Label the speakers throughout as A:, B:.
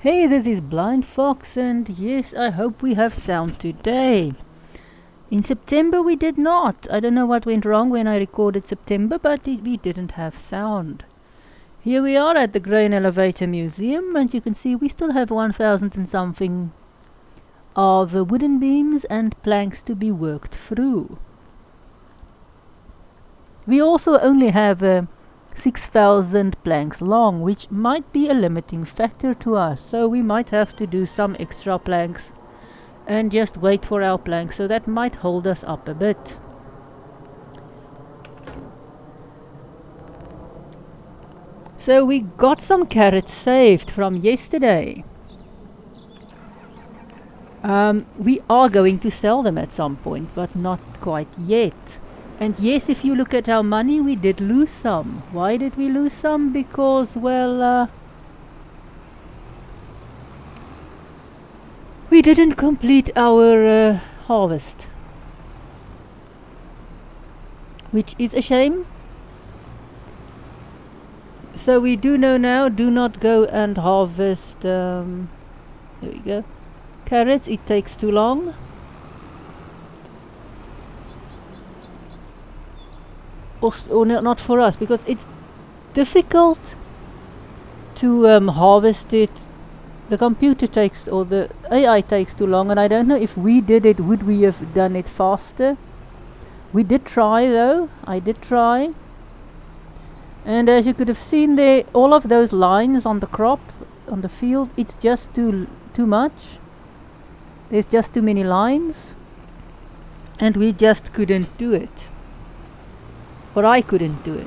A: Hey, this is Blind Fox, and yes, I hope we have sound today. In September we did not. I don't know what went wrong when I recorded September, but we didn't have sound. Here we are at the Grain Elevator Museum, and you can see we still have 1,000 and something of wooden beams and planks to be worked through. We also only have 6,000 planks long, which might be a limiting factor to us, so we might have to do some extra planks and just wait for our planks, so that might hold us up a bit. So we got some carrots saved from yesterday. We are going to sell them at some point, but not quite yet. And yes, if you look at our money, we did lose some. Why did we lose some? Because, well, we didn't complete our harvest, which is a shame. So we do know now, do not go and harvest, there we go, carrots, it takes too long. Or not for us, because it's difficult to harvest it. The computer takes, or the AI takes too long, and I don't know if we did it, would we have done it faster? We did try though, I did try. And as you could have seen there, all of those lines on the crop, on the field, it's just too much. There's just too many lines, and we just couldn't do it. Or I couldn't do it.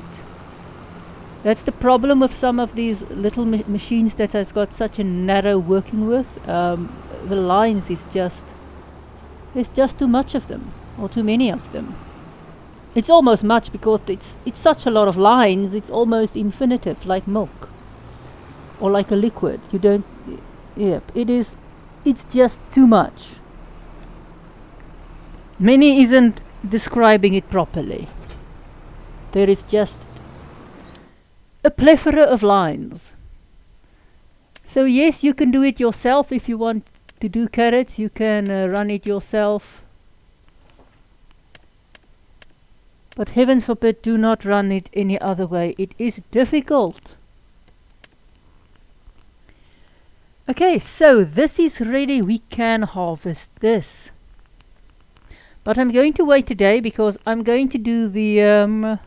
A: That's the problem with some of these little machines that has got such a narrow working width. The lines is just, there's just too much of them, or too many of them. It's almost much because it's such a lot of lines, it's almost infinitive, like milk. Or like a liquid. You don't, yep, it's just too much. Many isn't describing it properly. There is just a plethora of lines. So yes, you can do it yourself. If you want to do carrots, you can run it yourself. But heavens forbid, do not run it any other way. It is difficult. Okay, so this is ready. We can harvest this. But I'm going to wait today because I'm going to do the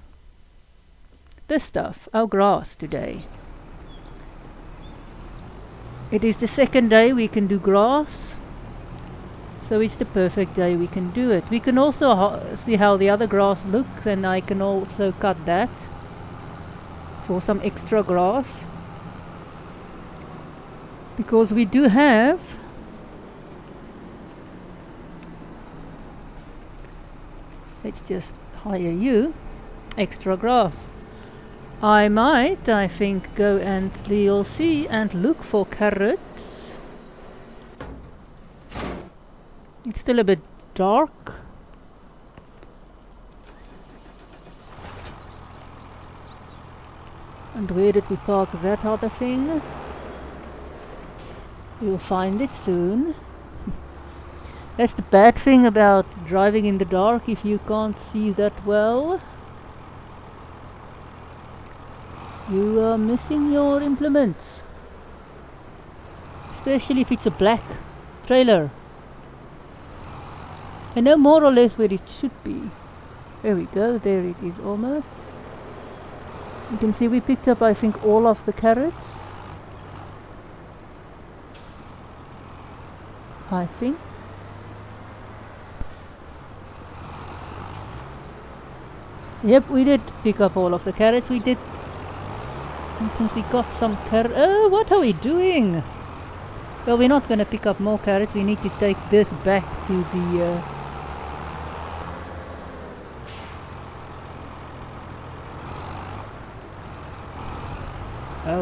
A: this stuff, our grass today. It is the second day we can do grass, so it's the perfect day we can do it. We can also see how the other grass looks, and I can also cut that for some extra grass, because we do have let's just hire you extra grass. I might, I think, go and you'll see and look for carrots. It's still a bit dark. And where did we park that other thing? You'll find it soon. That's the bad thing about driving in the dark, if you can't see that well. You are missing your implements. Especially if it's a black trailer. I know more or less where it should be. There we go, there it is almost. You can see we picked up, I think, all of the carrots. I think. Yep, we did pick up all of the carrots. We did. Since we got some carrots. Oh, what are we doing? Well, we're not going to pick up more carrots. We need to take this back to the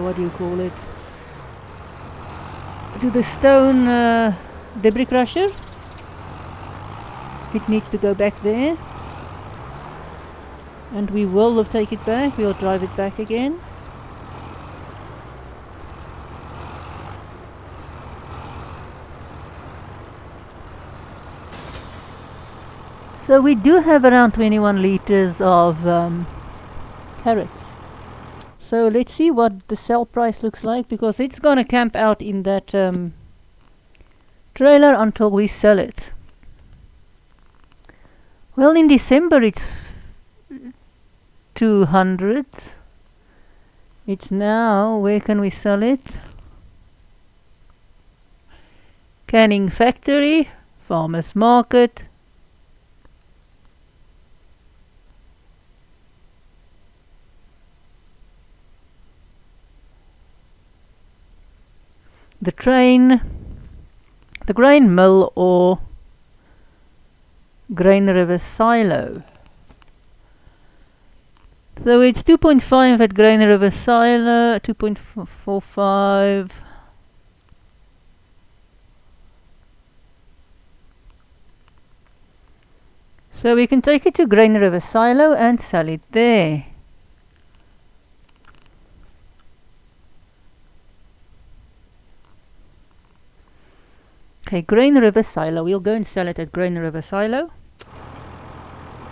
A: what do you call it? To the stone debris crusher. It needs to go back there. And we will take it back. We'll drive it back again. So we do have around 21 liters of carrots. So let's see what the sell price looks like, because it's gonna camp out in that trailer until we sell it. Well, in December it's 200. It's now, where can we sell it? Canning factory, farmers market. The train, the grain mill, or grain river silo. So it's 2.5 at grain river silo, 2.45. So we can take it to grain river silo and sell it there. Okay, grain river silo. We'll go and sell it at grain river silo.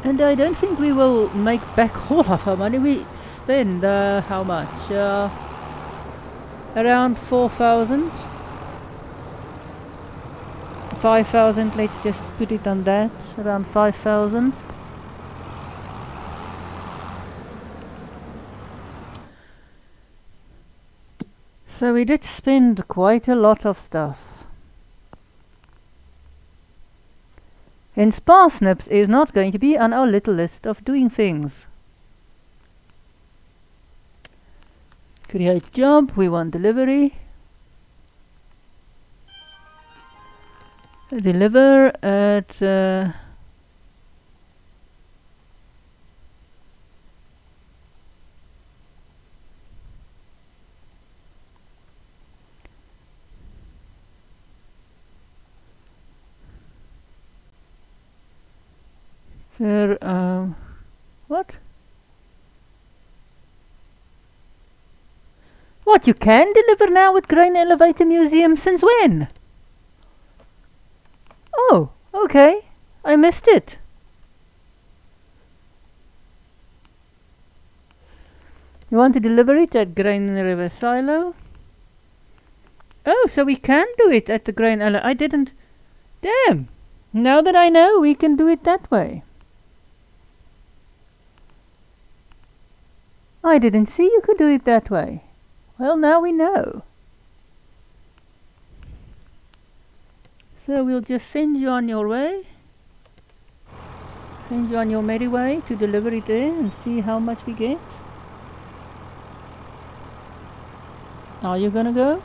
A: And I don't think we will make back all of our money. We spend how much? Around 4,000. 5,000. Let's just put it on that. Around 5,000. So we did spend quite a lot of stuff. Hence parsnips is not going to be on our little list of doing things. Create job, we want delivery. Deliver at what? What, you can deliver now with Grain Elevator Museum? Since when? Oh, okay. I missed it. You want to deliver it at Grain River Silo? Oh, so we can do it at the Grain Elevator. I didn't. Damn. Now that I know, we can do it that way. I didn't see you could do it that way. Well, now we know. So we'll just send you on your way. Send you on your merry way to deliver it there and see how much we get. Are you gonna go?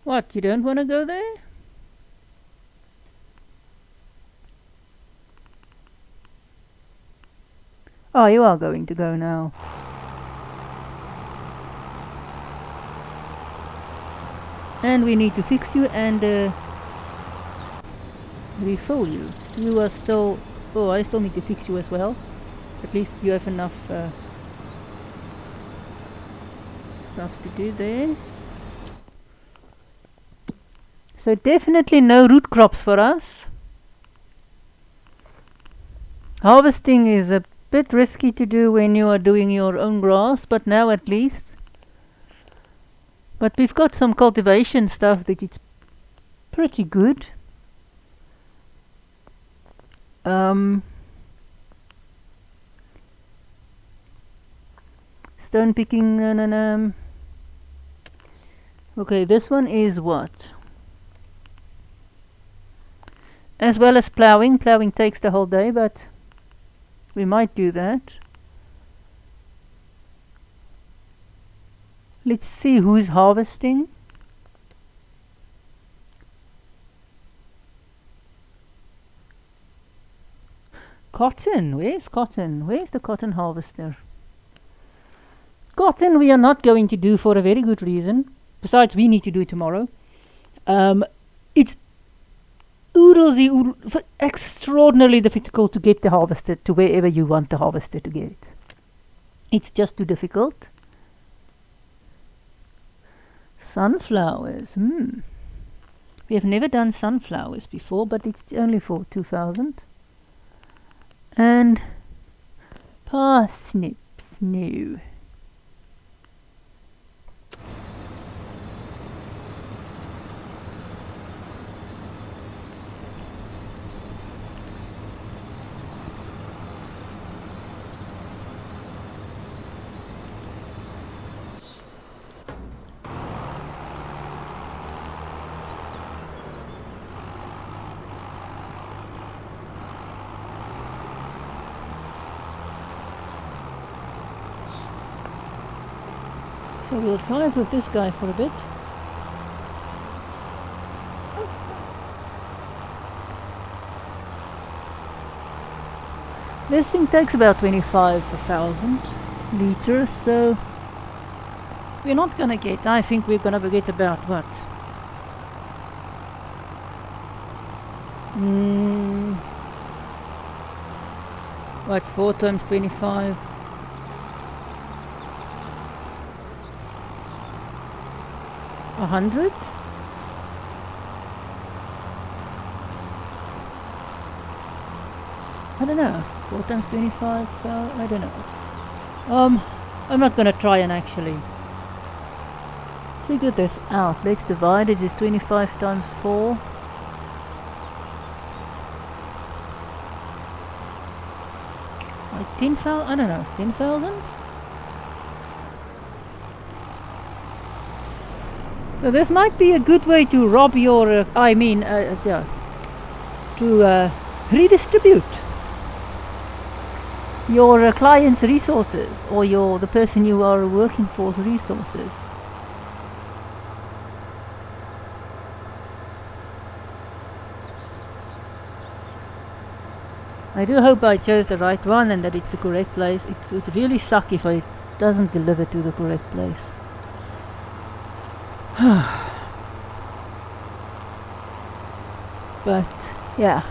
A: What, you don't want to go there? Oh, you are going to go now. And we need to fix you and refill you. You are still... Oh, I still need to fix you as well. At least you have enough stuff to do there. So definitely no root crops for us. Harvesting is a bit risky to do when you are doing your own grass, but now at least. But we've got some cultivation stuff that it's pretty good. Stone picking, okay, this one is what? As well as plowing. Plowing takes the whole day, but we might do that. Let's see who's harvesting. Cotton. Where's cotton? Where's the cotton harvester? Cotton we are not going to do for a very good reason. Besides, we need to do it tomorrow. It's extraordinarily difficult to get the harvester to wherever you want the harvester to get it. It's just too difficult. Sunflowers. We have never done sunflowers before, but it's only for 2000. And parsnips. No. So we'll try it with this guy for a bit. This thing takes about 25,000 liters, so we're not gonna get, I think we're gonna get about what? What's 4 times 25? 100? I don't know. 4 times 25, I don't know. I'm not gonna try and actually figure this out. Let's divide it. It's 25 times 4. Like 10,000? I don't know. 10,000? So this might be a good way to rob your, to redistribute your client's resources, or the person you are working for's resources. I do hope I chose the right one and that it's the correct place. It would really suck if it doesn't deliver to the correct place. But yeah.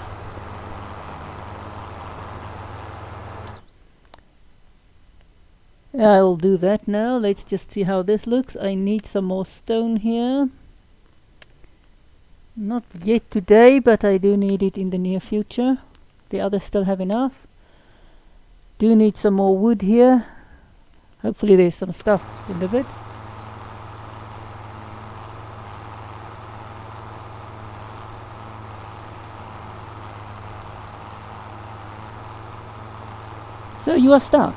A: I'll do that now. Let's just see how this looks. I need some more stone here. Not yet today, but I do need it in the near future. The others still have enough. Do need some more wood here. Hopefully there's some stuff delivered. So you are stuck.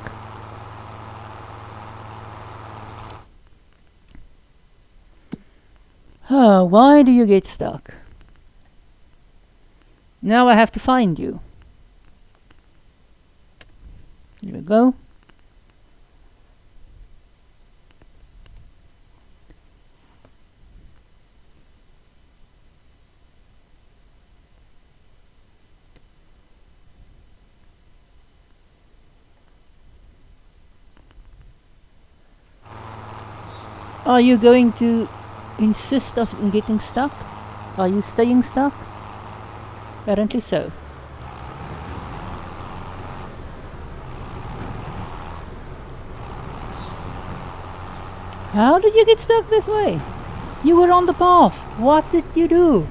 A: Why do you get stuck? Now I have to find you. Here we go. Are you going to insist on getting stuck? Are you staying stuck? Apparently so. How did you get stuck this way? You were on the path. What did you do?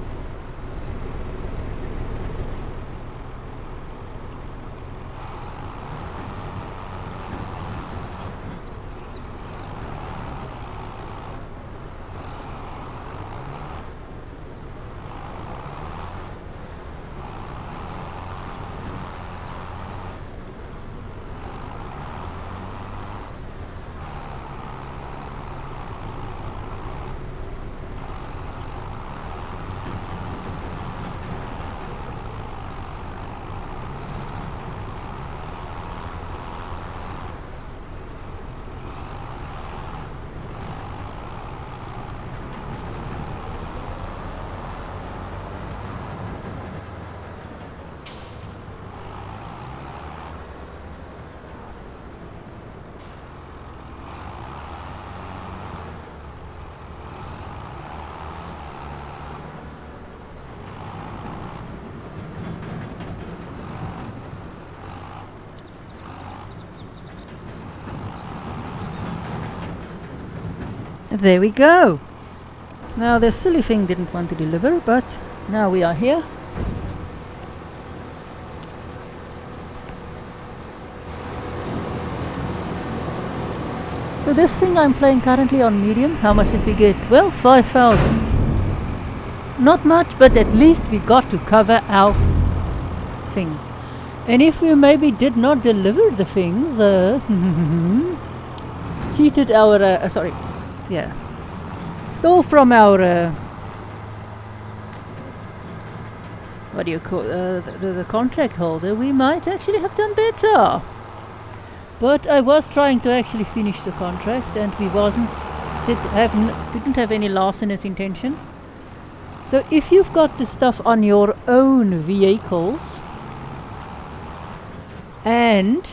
A: There we go. Now the silly thing didn't want to deliver, but now we are here. So this thing I'm playing currently on medium, how much did we get? Well, 5,000. Not much, but at least we got to cover our things. And if we maybe did not deliver the things, cheated our, sorry, yeah, stole from our, what do you call, the contract holder, we might actually have done better. But I was trying to actually finish the contract, and we didn't have any larcenous intention. So if you've got the stuff on your own vehicles, and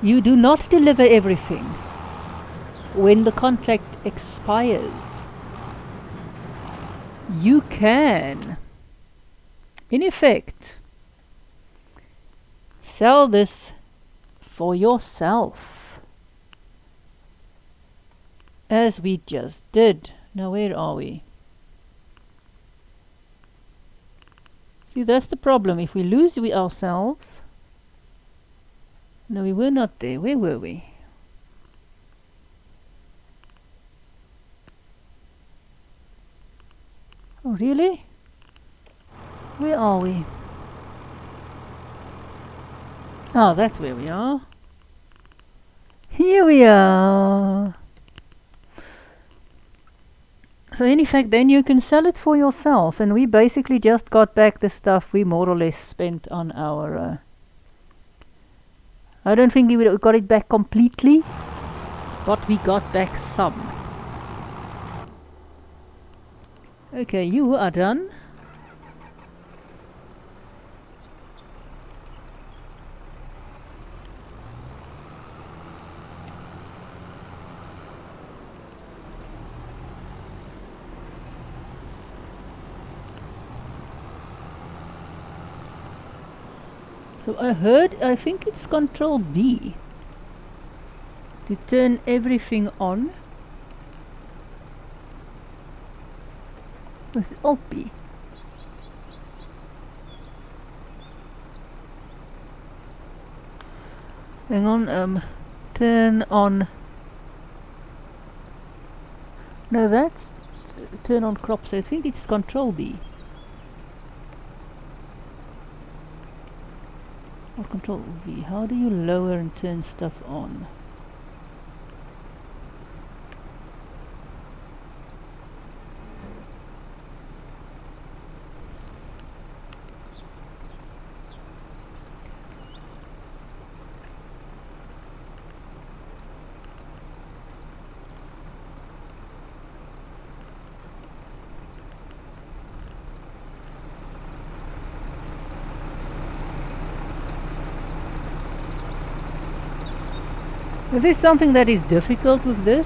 A: you do not deliver everything when the contract expires, you can, in effect, sell this for yourself, as we just did. Now where are we? See, that's the problem. If we lose ourselves... No, we were not there. Where were we? Oh, really? Where are we? Oh, that's where we are. Here we are. So in effect, then you can sell it for yourself, and we basically just got back the stuff we more or less spent on our... I don't think we got it back completely, but we got back some. Okay, you are done. So I think it's Control B to turn everything on. With Alt B. Hang on, turn on. No, that's turn on crops. I think it's Control B. Or Control V. How do you lower and turn stuff on? Is there something that is difficult with this?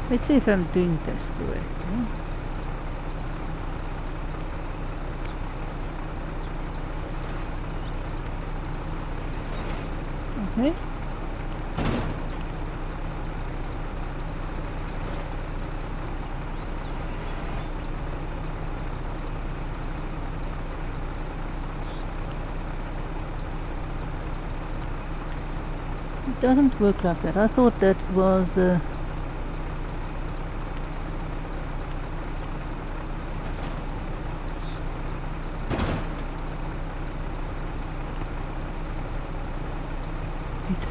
A: Let's see if I'm doing this correctly. Okay. It doesn't work like that. I thought that was let's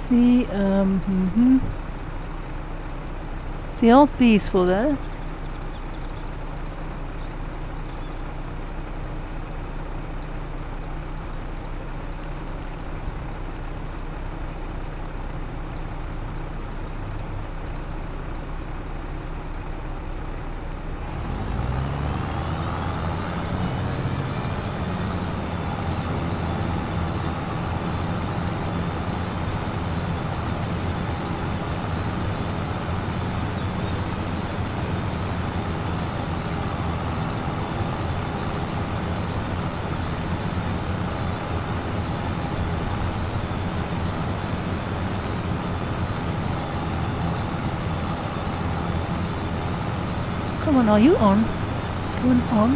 A: see, see, Alt B is for that. Come on, are you on? Come on.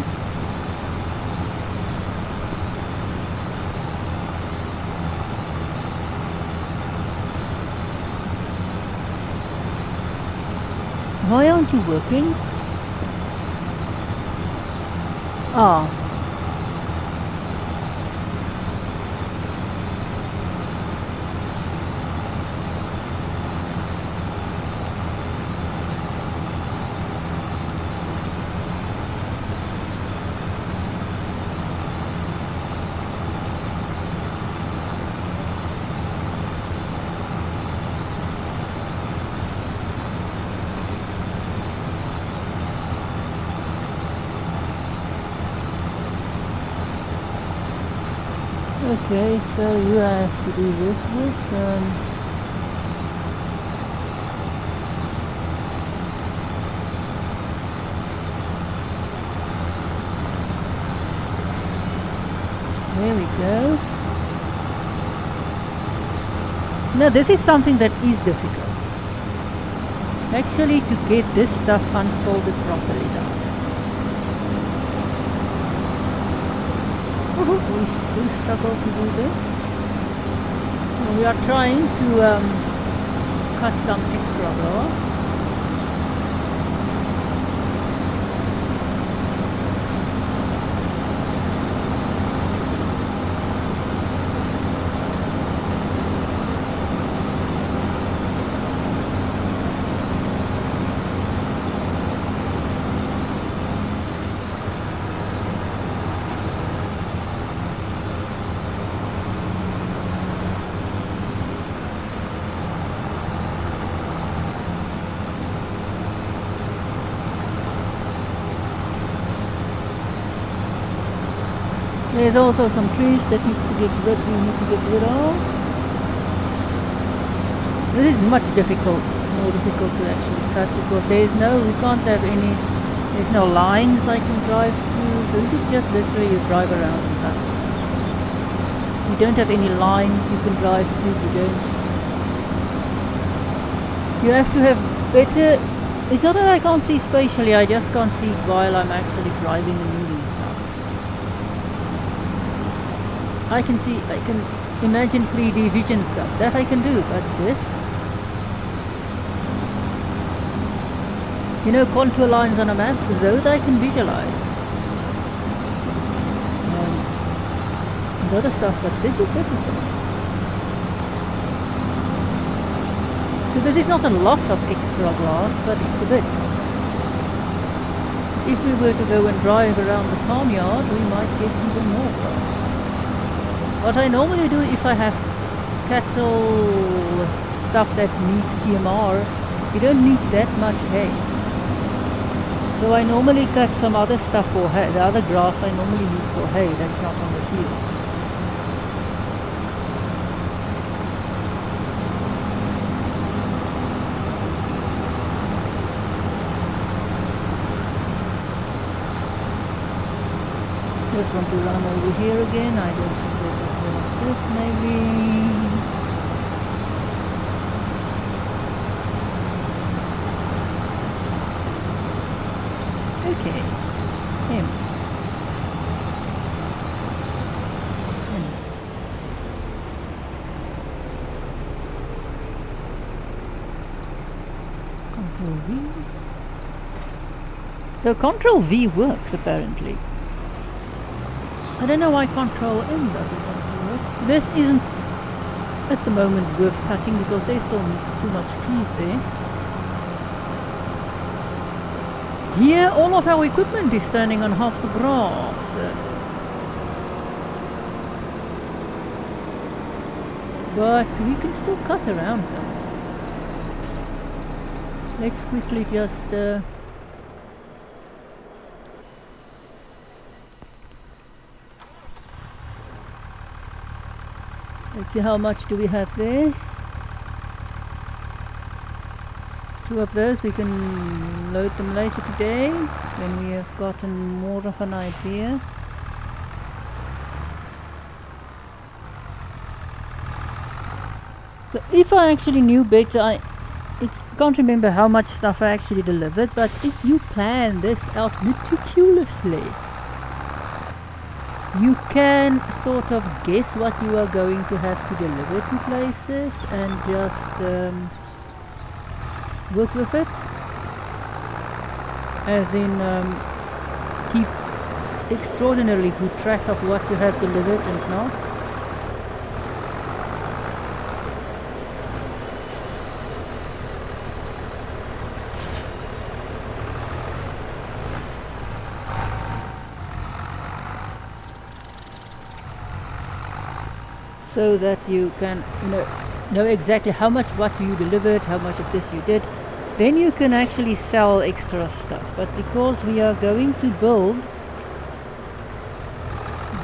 A: Why aren't you working? Ah. Okay, so you have to do this there we go. Now this is something that is difficult. Actually, to get this stuff unfolded properly now. We struggle to do this. We are trying to cut some extra grass. There's also some trees that we need to get rid of. This is much more difficult to actually cut because we can't have there's no lines I can drive through. So this is just literally you drive around and cut. You don't have any lines you can drive through, you have to have better. It's not that I can't see spatially, I just can't see while I'm actually driving and moving stuff. I can imagine 3D vision stuff, that I can do, but this, contour lines on a map, those I can visualize. And other stuff, but this is difficult. So this is not a lot of extra glass, but it's a bit. If we were to go and drive around the farmyard, we might get even more glass. What I normally do if I have cattle stuff that needs TMR, you don't need that much hay. So I normally cut some other stuff for hay. The other grass I normally use for hay, that's not on the field. Just want to run over here again. I don't think this maybe. Okay. Him. Control V. So Control V works apparently. I don't know why Control M doesn't work. This isn't at the moment worth cutting because there's still too much trees there. Here all of our equipment is standing on half the grass. But we can still cut around them. Let's quickly just let's see how much do we have there. 2 of those, we can load them later today when we have gotten more of an idea. So if I actually knew better, it's can't remember how much stuff I actually delivered, but if you plan this out meticulously, you can sort of guess what you are going to have to deliver to places and just work with it. As in, keep extraordinarily good track of what you have delivered and not. So that you can know exactly how much what you delivered, how much of this you did. Then you can actually sell extra stuff. But because we are going to build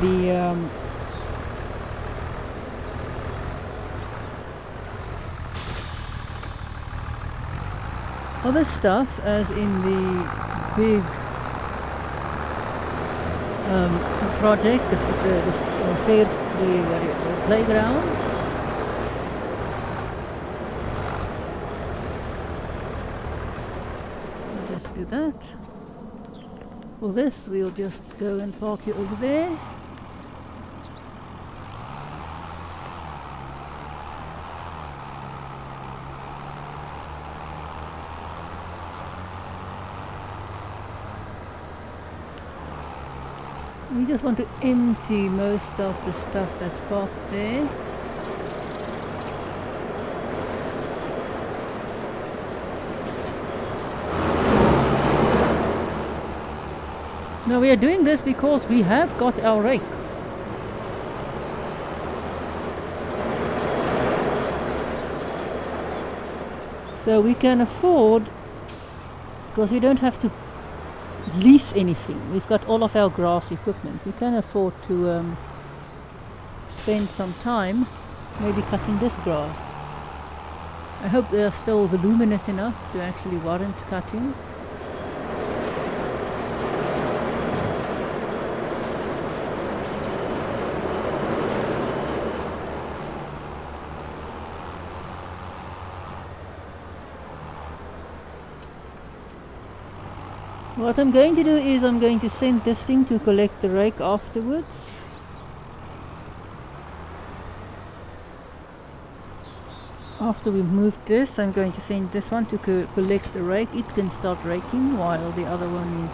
A: the other stuff, as in the big project, the playground. We'll just do that. For this, we'll just go and park you over there. We just want to empty most of the stuff that's parked there. Now we are doing this because we have got our rake. So we can afford, because we don't have to lease anything. We've got all of our grass equipment. We can afford to spend some time maybe cutting this grass. I hope they are still voluminous enough to actually warrant cutting. What I'm going to do is I'm going to send this thing to collect the rake afterwards. After we've moved this, I'm going to send this one to collect the rake. It can start raking while the other one is...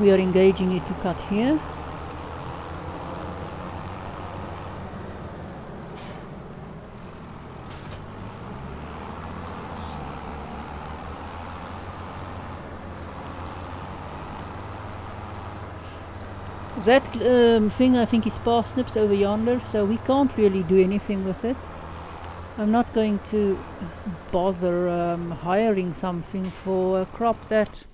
A: we are engaging it to cut here. That thing I think is parsnips over yonder, so we can't really do anything with it. I'm not going to bother hiring something for a crop that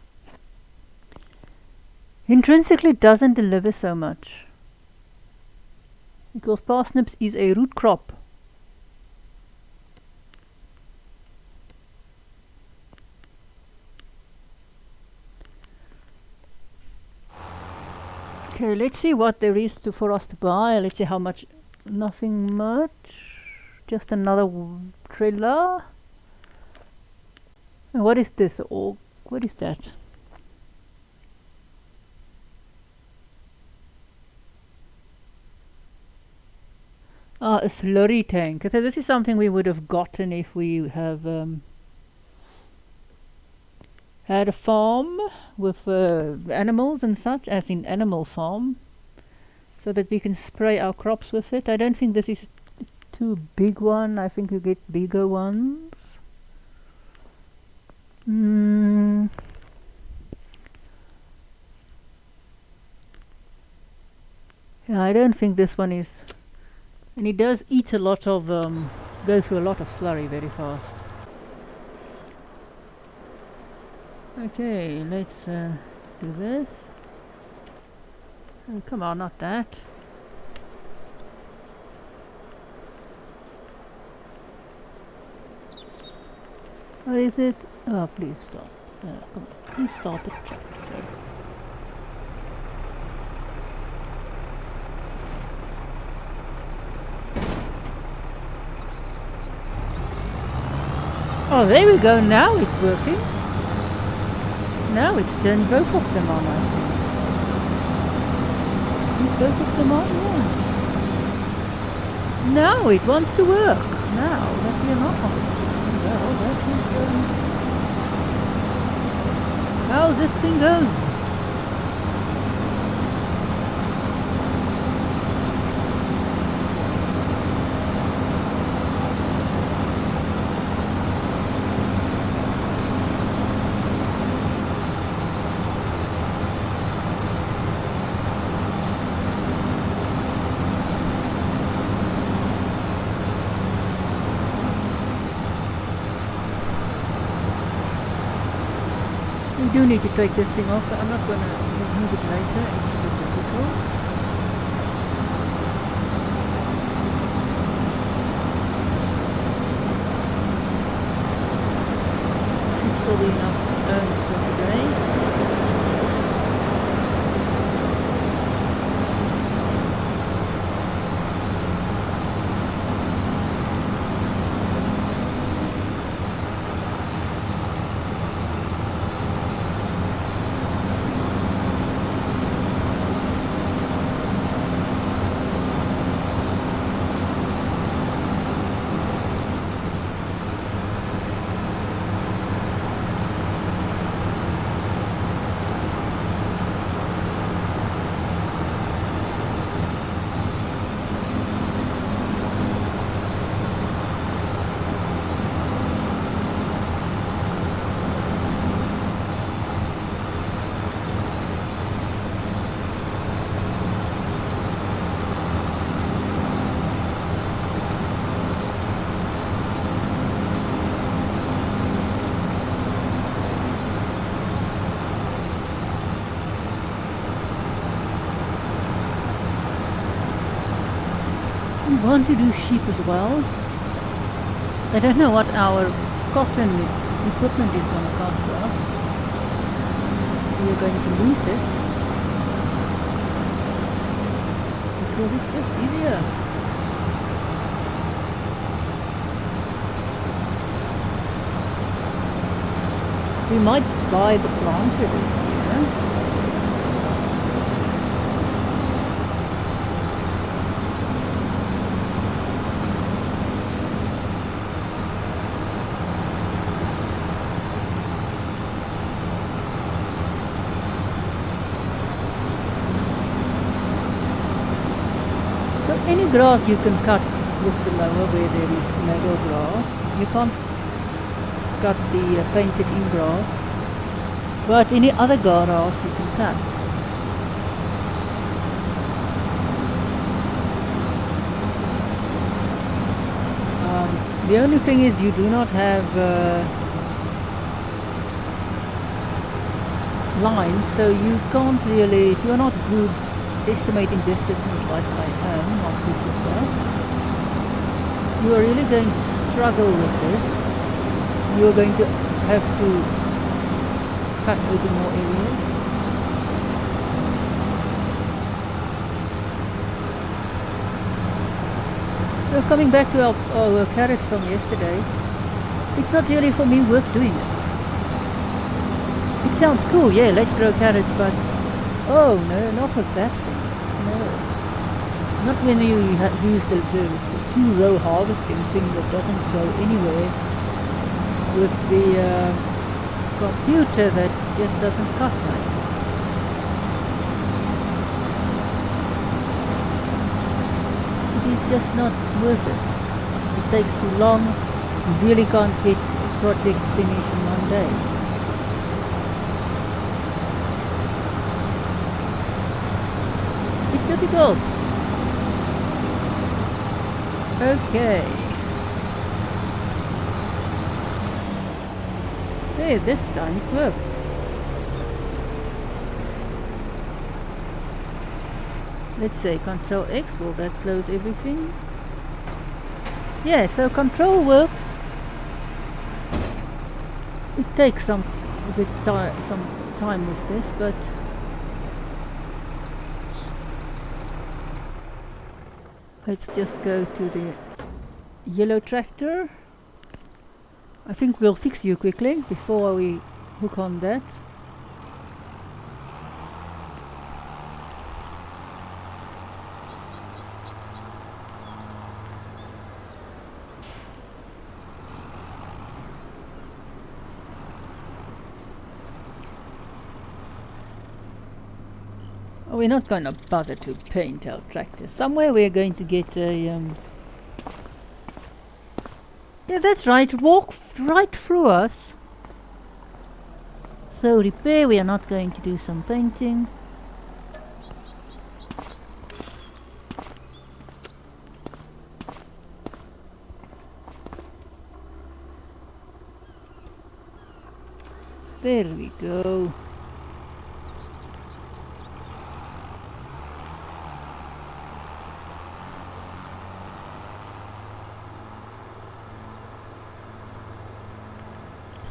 A: intrinsically doesn't deliver so much. Because parsnips is a root crop. Okay, let's see what there is for us to buy. Let's see how much. Nothing much. Just another trailer. And what is this? Oh, what is that? Ah, a slurry tank. So this is something we would have gotten if we have had a farm with animals and such, as in animal farm, so that we can spray our crops with it. I don't think this is too big one. I think we get bigger ones. Yeah, I don't think this one is, and it does eat a lot of go through a lot of slurry very fast. Okay, let's do this. Oh, come on, not that. What is it? Oh, please stop. Come on, please stop it. Oh, there we go, now it's working. Now it's turned both of them on, I think. Is both of them on? Yeah. Now it wants to work. Now that we're not on. Well, that is, how's this thing going? We do need to take this thing off, but I'm not going to remove it later. It's a bit difficult. It's probably enough for today. We want to do sheep as well. I don't know what our cotton equipment is going to cost us. We are going to lose it because it's just easier. We might buy the planter this year. So any grass you can cut with the mower where there is meadow grass. You can't cut the painted in grass, but any other grass you can cut. The only thing is you do not have lines, so you can't really, if you're not good estimating distances like I am, not good with that, you are really going to struggle with this. You are going to have to cut over more areas. So coming back to our carrots from yesterday, it's not really for me worth doing it. It sounds cool, yeah, let's grow carrots, but oh no, not with that thing, no. Not when you use the 2-row harvesting thing that doesn't go anywhere. With the computer that just doesn't cost much. It is just not worth it. It takes too long. You really can't get projects finished in one day. It's difficult. Okay. Hey, this time it worked. Let's say Control X, will that close everything? Yeah, so Control works. It takes some time with this, but let's just go to the yellow tractor. I think we'll fix you quickly before we hook on that. We're not going to bother to paint our tractor. Somewhere we're going to get a... Yeah, that's right. Walk right through us. So repair, we are not going to do some painting. There we go.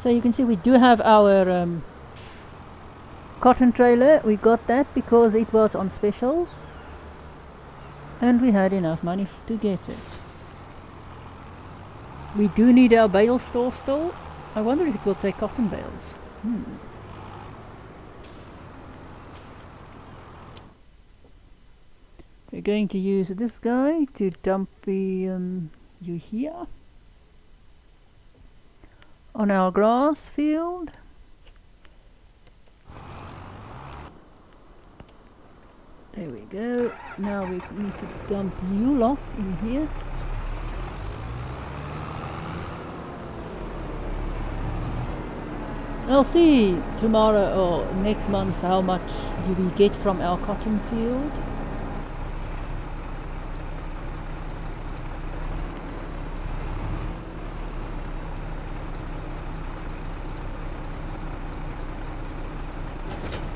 A: So you can see we do have our cotton trailer. We got that because it was on special and we had enough money to get it. We do need our bale store still. I wonder if it will take cotton bales. We're going to use this guy to dump the you here on our grass field. There we go. Now we need to dump you lot in here. I'll see tomorrow or next month how much do we get from our cotton field.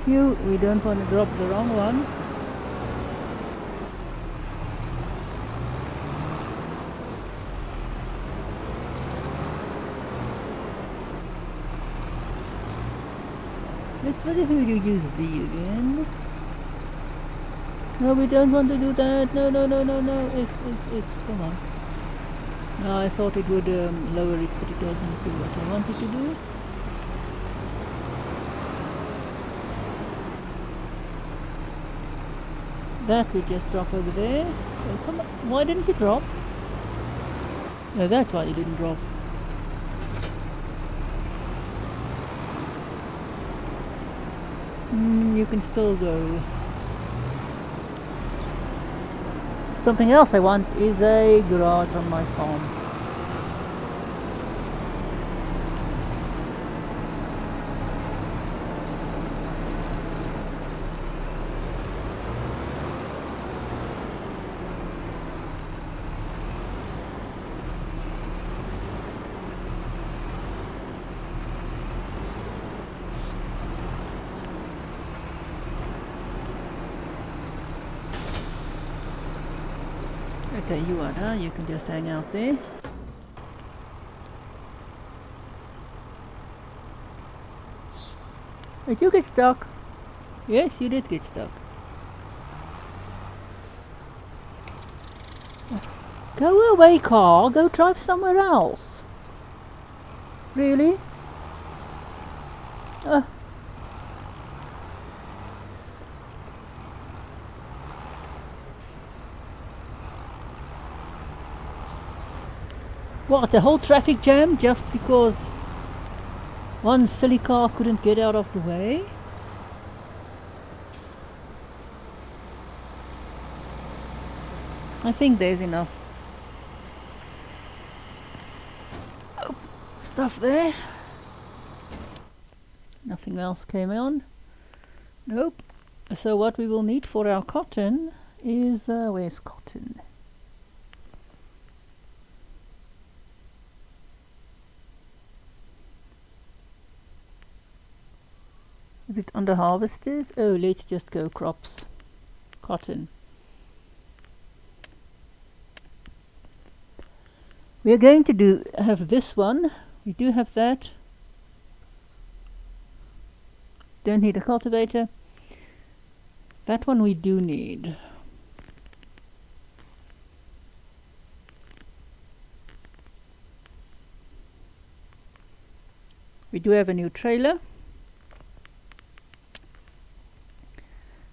A: Phew, we don't want to drop the wrong one. What if you use V again? No, we don't want to do that. No, no, no, no, no. It's, come on. No, I thought it would lower it, but it doesn't do what I wanted to do. That we just drop over there. Oh, come on. Why didn't it drop? No, that's why it didn't drop. You can still go. Something else I want is a garage on my farm. Okay, you are done. You can just hang out there. Did you get stuck? Yes, you did get stuck. Go away, car. Go drive somewhere else. Really? What, the whole traffic jam just because one silly car couldn't get out of the way? I think there's enough stuff there. Nothing else came on. Nope. So what we will need for our cotton is, where's cotton? Is it under harvesters? Oh, let's just go crops. Cotton. We are going to have this one. We do have that. Don't need a cultivator. That one we do need. We do have a new trailer.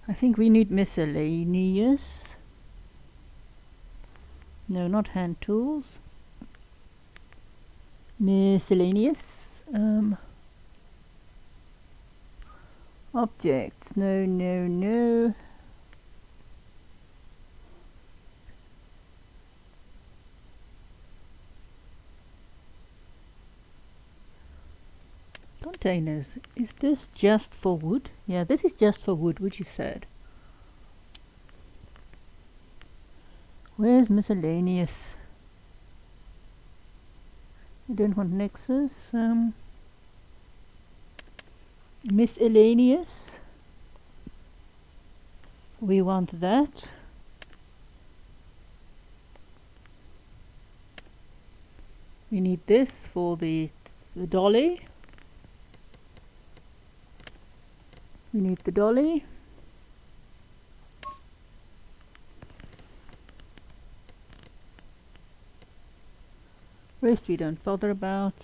A: I think we need miscellaneous. No, not hand tools. Miscellaneous. Objects. No, no, no. Containers. Is this just for wood? Yeah, this is just for wood, which is sad. Where's miscellaneous? You don't want nexus. Miscellaneous. We want that. We need this for the dolly. We need the dolly. Rest we don't bother about.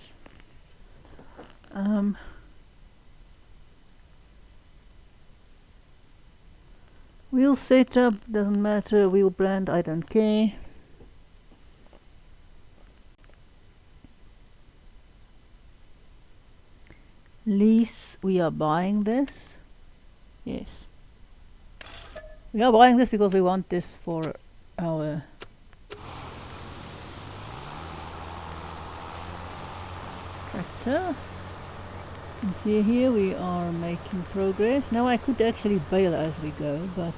A: Wheel setup doesn't matter. Wheel brand, I don't care. Lease, we are buying this. Yes. We are buying this because we want this for our tractor. You can see here we are making progress. Now I could actually bale as we go, but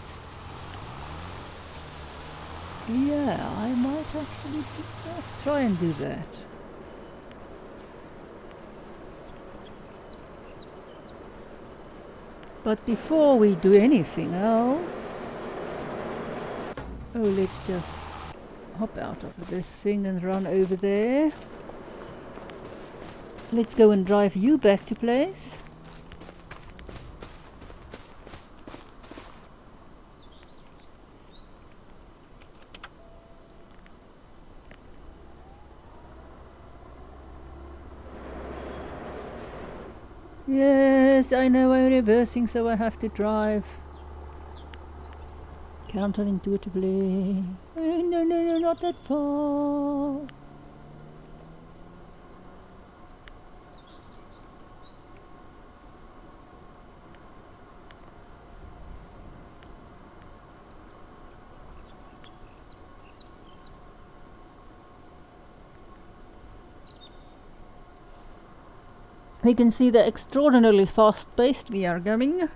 A: yeah, I might actually try and do that. But before we do anything else, oh, let's just hop out of this thing and run over there. Let's go and drive you back to place. Yes, I know I'm reversing, so I have to drive counterintuitively. Oh, no, no, no, not that far. We can see the extraordinarily fast pace we are going.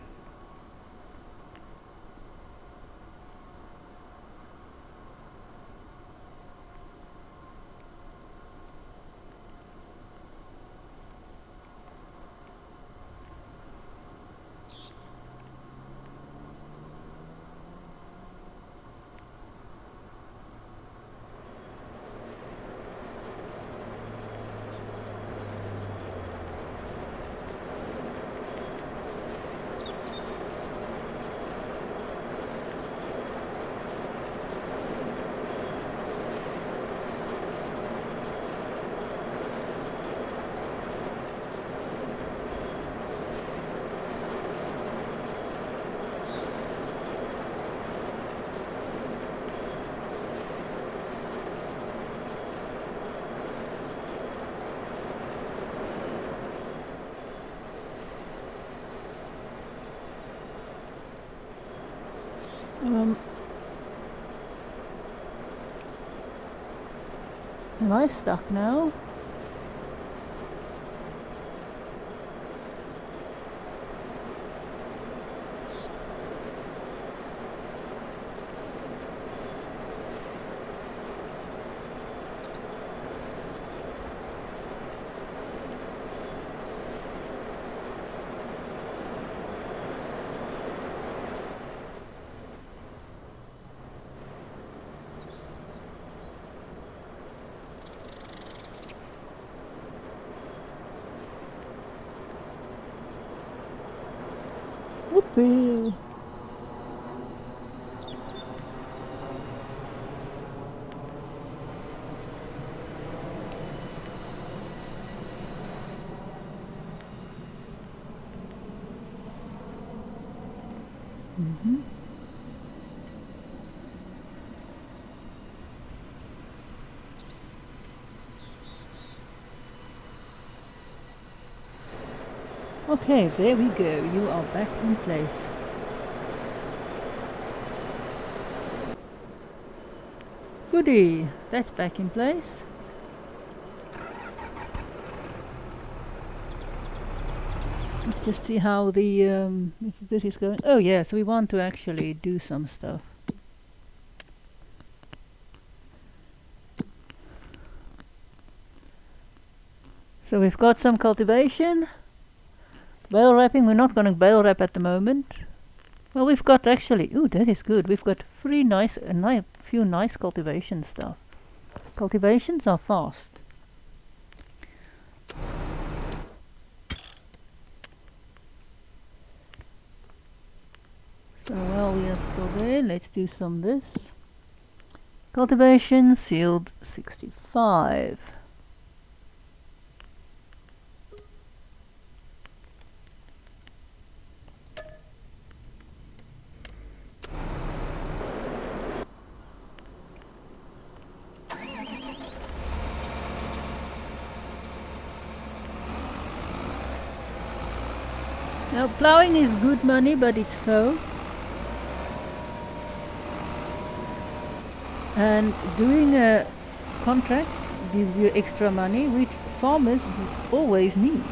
A: Am I stuck now? Whoopee! Mhm. Okay, there we go. You are back in place. Goody, that's back in place. Let's just see how the this is going. Oh yeah, so we want to actually do some stuff. So we've got some cultivation. Bale wrapping, we're not going to bale wrap at the moment. Well, we've got actually, ooh, that is good. We've got few nice cultivation stuff. Cultivations are fast. So while we are still there, let's do some this. Cultivation field 65. Now plowing is good money, but it's slow. And doing a contract gives you extra money, which farmers always need.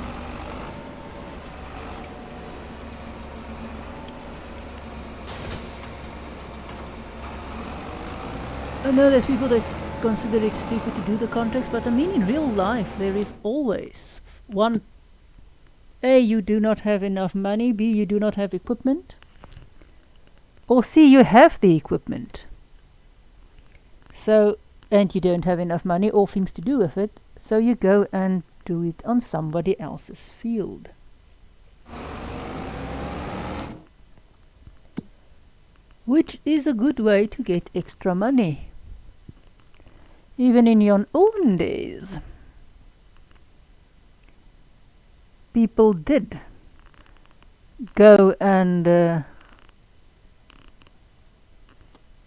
A: I know there's people that consider it stupid to do the contracts, but I mean in real life there is always one. A, you do not have enough money. B, you do not have equipment. Or C, you have the equipment. So, and you don't have enough money or things to do with it. So you go and do it on somebody else's field. Which is a good way to get extra money. Even in your olden days, people did go and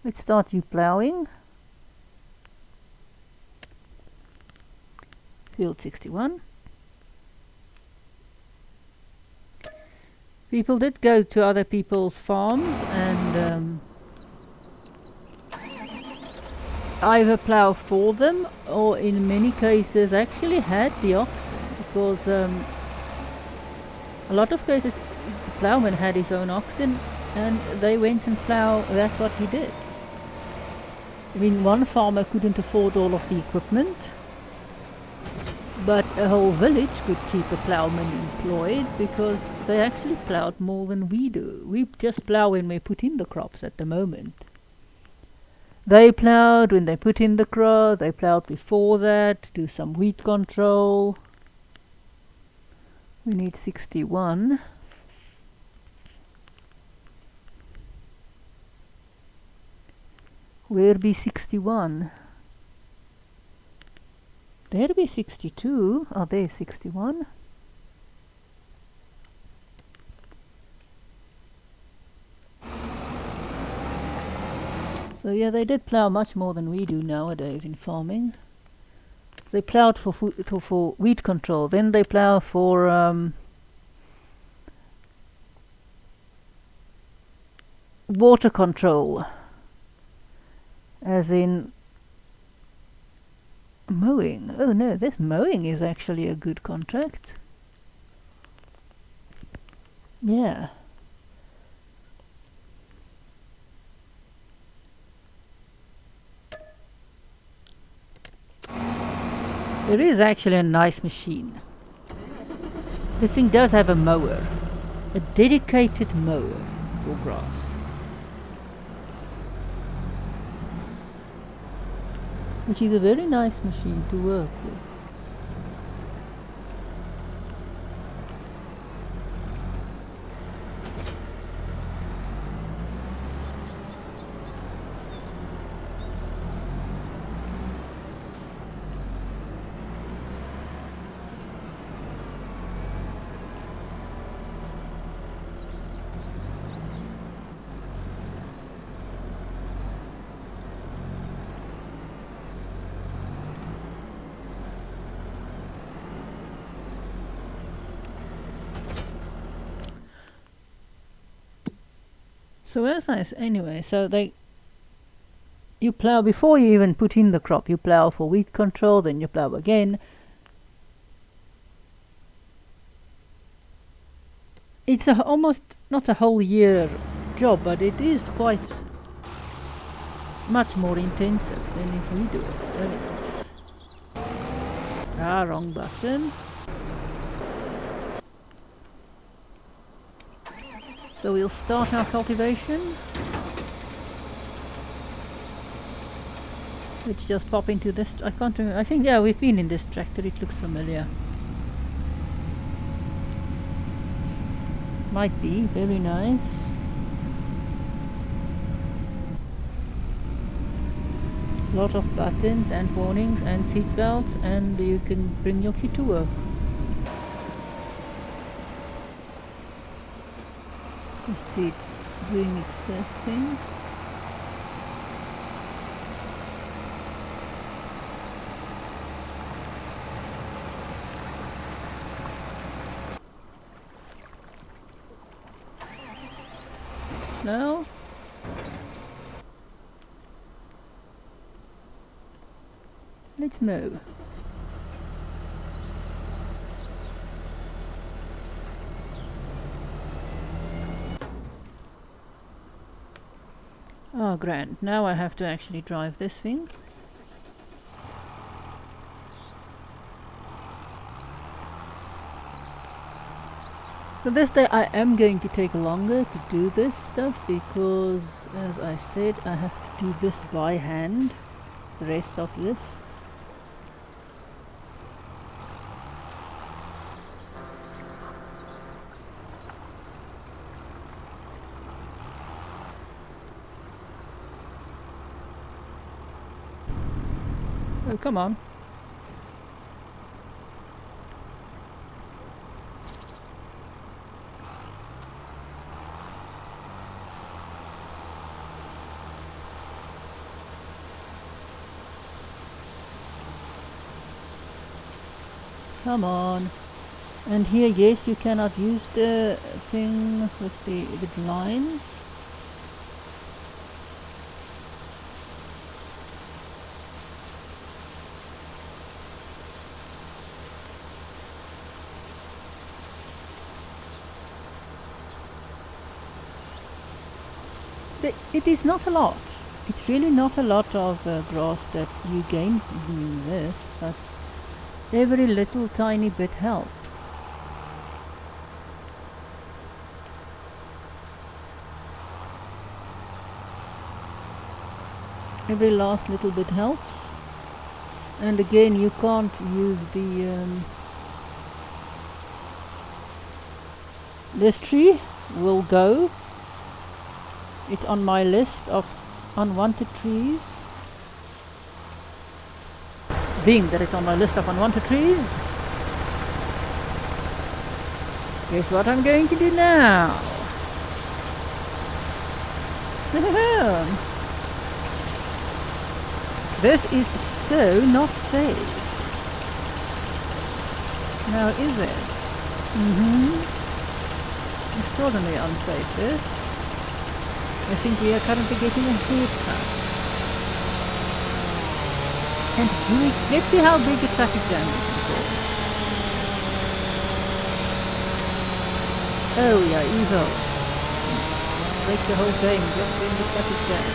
A: let's start you plowing. Field 61. People did go to other people's farms and either plow for them or in many cases actually had the oxen, because a lot of cases the plowman had his own oxen and they went and plow. That's what he did. I mean, one farmer couldn't afford all of the equipment, but a whole village could keep a plowman employed because they actually plowed more than we do. We just plow when we put in the crops at the moment. They plowed when they put in the crop, they plowed before that, do some weed control. We need 61. Where be 61? There be 62. Oh, there's 61. So yeah, they did plow much more than we do nowadays in farming. They plowed for weed control, then they plow for water control, as in mowing. Oh no, this mowing is actually a good contract. Yeah. It is actually a nice machine. This thing does have a mower. A dedicated mower for grass. Which is a very nice machine to work with. So anyway, so you plow before you even put in the crop. You plow for weed control, then you plow again. It's almost not a whole year job, but it is quite much more intensive than if we do it. Very nice. Wrong button. So we'll start our cultivation. Let's just pop into this. I can't remember. I think, yeah, we've been in this tractor. It looks familiar. Might be. Very nice. Lot of buttons and warnings and seat belts, and you can bring your kit to work. Let's see it doing its first thing. Now let's mow. Oh, grand. Now I have to actually drive this thing. So this day I am going to take longer to do this stuff because, as I said, I have to do this by hand, the rest of this. Oh, come on. Come on. And here, yes, you cannot use the thing with the lines. It is not a lot. It's really not a lot of grass that you gain from doing this, but every little tiny bit helps. Every last little bit helps. And again, you can't use the this tree will go. It's on my list of unwanted trees. Being that it's on my list of unwanted trees, guess what I'm going to do now? This is so not safe. Now is it? Extraordinarily unsafe, this. I think we are currently getting a haircut. And let's see how big the traffic jam is before. Oh yeah, evil. Break the whole thing just in the traffic jam.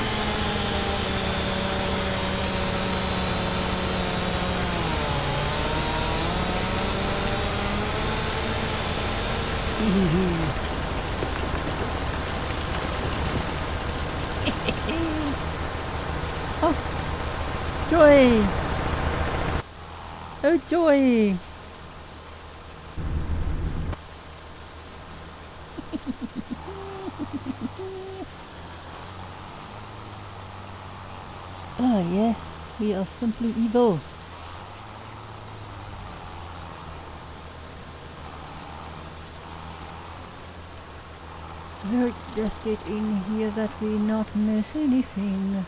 A: Oh, joy! Oh, joy! Oh yeah, we are simply evil. Let's just get in here that we not miss anything.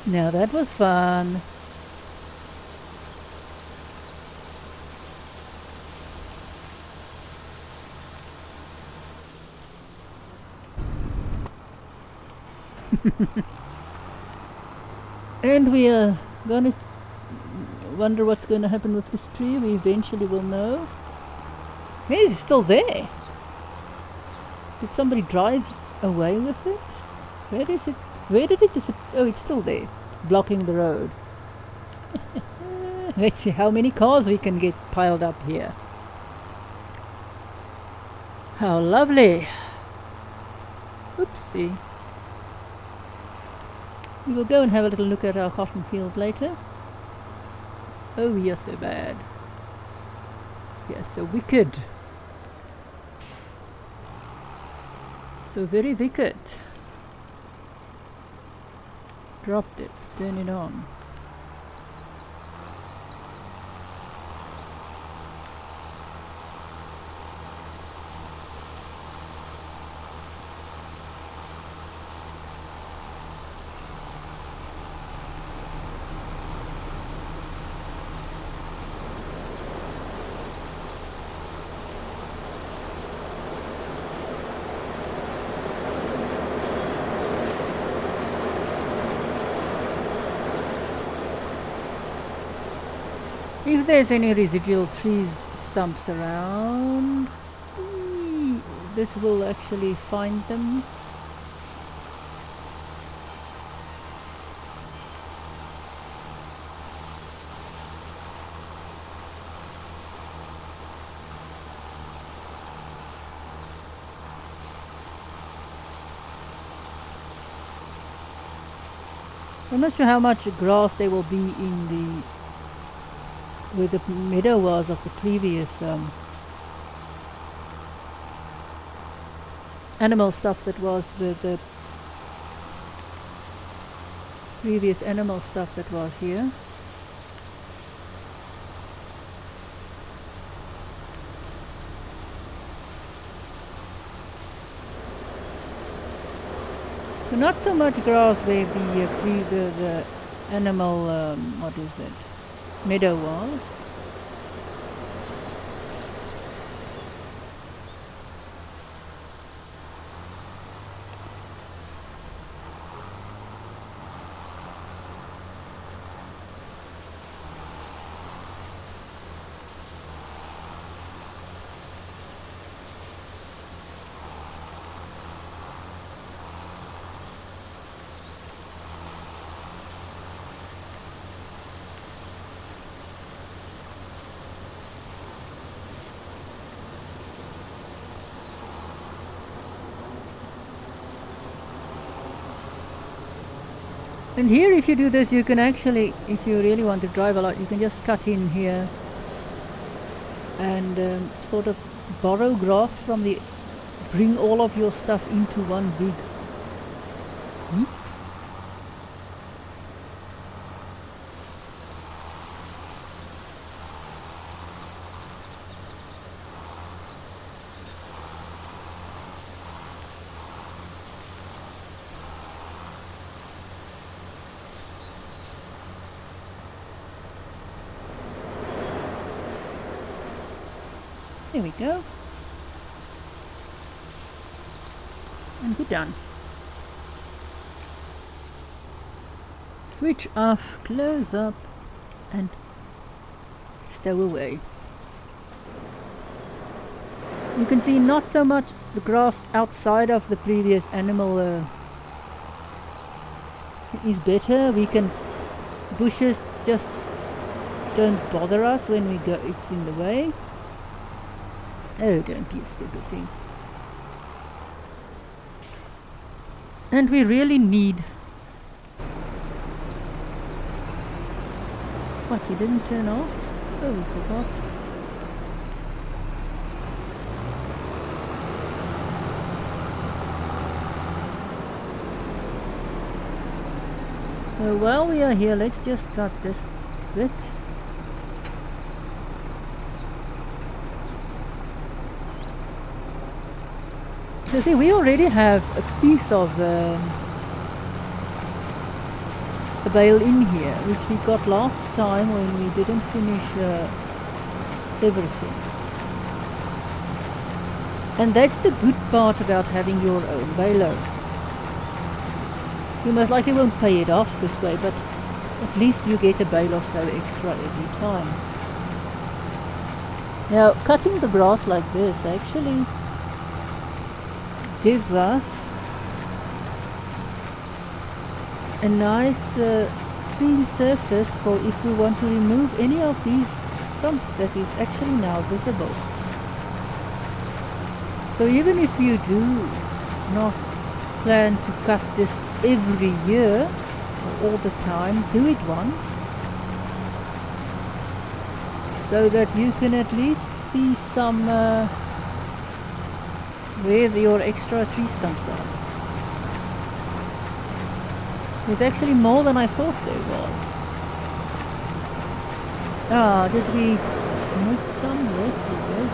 A: Now that was fun. And we are gonna wonder what's going to happen with this tree. We eventually will know. Hey, it's still there. Did somebody drive away with it? Where is it? Where did it disappear? Oh, it's still there, blocking the road. Let's see how many cars we can get piled up here. How lovely. Oopsie. We will go and have a little look at our cotton field later. Oh, we are so bad. We are so wicked. So very wicked. Dropped it. Turn it on. If there's any residual trees stumps around, this will actually find them. I'm not sure how much grass there will be in the where the meadow was of the previous animal stuff that was the previous animal stuff that was here. So not so much grass where the animal what is it? Meadow was. And here, if you do this, you can actually, if you really want to drive a lot, you can just cut in here and sort of borrow grass from the, bring all of your stuff into one big heap. There we go. And we're done. Switch off, close up, and stow away. You can see not so much the grass outside of the previous animal is better. We can, bushes just don't bother us when we go, it's in the way. Oh, don't be a stupid thing. And we really need... What, you didn't turn off? Oh, we forgot. So while we are here, let's just cut this bit. So see, we already have a piece of the the bale in here, which we got last time when we didn't finish everything. And that's the good part about having your own baler. You most likely won't pay it off this way, but at least you get a bale or so extra every time. Now, cutting the grass like this actually gives us a nice clean surface for if we want to remove any of these stumps that is actually now visible. So even if you do not plan to cut this every year or all the time, do it once so that you can at least see some where your extra tree stumps are. There's actually more than I thought there was. Ah, did we miss some? Yes, we did.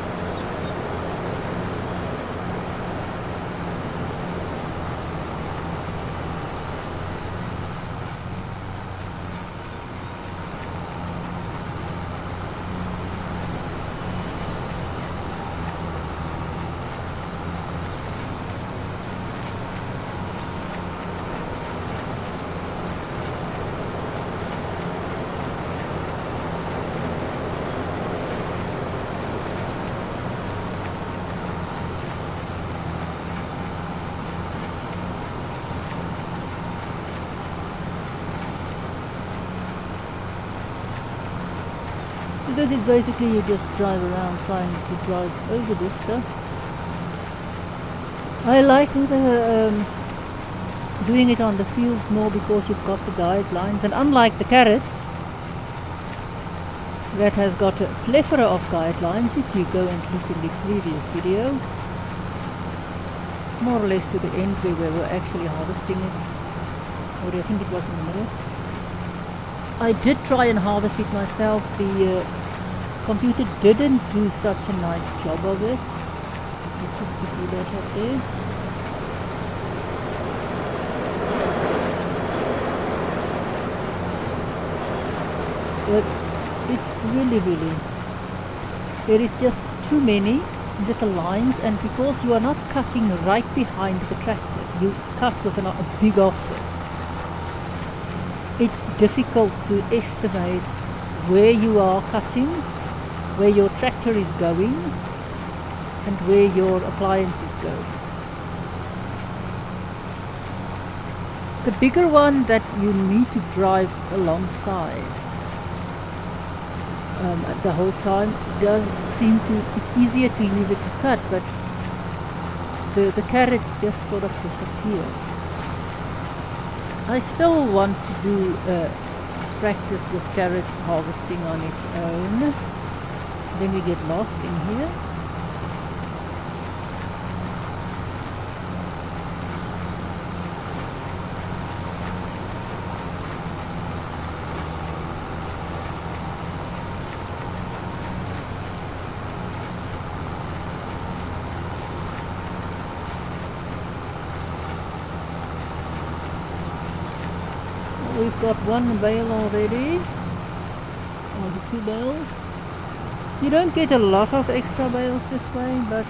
A: Because it's basically you just drive around trying to drive over this stuff. I like doing it on the fields more because you've got the guidelines, and unlike the carrot that has got a plethora of guidelines, if you go and look in the previous video, more or less to the end where we were actually harvesting it, or I think it was in the middle. I did try and harvest it myself. The computer didn't do such a nice job of it. Let's just do that up there. But it's really, there is just too many little lines, and because you are not cutting right behind the tractor, you cut with a big offset. It's difficult to estimate where you are cutting, where your tractor is going, and where your appliances go. The bigger one that you need to drive alongside the whole time does seem to, it's easier to use it to cut, but the carrots just sort of disappear. I still want to do practice with carrot harvesting on its own. Then we get lost in here. We've got one bale already, or the 2 bales. You don't get a lot of extra bales this way, but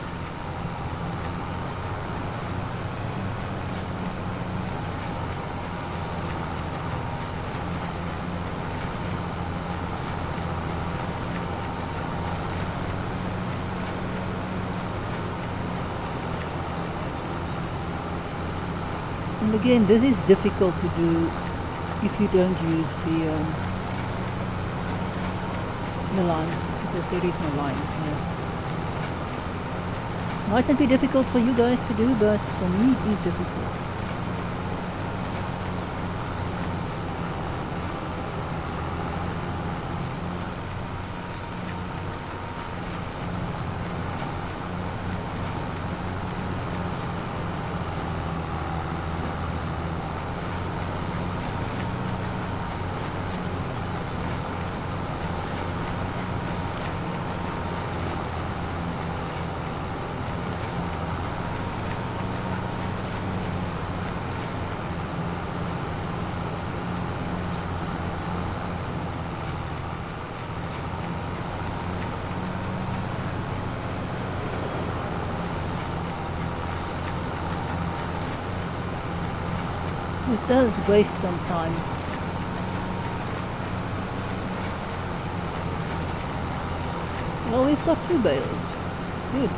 A: and again, this is difficult to do if you don't use the lines, because there is no line here. Might not be difficult for you guys to do, but for me it is difficult. it does waste some time. Well, we've got 2 bales. Good.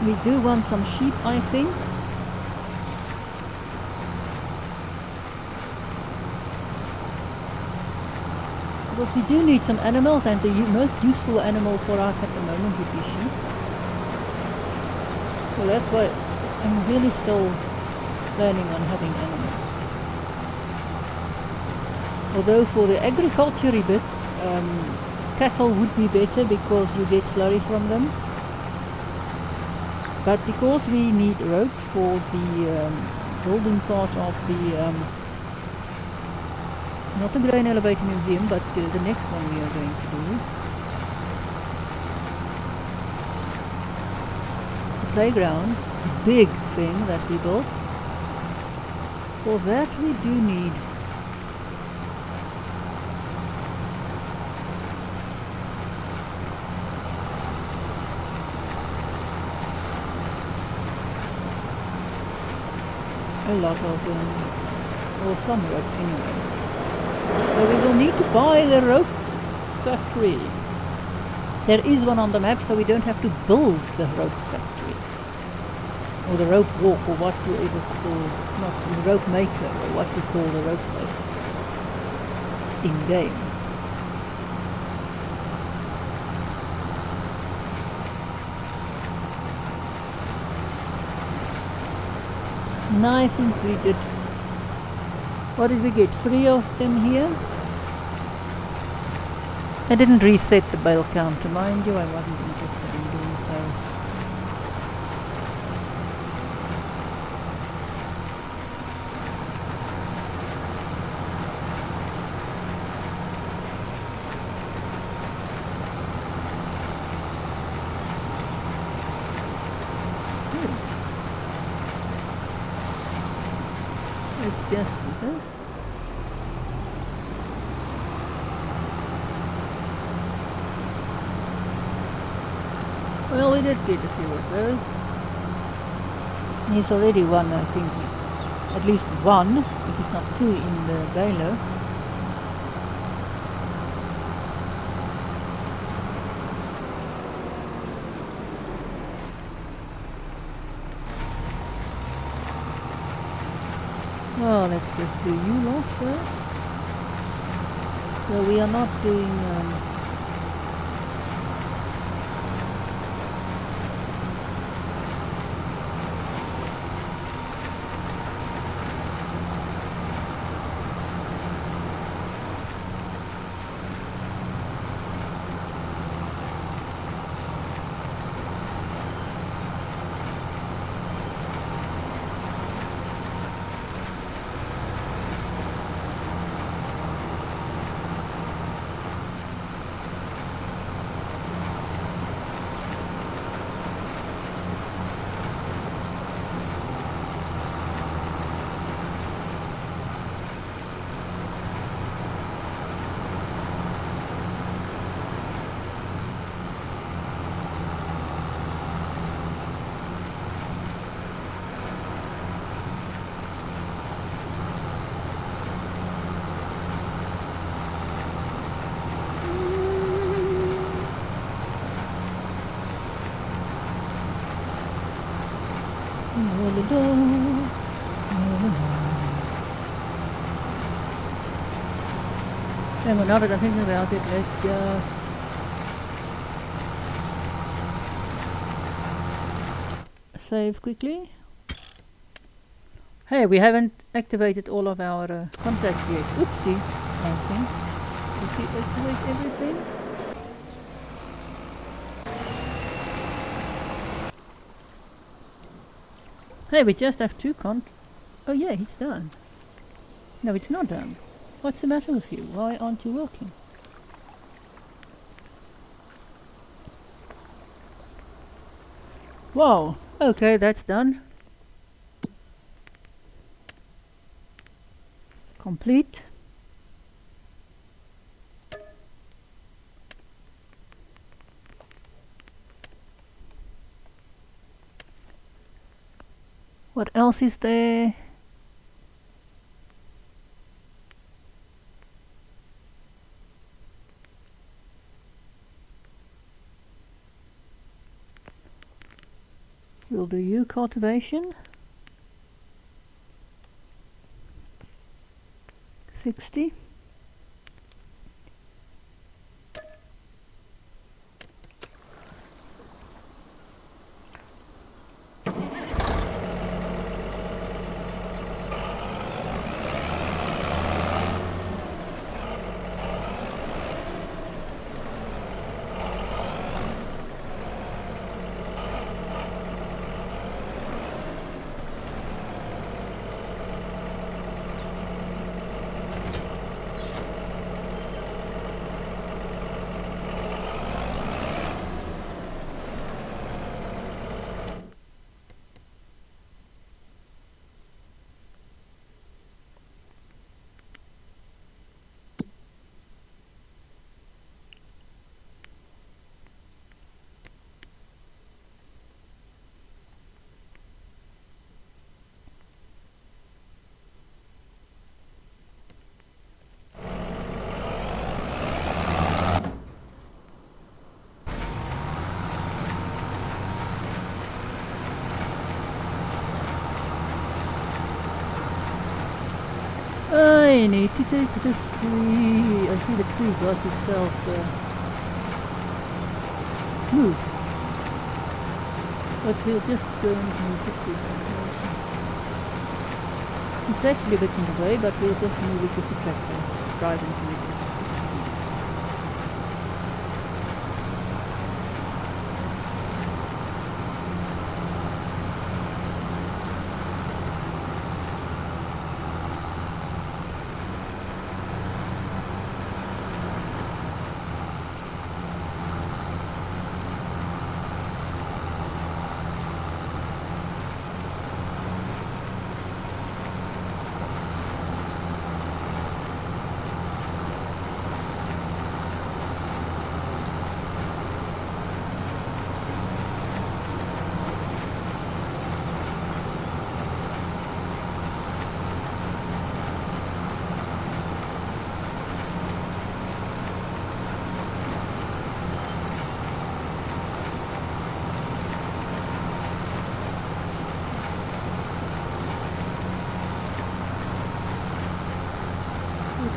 A: We do want some sheep, I think. Because we do need some animals, and the most useful animal for us at the moment would be sheep. So that's why I'm really still planning on having animals. Although for the agriculture bit, cattle would be better because you get slurry from them. But because we need rope for the building part of the, not the grain elevator museum, but the next one we are going to do, the playground, the big thing that we built, for that we do need a lot of, or some rope anyway. So we will need to buy the rope factory. There is one on the map, so we don't have to build the rope factory. Or the rope walk, or what you ever call, not the rope maker, or what you call the rope place in game. No, I think we did. What did we get? 3 of them here? I didn't reset the bale counter, mind you, I wasn't interested in doing so. Let's just do this. Well, we did get a few of those. There's already one, I think, at least one, if it's not 2 in the baler. Well, let's just do you lot first. So we are not doing hang on, now that I'm thinking about it, let's just save quickly. Hey, we haven't activated all of our contacts yet. Oopsie, I think. Did we activate everything? Hey, we just have 2 oh yeah, he's done. No, it's not done. What's the matter with you? Why aren't you working? Wow, okay, that's done. Complete. What else is there? We'll do you cultivation. 60. I need to take the tree. I see the tree got itself moved. But we'll just go and move the tree. It's actually a bit in the way, but we'll just move it with the tractor. Drive into it.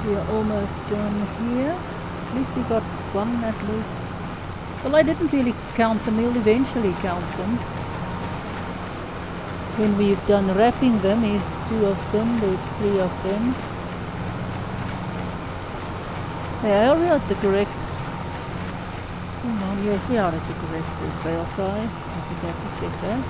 A: We are almost done here. At least we got one at least. Well, I didn't really count them. We'll eventually count them. When we've done wrapping them, is 2 of them, there's 3 of them. Yeah, we are at the correct. Come on, yes, we are at the correct bale size. I think I have to check that.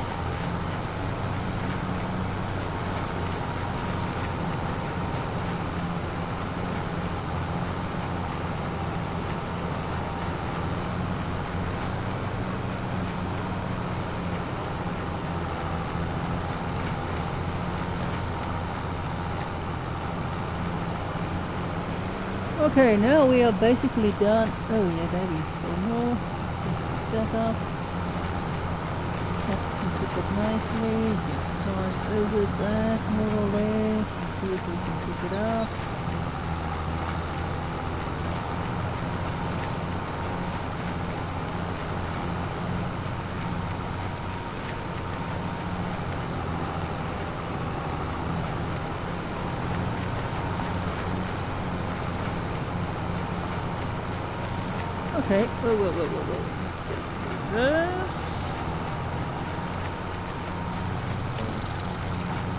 A: Okay, now we are basically done. Oh yeah, that is so more. Set up. Set it nicely. Just start over that more or less. And see if we can pick it up. Okay, whoa.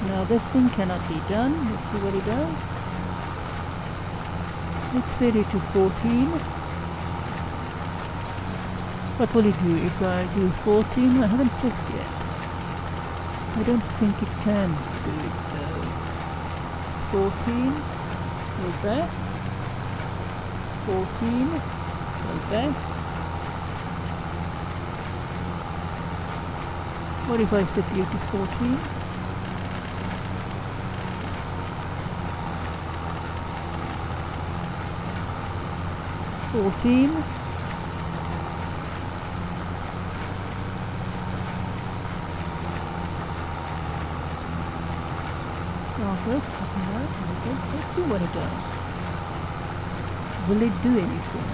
A: Now this thing cannot be done. Let's see what it does. It's 30 to 14. What will it do if I do 14? I haven't checked yet. I don't think it can do it though. 14, goes back, 14, goes back. What if I substitute 14? Let's see what it does. Will it do anything?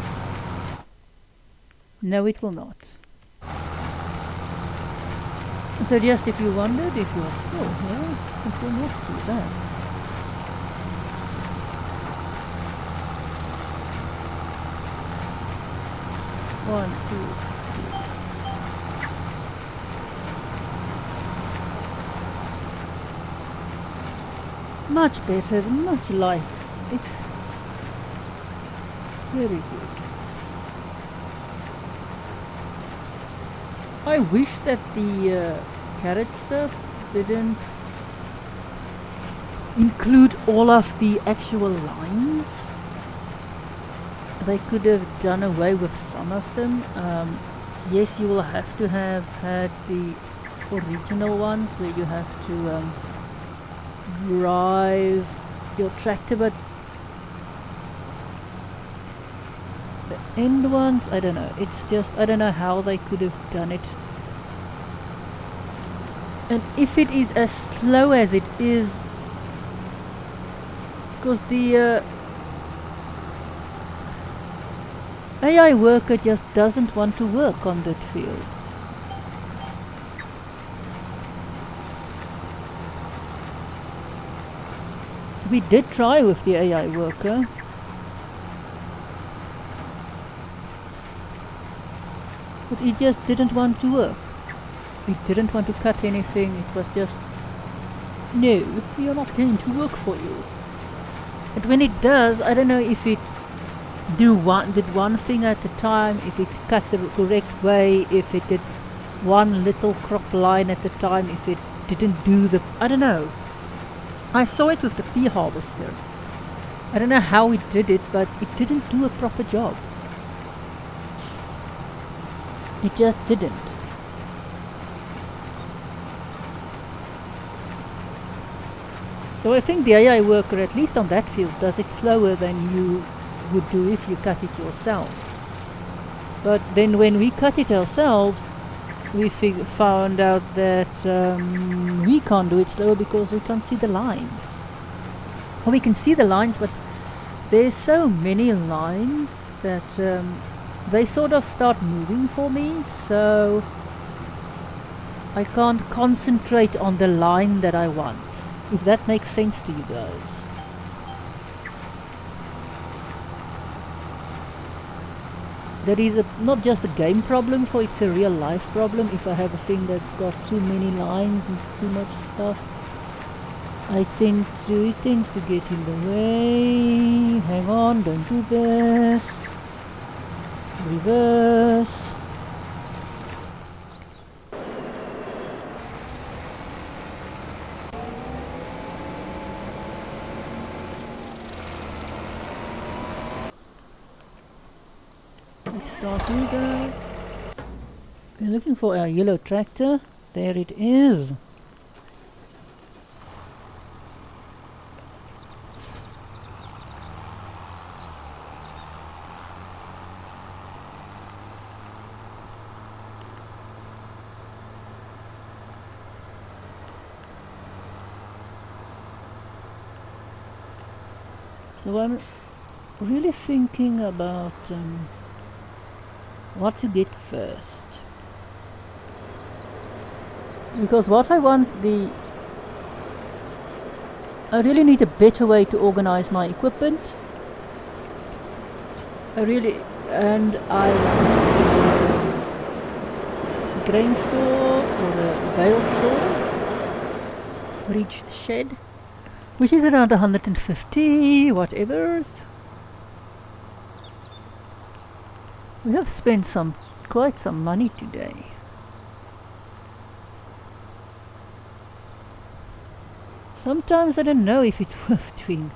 A: No, it will not. So just if you wondered, it was still here, it will not do that. One, two, three. Much better, much light. It's very good. I wish that the carrot stuff didn't include all of the actual lines. They could have done away with some of them. Yes, you will have to have had the original ones where you have to drive your tractor, but the end ones, I don't know. It's just, I don't know how they could have done it. And if it is as slow as it is, because the AI worker just doesn't want to work on that field. We did try with the AI worker. But it just didn't want to work. It didn't want to cut anything. It was just, no, you're not going to work for you. And when it does, I don't know if it did one thing at a time, if it cut the correct way, if it did one little crop line at a time, if it didn't do the, I don't know. I saw it with the pea harvester. I don't know how it did it, but it didn't do a proper job. It just didn't. So I think the AI worker, at least on that field, does it slower than you would do if you cut it yourself. But then when we cut it ourselves, we found out that we can't do it slower because we can't see the lines. Well, we can see the lines, but there's so many lines that they sort of start moving for me, so I can't concentrate on the line that I want, if that makes sense to you guys. That is not just a game problem, for it's a real life problem. If I have a thing that's got too many lines and too much stuff, I tend to, it tends to get in the way. Hang on, don't do this. Reverse. Start user. We're looking for our yellow tractor. There it is. So I'm really thinking about what to get first, because what I want, I really need a better way to organize my equipment. And I want a grain store or a bale store, reach the shed, which is around 150 whatever. We have spent quite some money today. Sometimes I don't know if it's worth doing.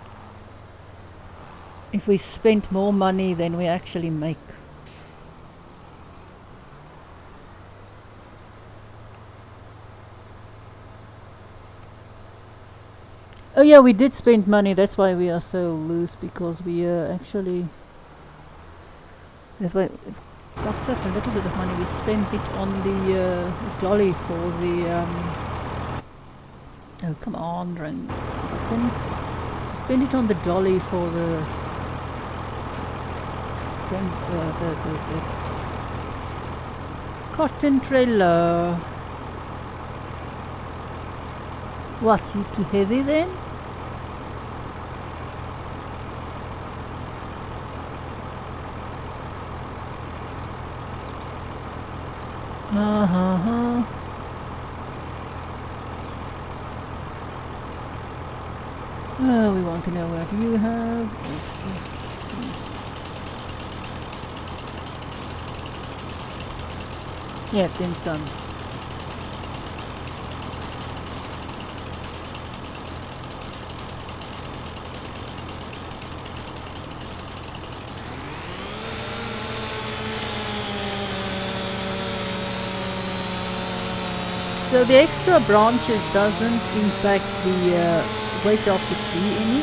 A: If we spend more money than we actually make. Oh yeah, we did spend money, that's why we are so loose, because we actually, if I got such a little bit of money, we spent it on the dolly for the, oh come on, Ren. Spend it on the dolly for the, the cotton trailer. What, you too heavy then? Uh-huh. Oh, we want to know what you have. Yeah, things done. So the extra branches doesn't impact the weight of the tree any?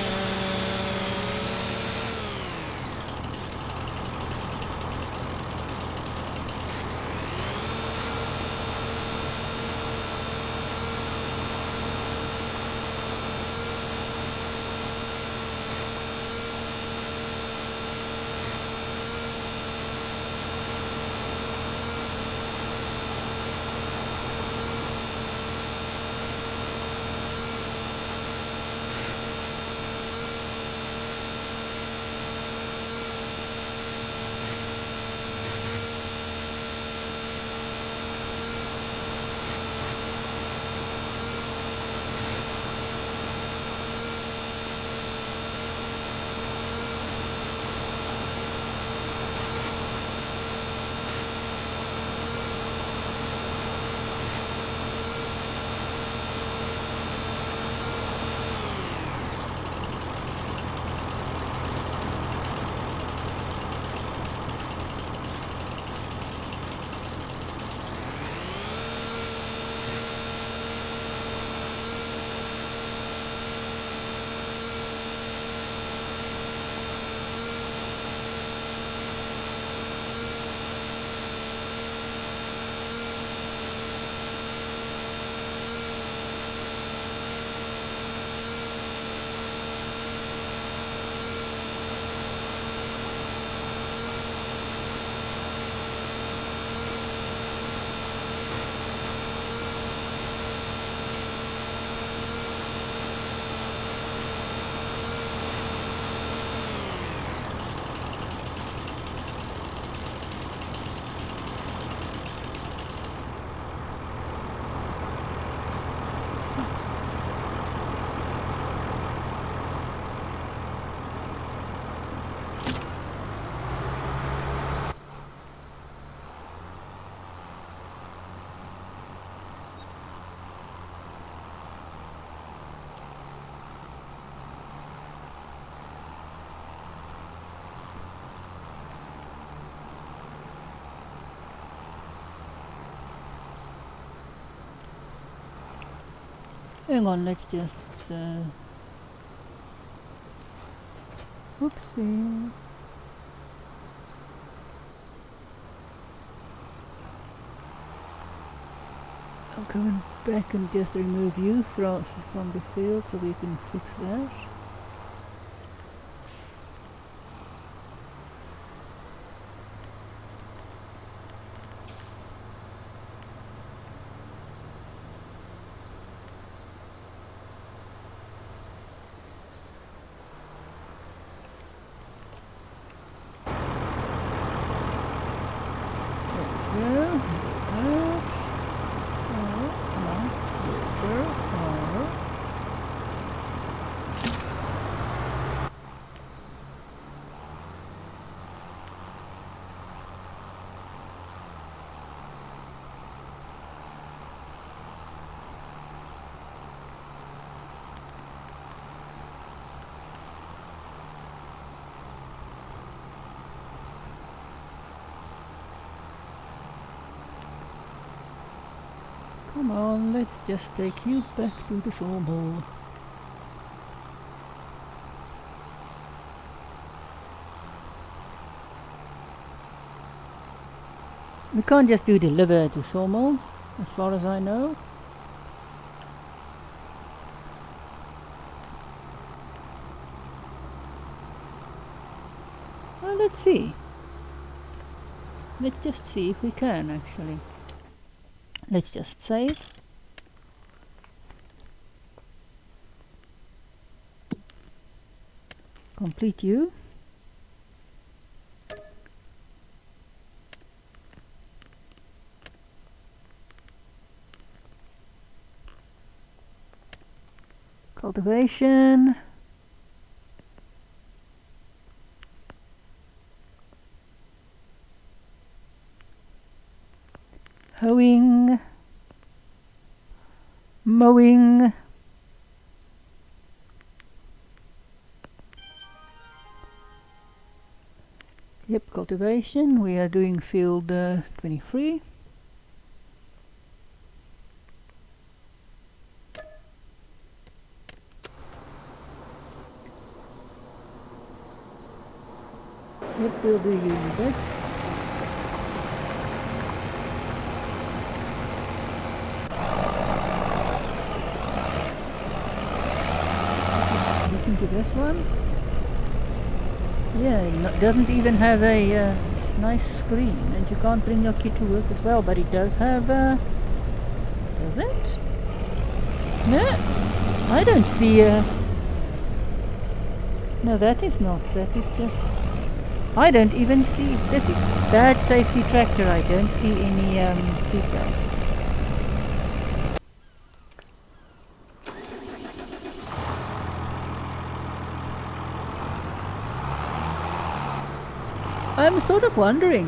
A: Hang on, let's just, oopsie. I'll go back and just remove you from the field so we can fix that. Come on, let's just take you back to the sawmill. We can't just do deliver to sawmill, as far as I know. Well, let's see. Let's just see if we can actually. Let's just save. Complete you. Cultivation. Hoeing. Mowing. Yep, cultivation. We are doing field 23. Yep, we'll do using that. Listen to this one. Yeah, it doesn't even have a nice screen, and you can't bring your kit to work as well, but it does have does it? No, I don't see no, that is not, that is just, I don't even see, this is bad safety tractor, I don't see any feedback. I'm sort of wondering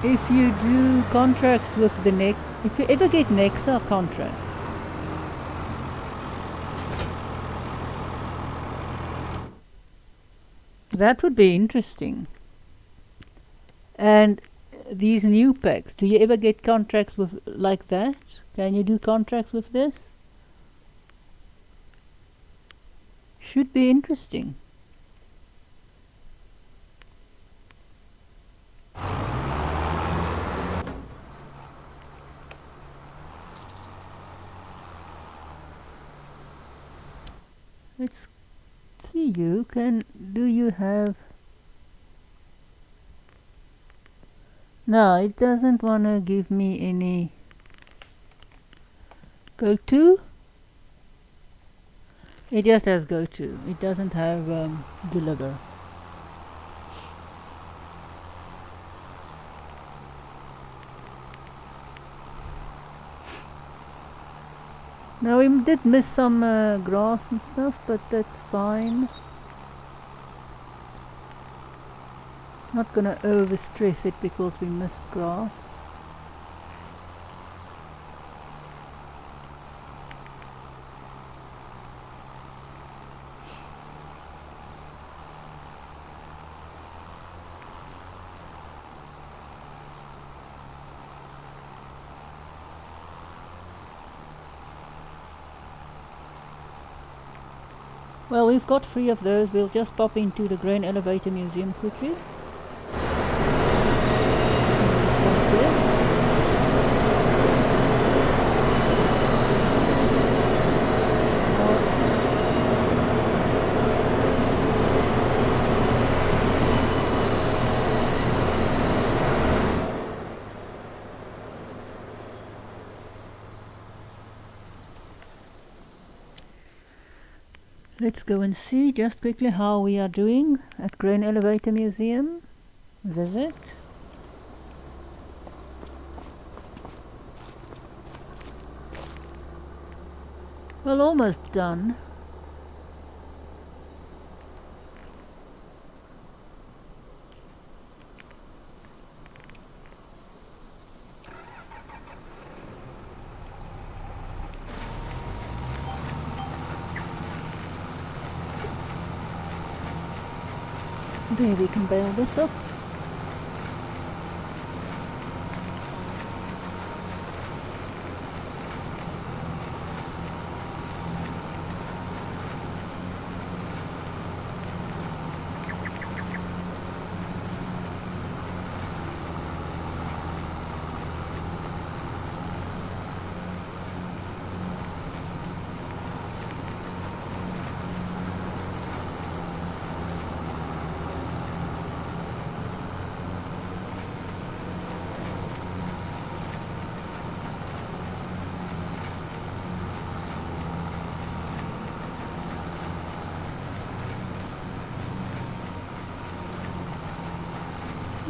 A: if you do contracts with the if you ever get Nexa contracts. That would be interesting. And these new packs, do you ever get contracts with like that? Can you do contracts with this? Should be interesting. Let's see, do you have, no, it doesn't want to give me any go to. It just has go to, it doesn't have deliver. Now we did miss some grass and stuff, but that's fine. Not gonna overstress it because we missed grass. Well, we've got 3 of those. We'll just pop into the grain elevator museum quickly. Let's go and see just quickly how we are doing at Grain Elevator Museum. Visit. Well, almost done. There, we can bale this up. .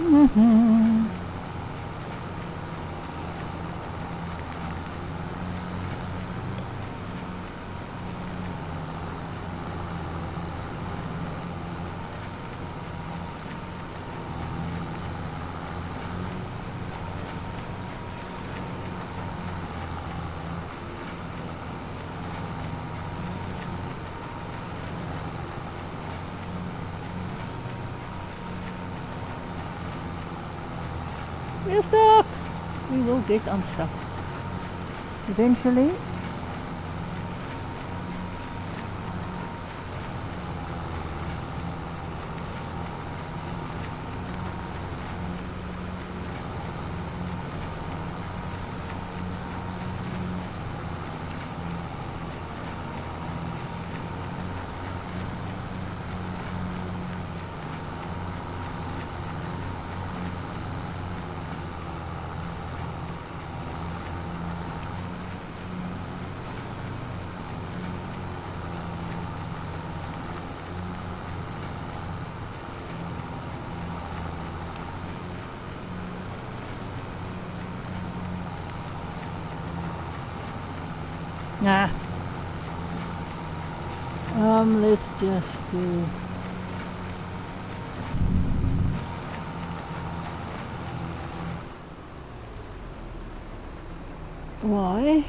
A: Mm-hmm. We're stuck! We will get unstuck. Eventually. Nah. Let's just do... Why?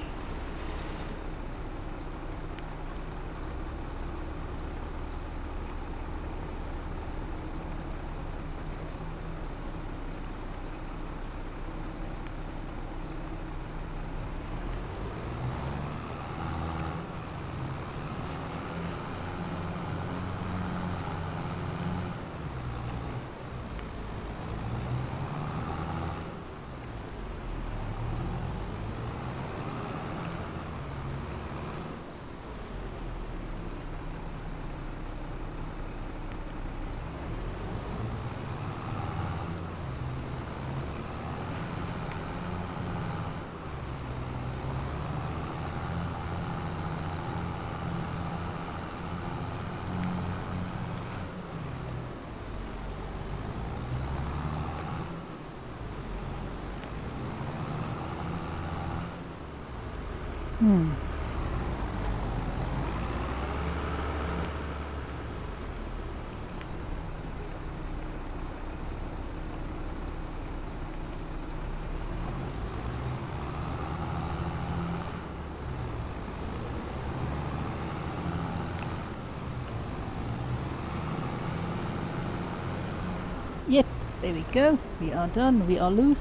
A: Yep, there we go. We are done. We are loose.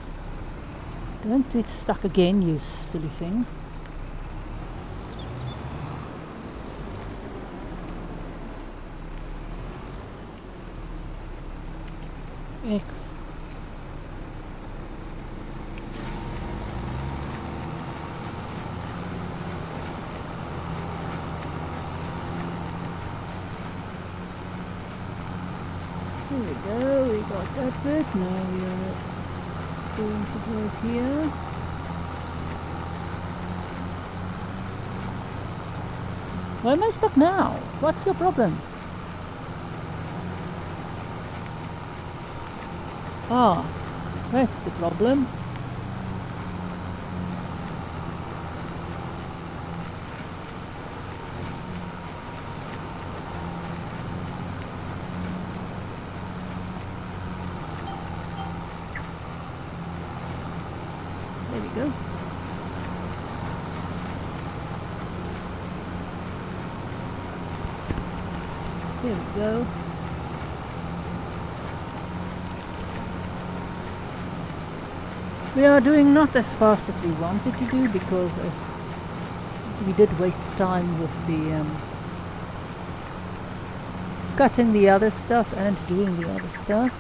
A: Don't get stuck again, you silly thing. X. Here we go, we got that bit. Now we are going to go here. Why am I stuck now? What's your problem? Ah, that's the problem. There we go. There we go. We are doing not as fast as we wanted to do because we did waste time with the cutting the other stuff and doing the other stuff.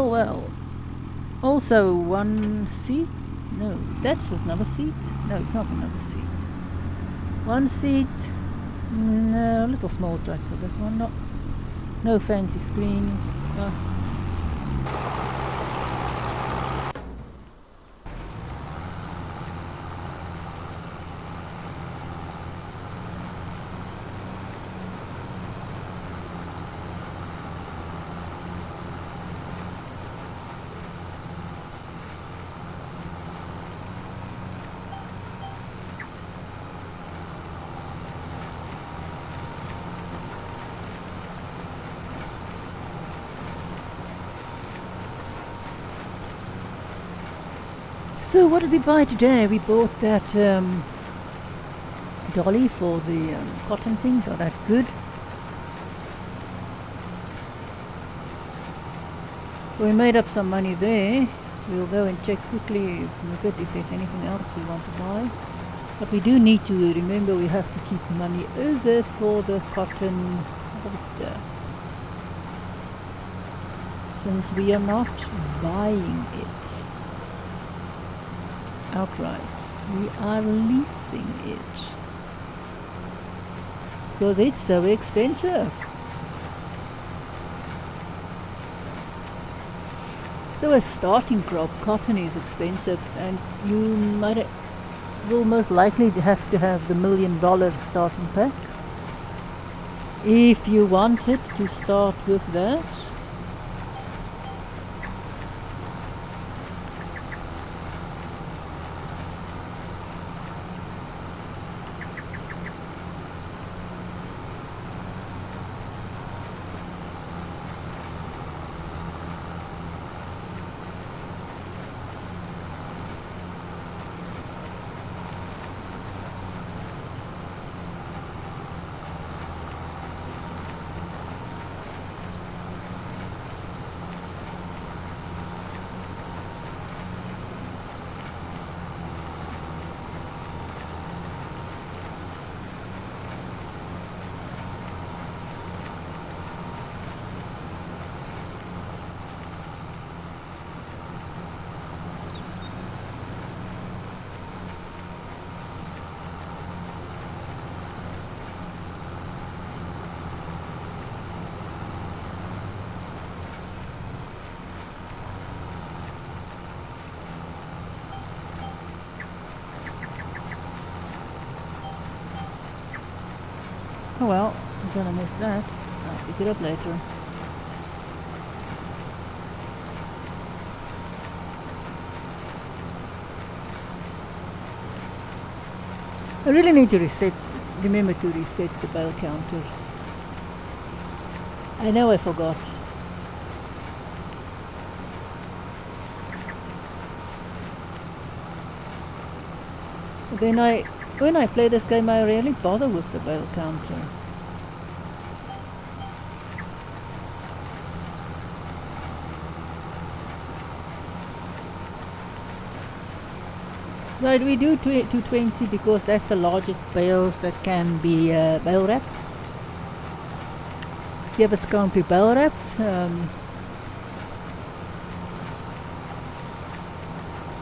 A: Well. Also, one seat? No, that's another seat? No, it's not another seat. One seat. No, a little small tractor, this one not. no fancy screens. So what did we buy today? We bought that dolly for the cotton things. Are that good? We made up some money there. We'll go and check quickly if there's anything else we want to buy. But we do need to remember we have to keep money over for the cotton harvester. Since we are not buying it outright, we are leasing it. Because it's so expensive. So a starting crop, cotton is expensive, and you will most likely have to have the $1 million starting pack if you wanted to start with that. Oh well, I'm gonna miss that. I'll pick it up later. I really need to remember to reset the bale counters. I know I forgot. When I play this game, I rarely bother with the bale counter. Right, we do 220 because that's the largest bales that can be bale wrapped. The others can't be bale wrapped.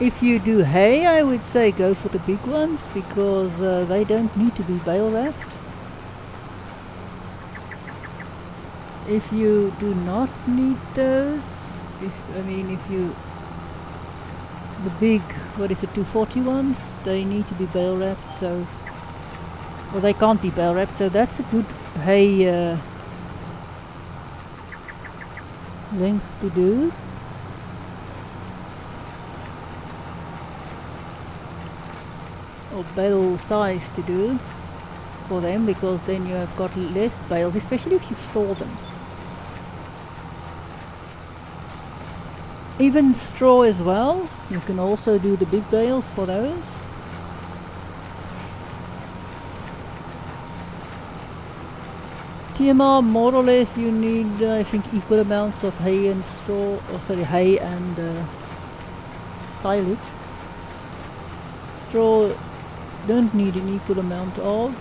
A: If you do hay, I would say go for the big ones because they don't need to be bale wrapped. If you do not need those, the big, 240 ones, they need to be bale wrapped, so, or they can't be bale wrapped, so that's a good hay length to do. Or bale size to do for them, because then you have got less bales, especially if you store them. Even straw as well, you can also do the big bales for those. TMR, more or less you need I think equal amounts of hay and straw, hay and silage. Straw don't need an equal amount of.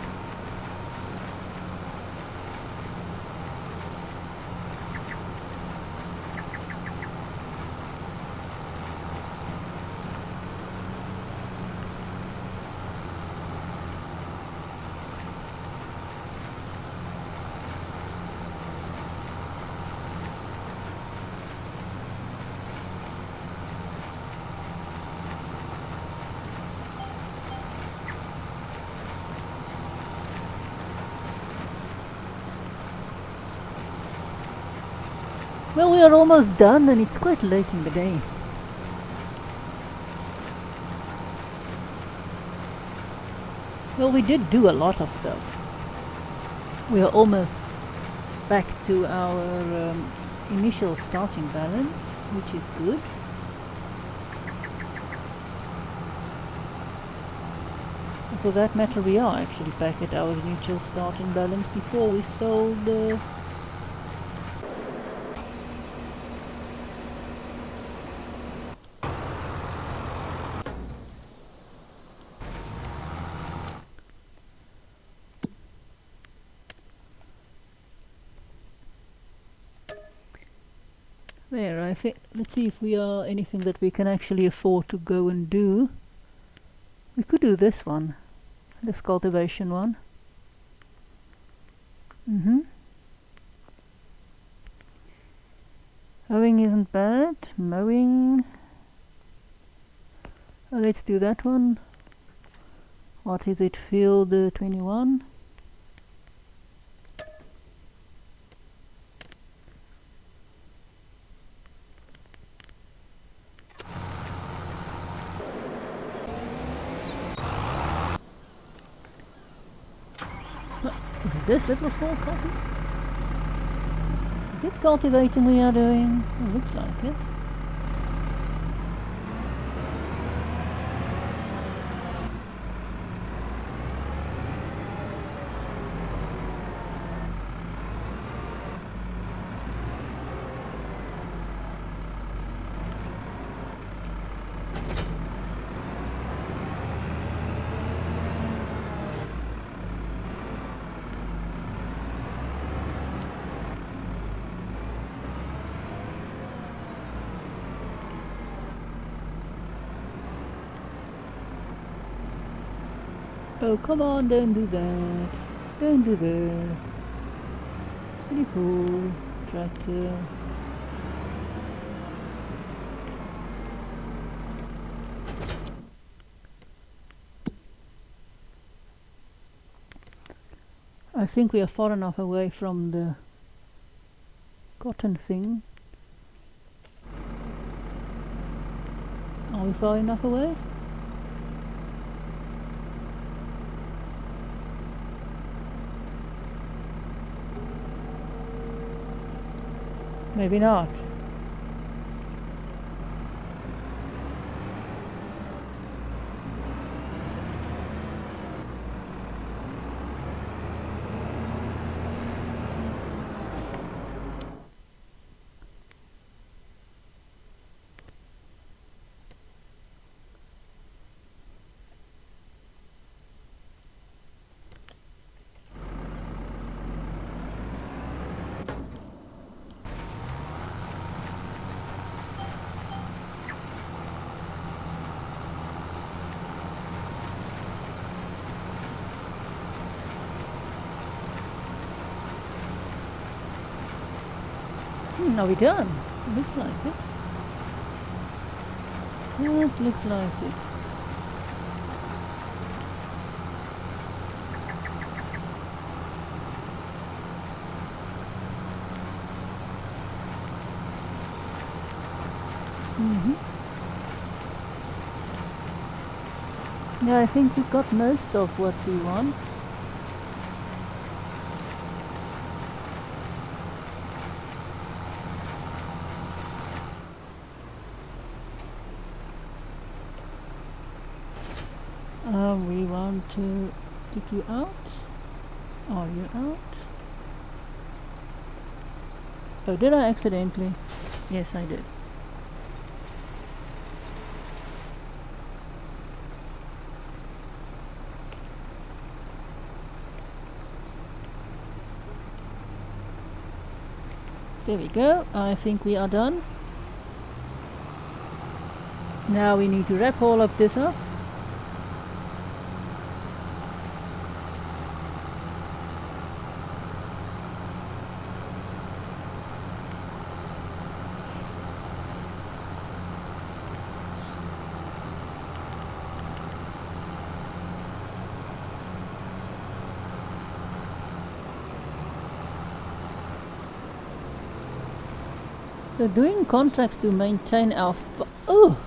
A: Well, we are almost done and it's quite late in the day. Well, we did do a lot of stuff. We are almost back to our initial starting balance, which is good. For that matter, we are actually back at our initial starting balance before we sold there. I think, let's see if we are anything that we can actually afford to go and do. We could do this one, this cultivation one. Mowing isn't bad. Mowing. Let's do that one. What is it? Field 21. Is this little small cultivating? Is it cultivating we are doing? It looks like it. Oh, come on, don't do that. Don't do that. Silly fool. Tractor. I think we are far enough away from the cotton thing. Are we far enough away? Maybe not. Are we done? Looks like it. Yes, looks like it. Yeah, I think we got most of what we want. We want to kick you out. Are you out? Oh, did I accidentally? Yes, I did. There we go. I think we are done. Now we need to wrap all of this up. So doing contracts to maintain our oh,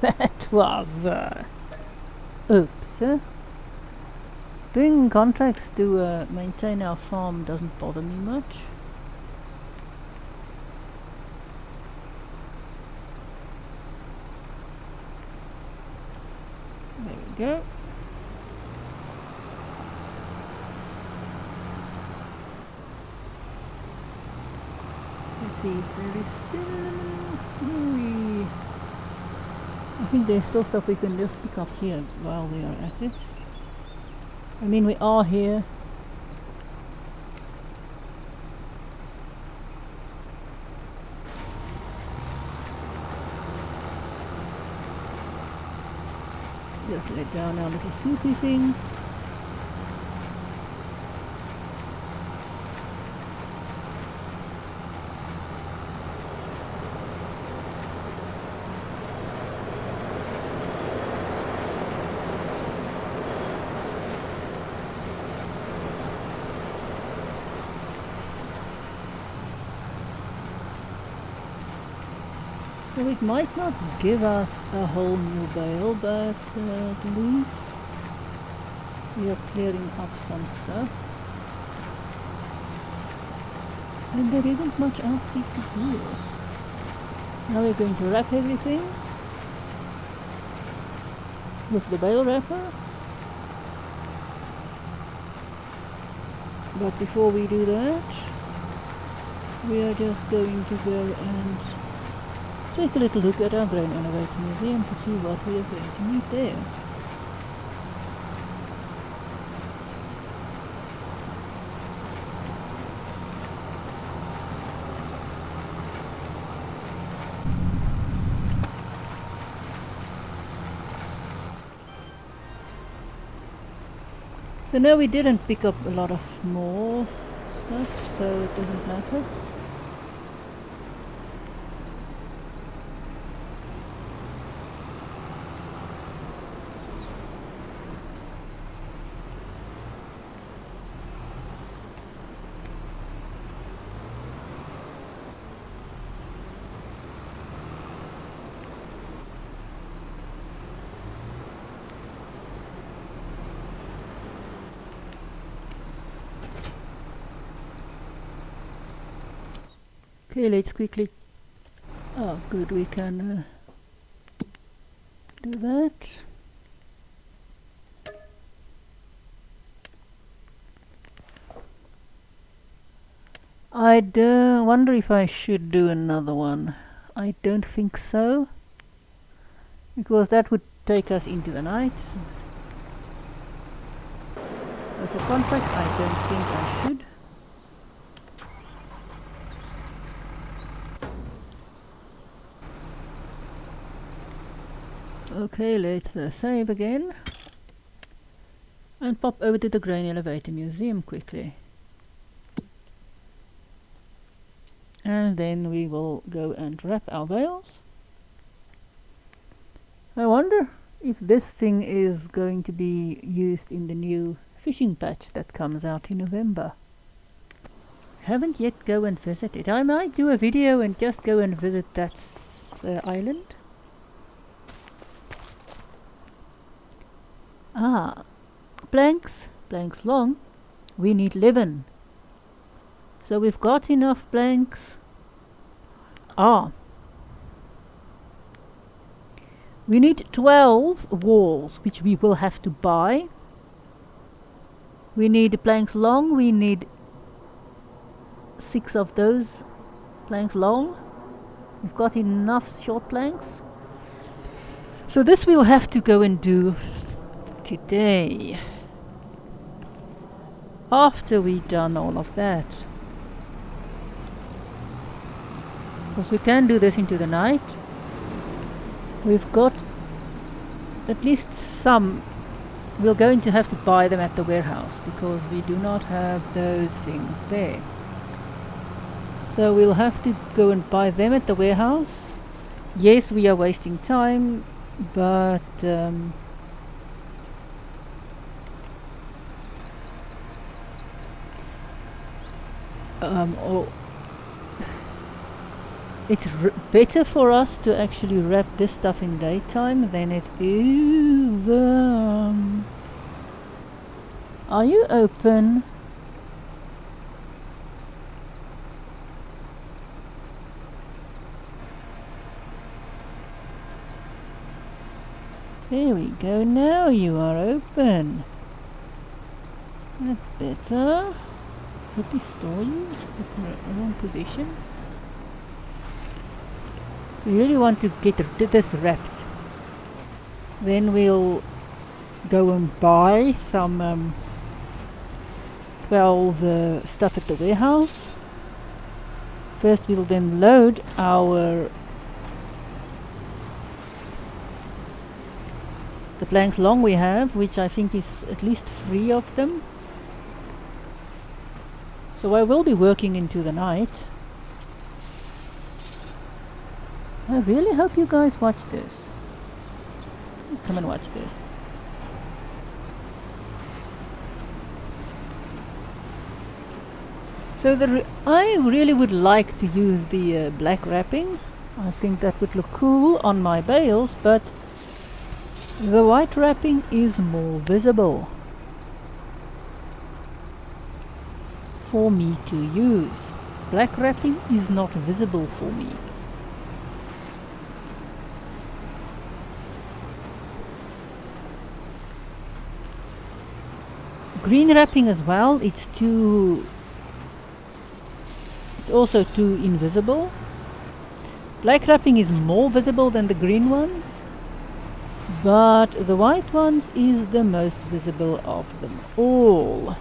A: that was oops. Doing contracts to maintain our farm doesn't bother me much. There we go. Let's see if there is still... I think there's still stuff we can just pick up here while we are at it. I mean, we are here. Just let down our little scoopy thing. So it might not give us a whole new bale, but at least we are clearing up some stuff. And there isn't much else we could do. Now we're going to wrap everything with the bale wrapper. But before we do that, we are just going to go and take a little look at our grain elevator museum to see what we are going to meet there. So no, we didn't pick up a lot of more stuff, so it doesn't matter. Okay, let's quickly... Oh, good, we can do that. I wonder if I should do another one. I don't think so, because that would take us into the night. As a contract, I don't think I should. Okay, let's save again and pop over to the Grain Elevator Museum quickly. And then we will go and wrap our bales. I wonder if this thing is going to be used in the new fishing patch that comes out in November. Haven't yet go and visit it. I might do a video and just go and visit that island. Ah, planks long. We need 11. So we've got enough planks. Ah, we need 12 walls, which we will have to buy. We need planks long. We need 6 of those planks long. We've got enough short planks. So this we'll have to go and do today, after we've done all of that, because we can do this into the night. We've got at least some. We're going to have to buy them at the warehouse because we do not have those things there, so we'll have to go and buy them at the warehouse. Yes, we are wasting time, but it's better for us to actually wrap this stuff in daytime than it is. Are you open? There we go, now you are open. That's better. Could he store you? Wrong position. We really want to get this wrapped. Then we'll go and buy some 12 stuff at the warehouse. First we'll then load the planks long we have, which I think is at least 3 of them. So I will be working into the night. I really hope you guys watch this. Come and watch this. So I really would like to use the black wrapping. I think that would look cool on my bales, but the white wrapping is more visible for me to use. Black wrapping is not visible for me. Green wrapping as well, it's also too invisible. Black wrapping is more visible than the green ones, but the white ones is the most visible of them all.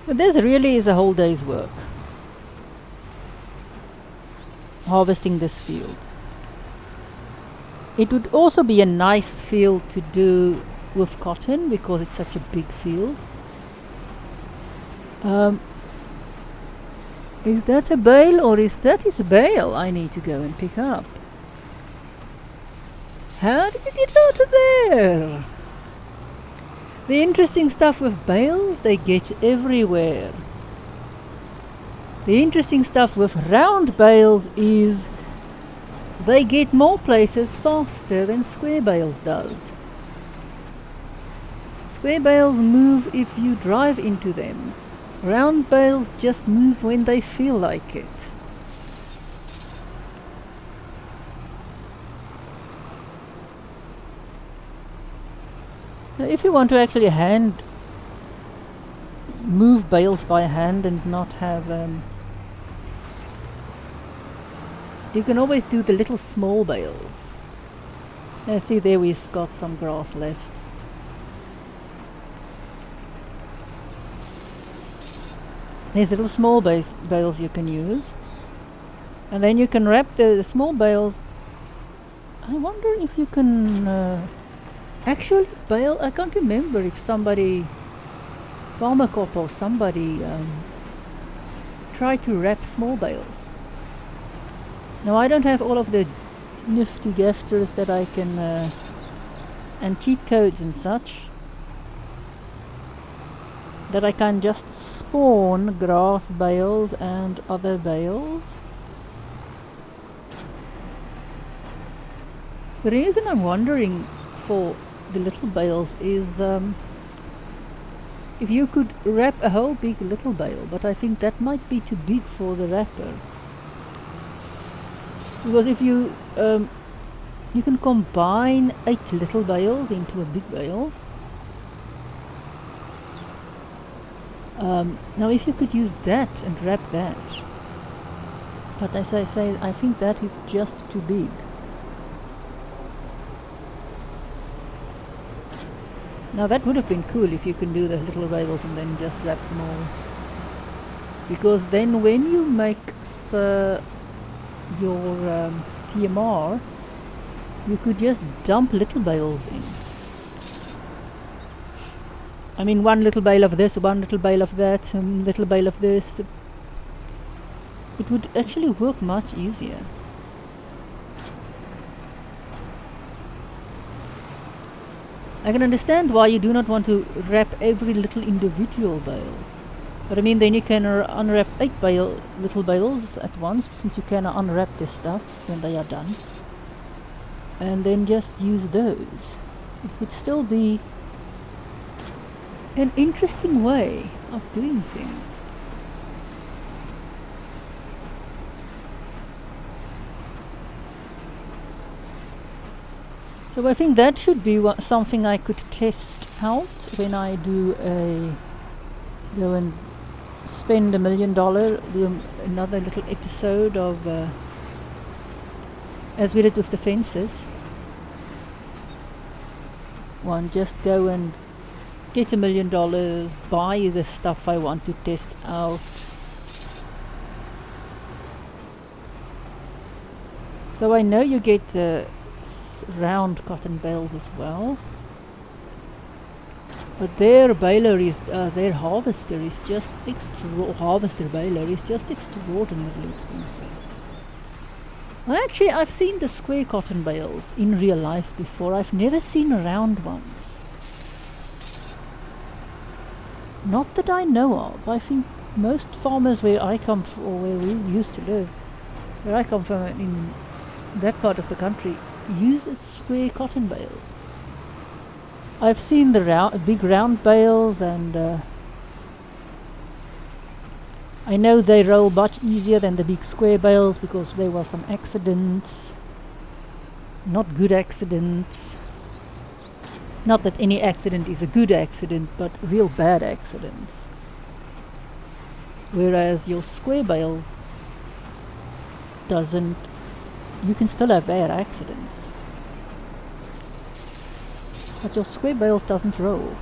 A: But this really is a whole day's work, harvesting this field. It would also be a nice field to do with cotton because it's such a big field. Is that a bale or is that his bale I need to go and pick up? How did you get out of there? The interesting stuff with bales, they get everywhere. The interesting stuff with round bales is they get more places faster than square bales does. Square bales move if you drive into them. Round bales just move when they feel like it. Now, if you want to actually move bales by hand and not have you can always do the little small bales. Now see, there we've got some grass left. There's little small bales you can use, and then you can wrap the small bales. I wonder if you can actually bale. I can't remember if somebody, Farmer Corp or somebody, tried to wrap small bales. Now I don't have all of the nifty gestures that I can and cheat codes and such, that I can just spawn grass bales and other bales. The reason I'm wondering for the little bales is if you could wrap a whole big little bale, but I think that might be too big for the wrapper. Because if you you can combine 8 little bales into a big bale. Now if you could use that and wrap that, but as I say, I think that is just too big. Now that would have been cool if you can do the little bales and then just wrap them all. Because then when you make your TMR, you could just dump little bales in. I mean, one little bale of this, one little bale of that, little bale of this. It would actually work much easier. I can understand why you do not want to wrap every little individual bale. But I mean, then you can unwrap 8 little bales at once, since you can unwrap this stuff when they are done. And then just use those. It would still be an interesting way of doing things. So I think that should be something I could test out when I do go and spend $1 million, do another little episode of as we did with the fences. One, just go and get $1 million, buy the stuff I want to test out. So I know you get the round cotton bales as well, but their baler is their harvester is just harvester baler is just extraordinarily expensive. Well, actually, I've seen the square cotton bales in real life before. I've never seen round ones. Not that I know of. I think most farmers where I come from, or where we used to live, where I come from in that part of the country, use square cotton bales. I've seen the big round bales, and I know they roll much easier than the big square bales because there were some accidents, not good accidents. Not that any accident is a good accident, but real bad accidents. Whereas your square bales doesn't, you can still have bad accidents, but your square bales doesn't roll.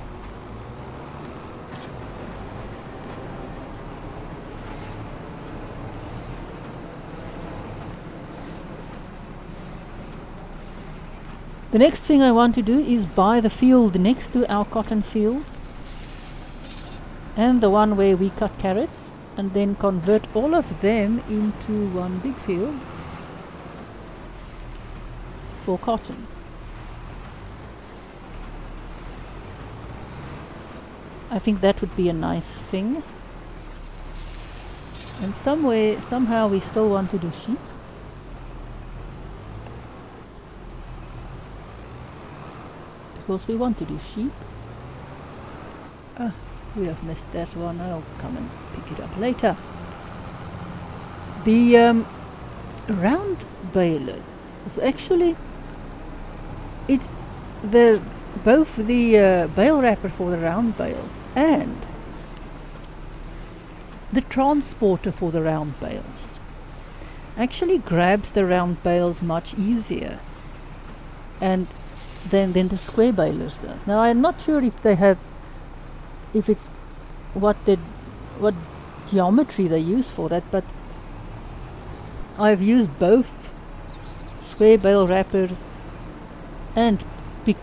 A: The next thing I want to do is buy the field next to our cotton field and the one where we cut carrots, and then convert all of them into one big field for cotton. I think that would be a nice thing. And somehow we still want to do sheep. Because we want to do sheep. We have missed that one. I'll come and pick it up later. The round baler is actually, it's both the bale wrapper for the round bales and the transporter for the round bales actually grabs the round bales much easier and than the square balers does. Now I'm not sure if they have, if it's what geometry they use for that, but I've used both square bale wrappers and picked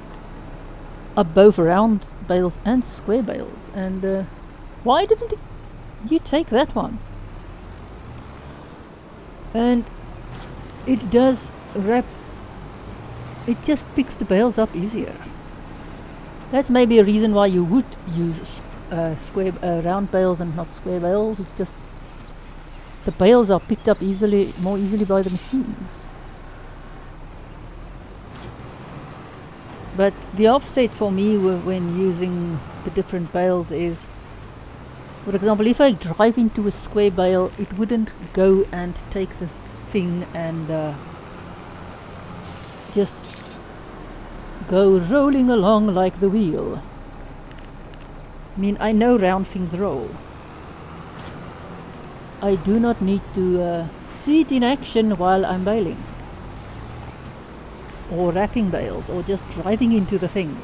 A: up both round bales and square bales. And why didn't you take that one? And it does wrap. It just picks the bales up easier. That's maybe a reason why you would use round bales and not square bales. It's just the bales are picked up more easily by the machines. But the offset for me when using the different bales is, for example, if I drive into a square bale, it wouldn't go and take the thing and just go rolling along like the wheel. I mean, I know round things roll. I do not need to see it in action while I'm baling, or wrapping bales, or just driving into the thing.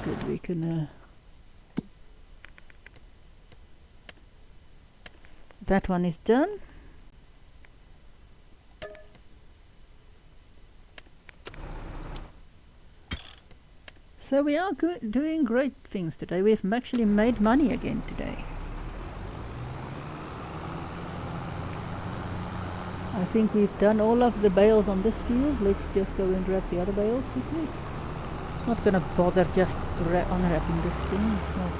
A: Good, we can that one is done. So we are doing great things today. We've actually made money again today. I think we've done all of the bales on this field. Let's just go and wrap the other bales quickly. Not gonna bother just unwrapping this thing. It's not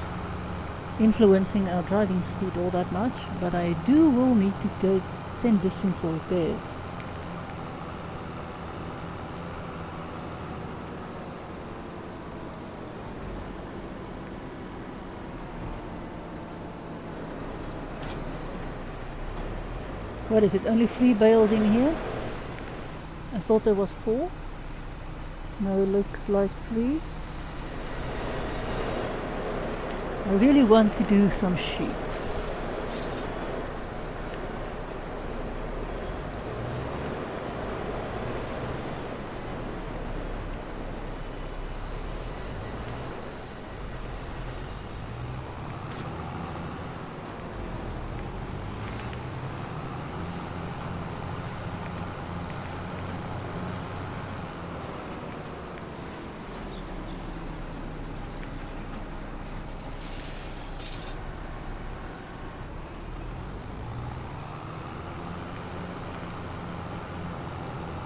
A: influencing our driving speed all that much, but I will need to go send this thing for repairs. What is it, only 3 bales in here? I thought there was 4. No, it looks like 3. I really want to do some sheep.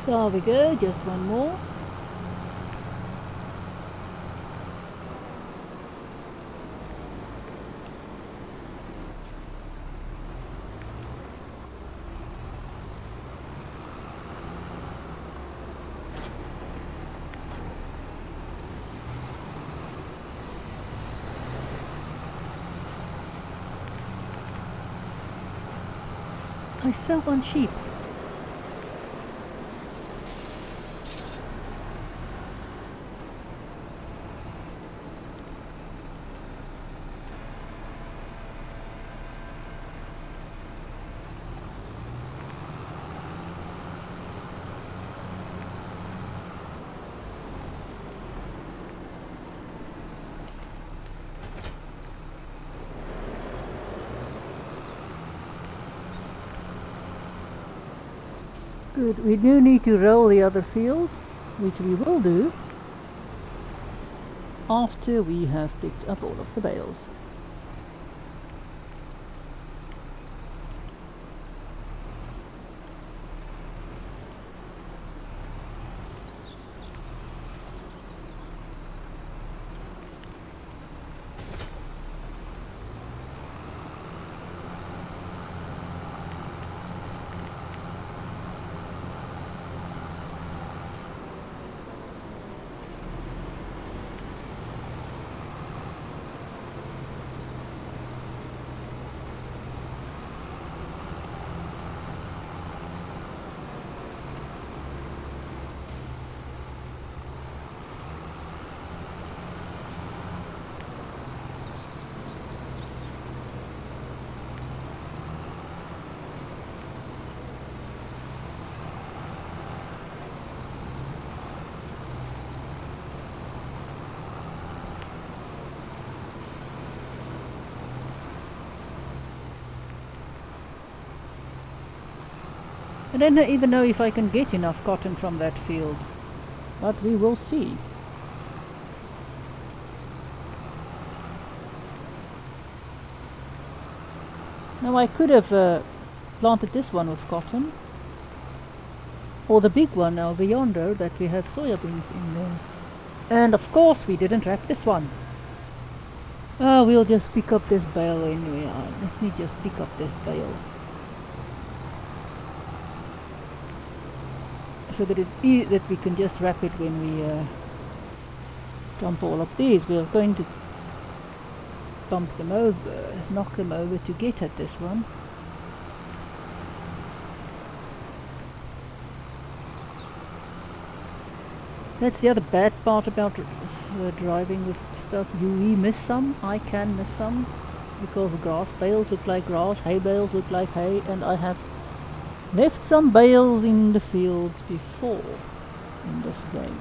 A: There we go, just one more. I sell 1 sheep. Good, we do need to roll the other field, which we will do after we have picked up all of the bales. I don't even know if I can get enough cotton from that field, but we will see. Now I could have planted this one with cotton, or the big one over yonder that we have soybeans in there. And of course we didn't wrap this one. We'll just pick up this bale anyway. Let me just pick up this bale, so that that we can just wrap it when we dump all of these. We're going to bump them over, knock them over to get at this one. That's the other bad part about driving with stuff. We miss some, I can miss some, because grass bales look like grass, hay bales look like hay, and I have left some bales in the fields before in this game.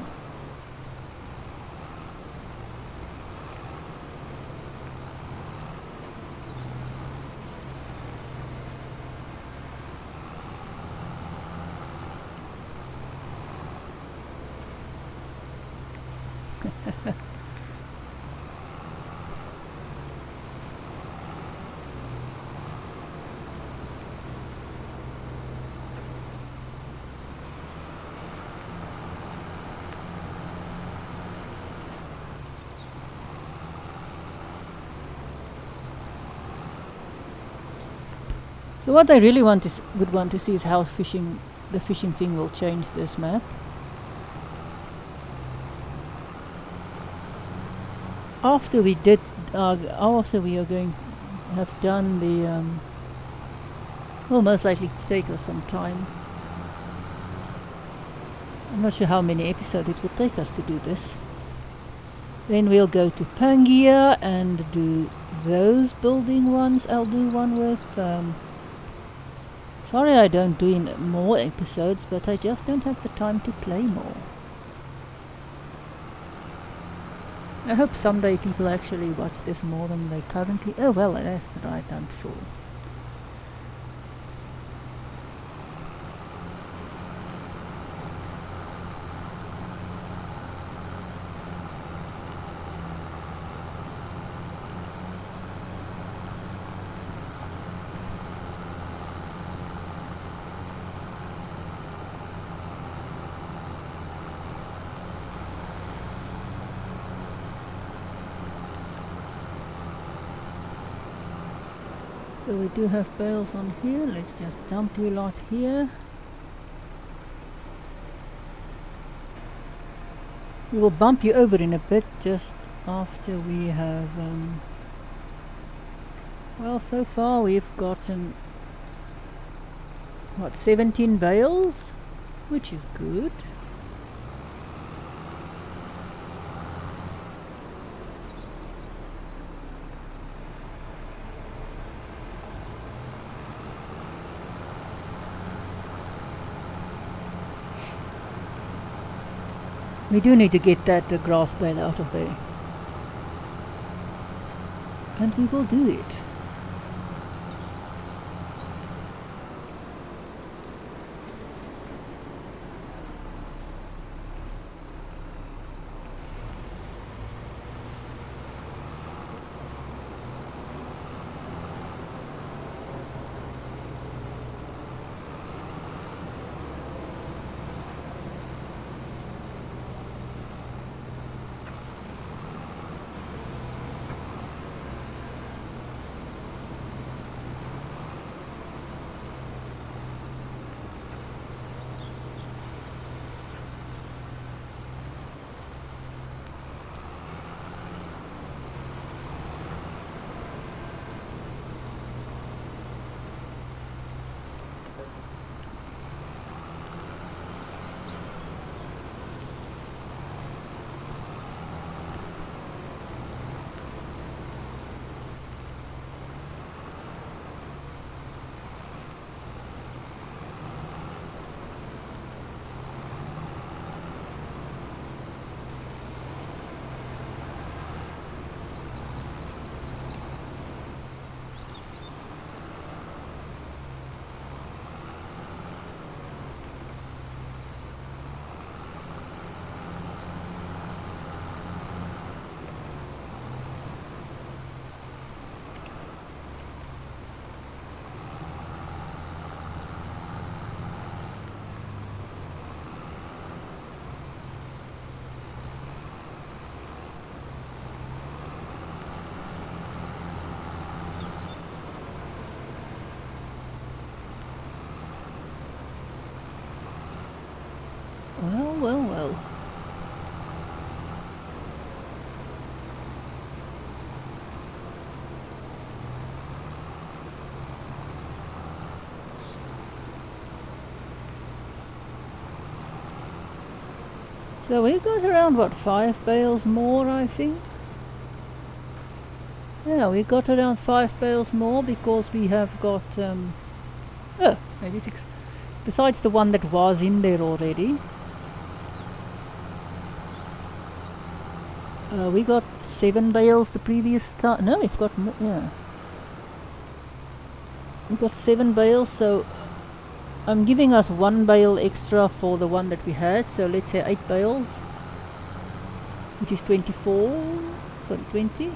A: So what I really would want to see is how the fishing thing will change this map. After we are going to have done the, well, most likely to take us some time. I'm not sure how many episodes it will take us to do this. Then we'll go to Pangaea and do those building ones. I'll do one with, sorry I don't do more episodes, but I just don't have the time to play more. I hope someday people actually watch this more than they currently... Oh well, that's right, I'm sure. So we do have bales on here. Let's just dump you lot here. We will bump you over in a bit just after we have, well, so far we've gotten, what, 17 bales, which is good. We do need to get that grass bale out of there. And we will do it. Well. So we got around, what, 5 bales more, I think? Yeah, we got around 5 bales more because we have got, oh, maybe 6. Besides the one that was in there already. We got 7 bales the previous time. No, we've got more, yeah. We've got 7 bales, so I'm giving us 1 bale extra for the one that we had, so let's say 8 bales. which is 24, sorry, 20.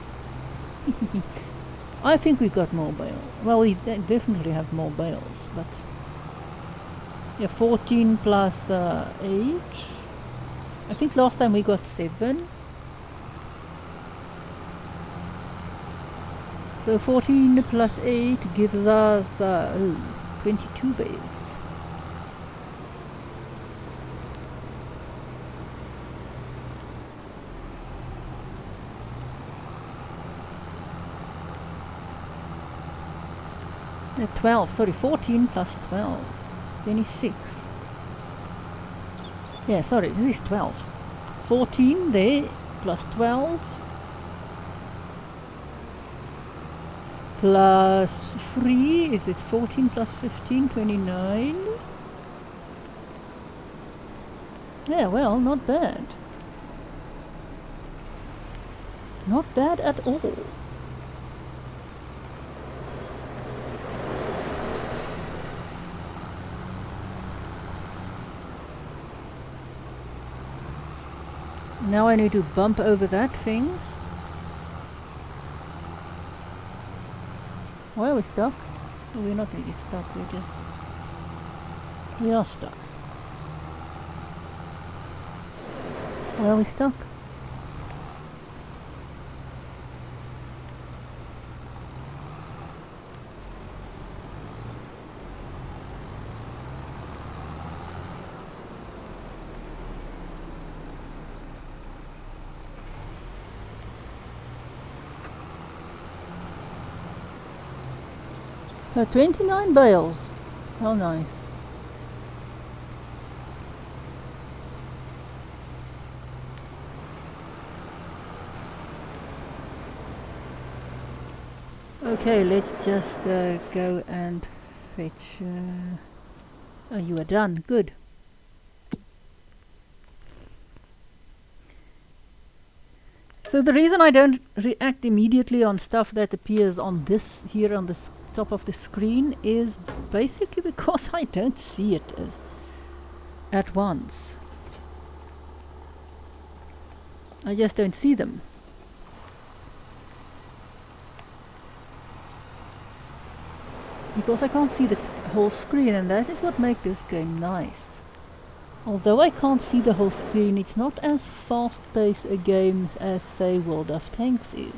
A: I think we got more bales. Well, we definitely have more bales, but yeah, 14 plus 8. I think last time we got 7. So 14 plus 8 gives us 22 bales. 12, sorry, 14 plus 12, 26. Yeah, sorry, this is 12. 14 there, plus 12, plus 3, is it 14 plus 15, 29? Yeah, well, not bad. Not bad at all. Now I need to bump over that thing. Why are we stuck? Oh, we're not really stuck, we are stuck. Why are we stuck? So 29 bales. How nice. Okay, let's just go and fetch... oh, you are done. Good. So the reason I don't react immediately on stuff that appears on this here on the top of the screen is basically because I don't see it at once. I just don't see them. Because I can't see the whole screen, and that is what makes this game nice. Although I can't see the whole screen, it's not as fast-paced a game as, say, World of Tanks is.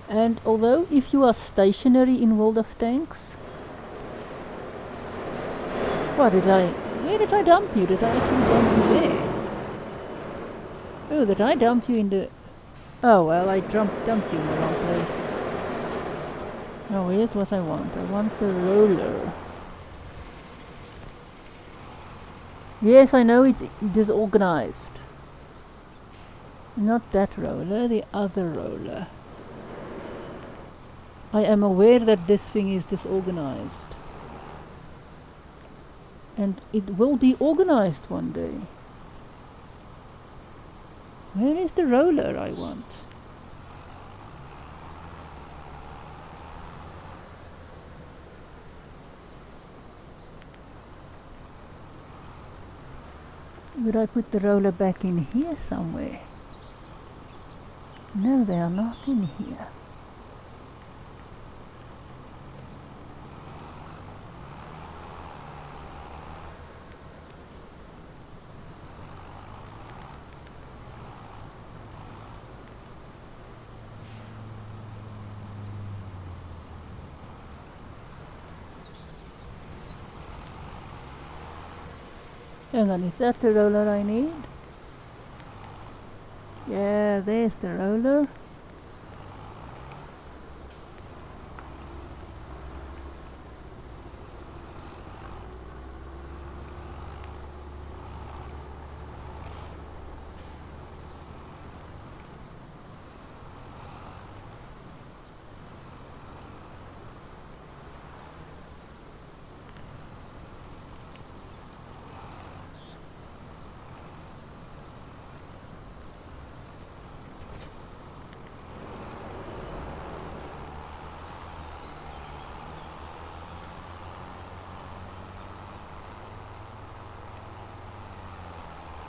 A: And although if you are stationary in World of Tanks... Where did I dump you? Did I actually dump you there? Oh, did I dump you in the... Oh, well, I dumped you in the wrong place. Oh, here's what I want. I want the roller. Yes, I know it's disorganized. Not that roller, the other roller. I am aware that this thing is disorganized. And it will be organized one day. Where is the roller I want? Would I put the roller back in here somewhere? No, they are not in here. Hang on, is that the roller I need? Yeah, there's the roller.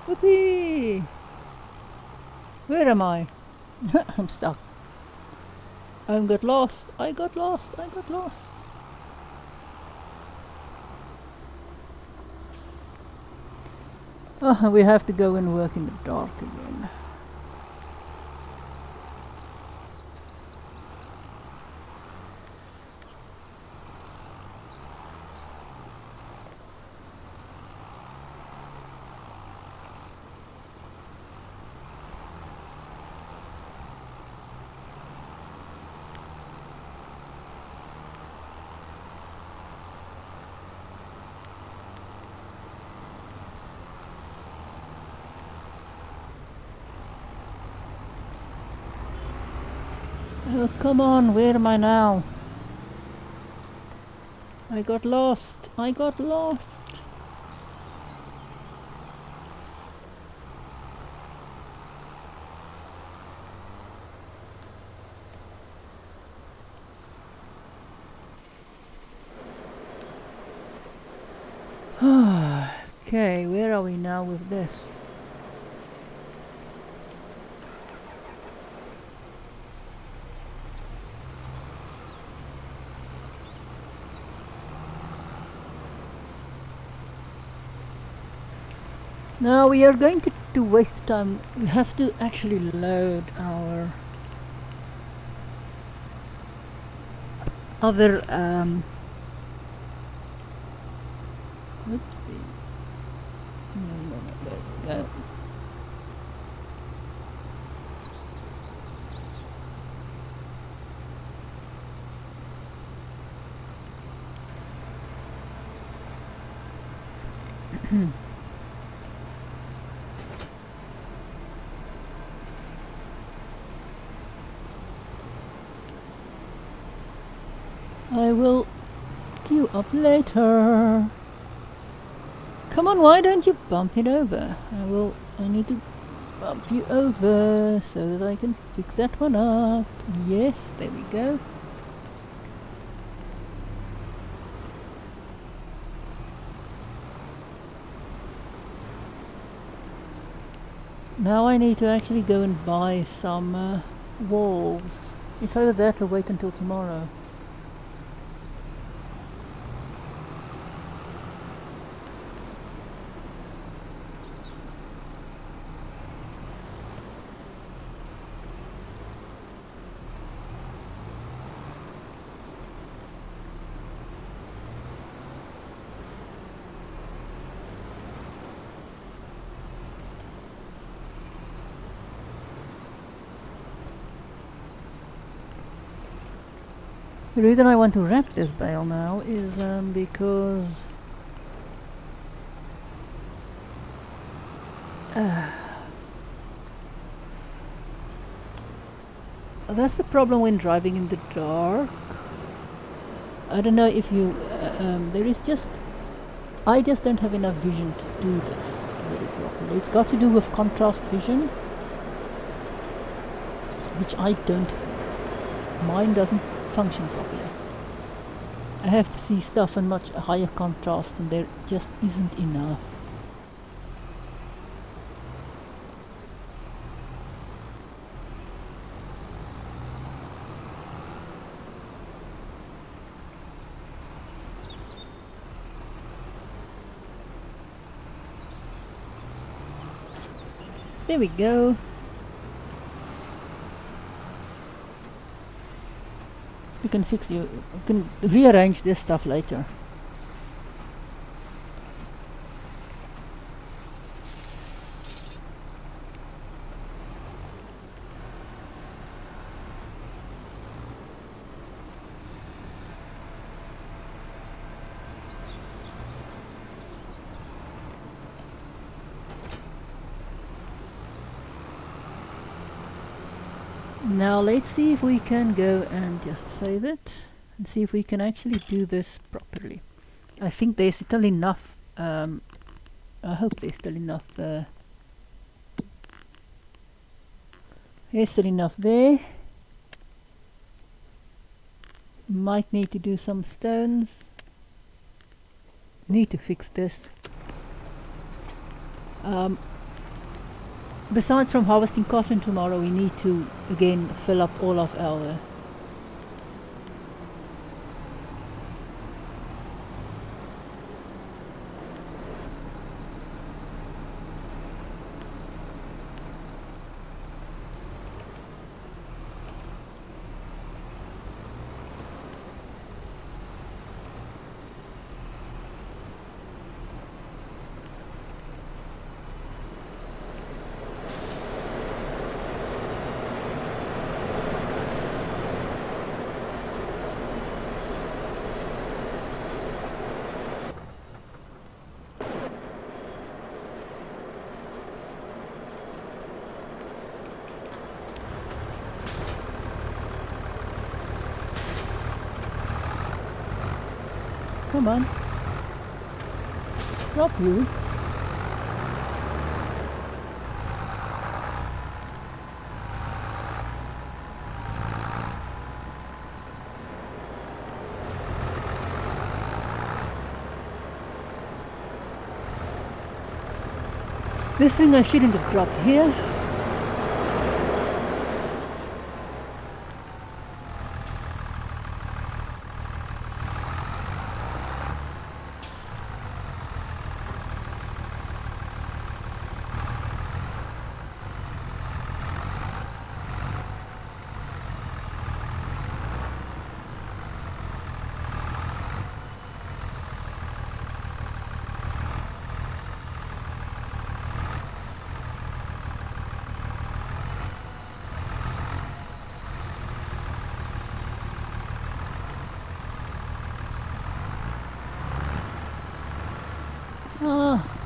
A: Whoopee! Where am I? I'm stuck. I got lost. I got lost. I got lost. Oh, we have to go and work in the dark again. Oh, come on, where am I now? I got lost. I got lost. Okay, where are we now with this? Now we are going to waste time. We have to actually load our other oopsie. No, there we go. I will queue up later. Come on, why don't you bump it over? I need to bump you over so that I can pick that one up. Yes, there we go. Now I need to actually go and buy some walls. It's either that or wait until tomorrow. The reason I want to wrap this bale now is because that's the problem when driving in the dark. I don't know if you there is just I just don't have enough vision to do this very properly. It's got to do with contrast vision, which I don't, mine doesn't function properly. I have to see stuff in much higher contrast and there just isn't enough. There we go. You can rearrange this stuff later. Now let's see if we can go and just save it and see if we can actually do this properly. I think there's still enough, I hope there's still enough, there's still enough there. Might need to do some stones. Need to fix this. besides from harvesting cotton tomorrow, we need to again fill up all of our come on. Stop you. This thing I shouldn't have dropped here. Ah.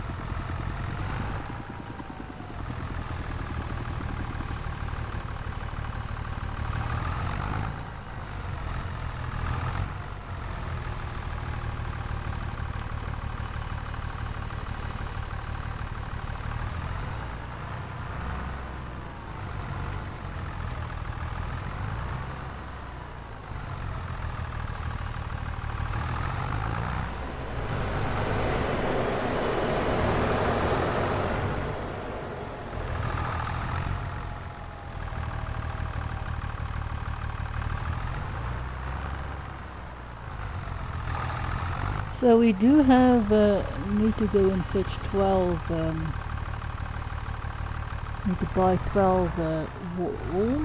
A: So we do have, need to go and fetch 12, need to buy 12 wool.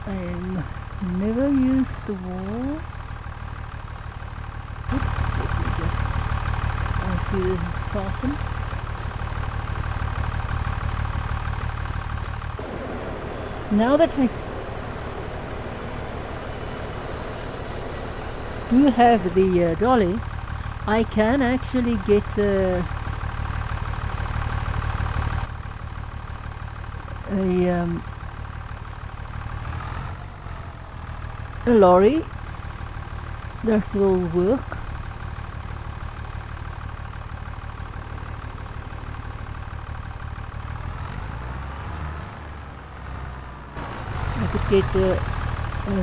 A: I never used the wool. Oops, let me just, I see this is fastened. Now that I do have the dolly, I can actually get a lorry that will work. I could get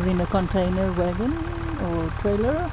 A: in a container wagon or trailer.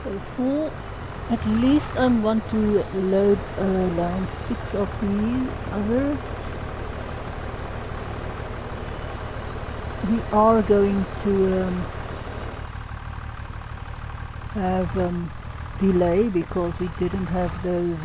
A: So 4, at least I want to load down 6 of these others. We are going to have delay because we didn't have those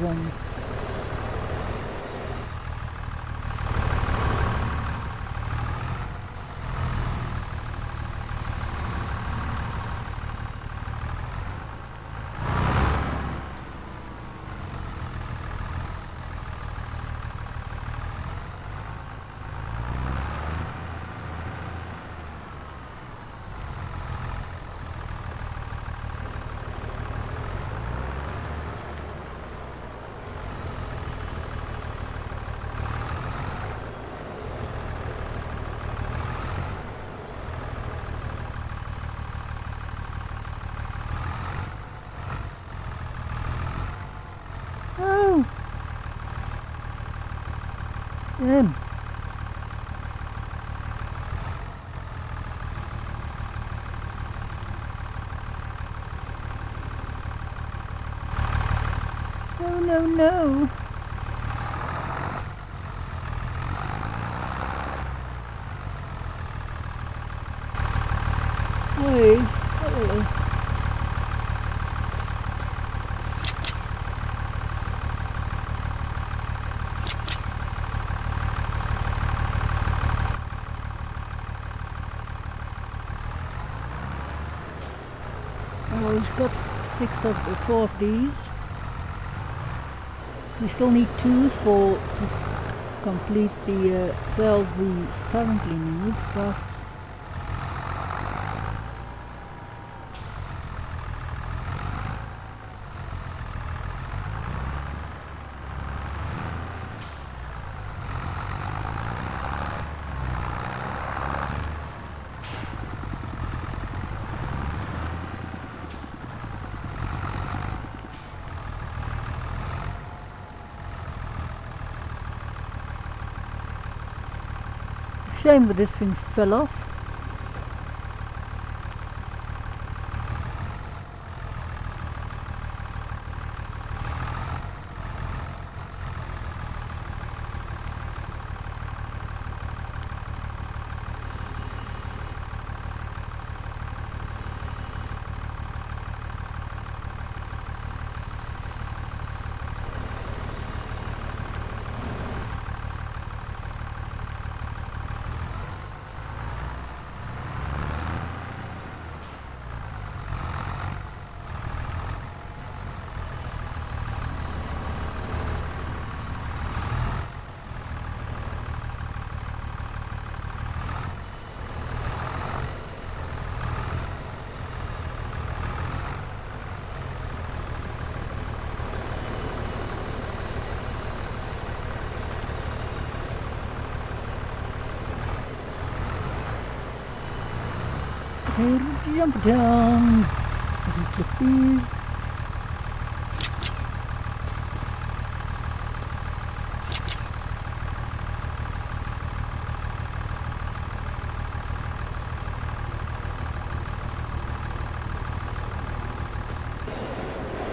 A: Um, no, no, no. Hey, hey. Oh, we've got four of these. We still need two to complete the 12 we currently need, but shame that this thing fell off. Okay, jump down. Click these.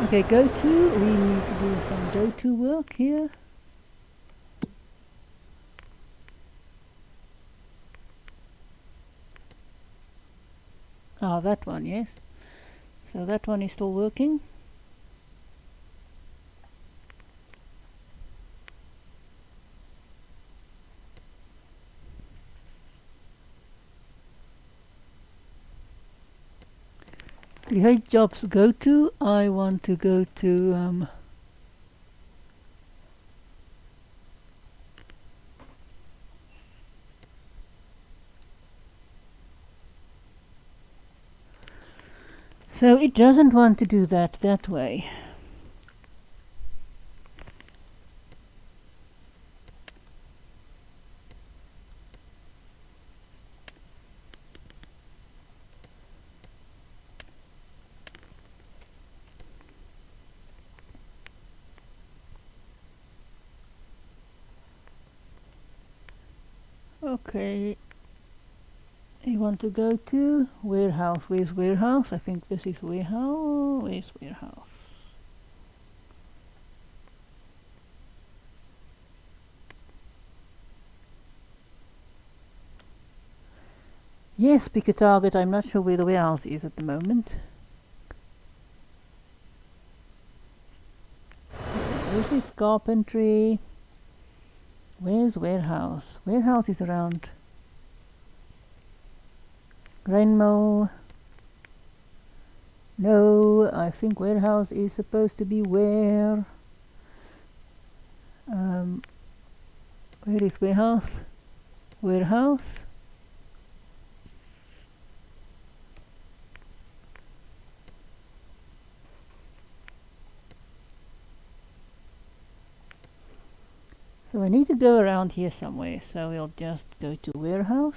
A: Okay, go to. We need to do some go to work here. Ah, that one, yes. So that one is still working. Create jobs go to. I want to go to so it doesn't want to do that way. Okay, you want to go to warehouse. Where's warehouse? I think this is warehouse. Where's warehouse? Yes, pick a target. I'm not sure where the warehouse is at the moment. This is carpentry. Where's warehouse? Warehouse is around grain mill. No, I think warehouse is supposed to be where? Where is warehouse? Warehouse. So I need to go around here somewhere, so we'll just go to warehouse.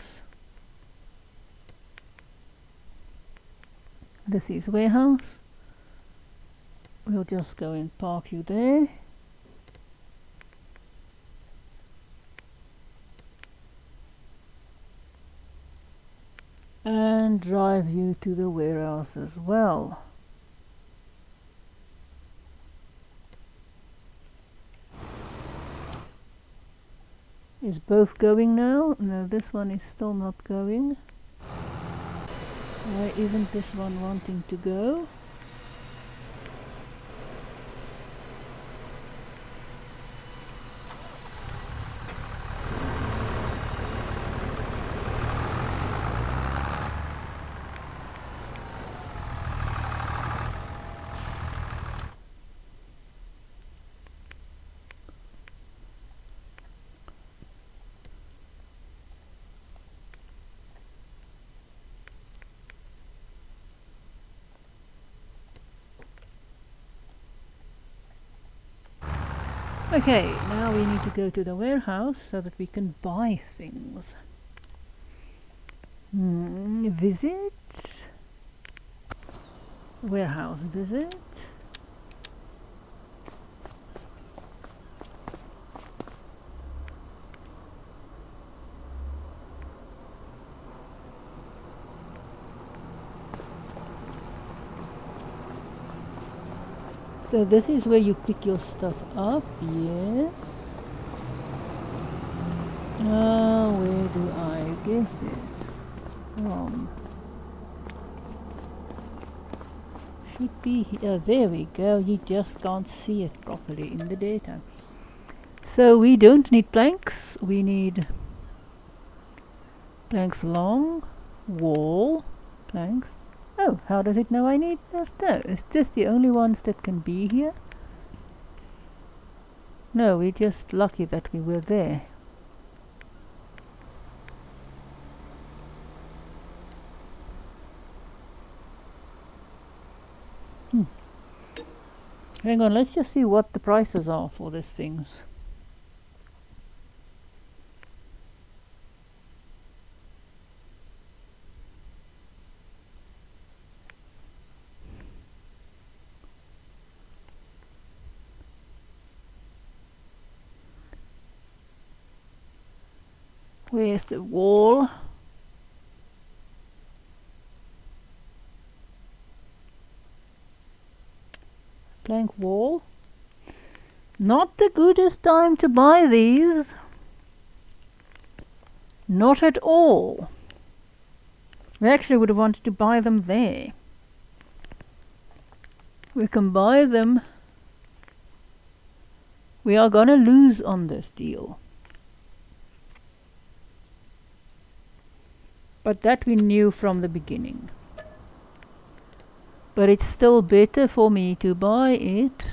A: This is warehouse. We'll just go and park you there. and drive you to the warehouse as well. Is both going now? No, this one is still not going. Why isn't this one wanting to go? Okay, now we need to go to the warehouse so that we can buy things. Visit. Warehouse visit. So this is where you pick your stuff up, yes. Where do I get it from? Should be here. There we go. You just can't see it properly in the daytime. So we don't need planks. We need planks long, wall, planks. Oh, how does it know I need this? No, is this the only ones that can be here? No, we're just lucky that we were there. Hang on, let's just see what the prices are for these things. Where's the wall? Plank wall. Not the goodest time to buy these. Not at all. We actually would have wanted to buy them there. We can buy them. We are gonna lose on this deal. But that we knew from the beginning. But it's still better for me to buy it.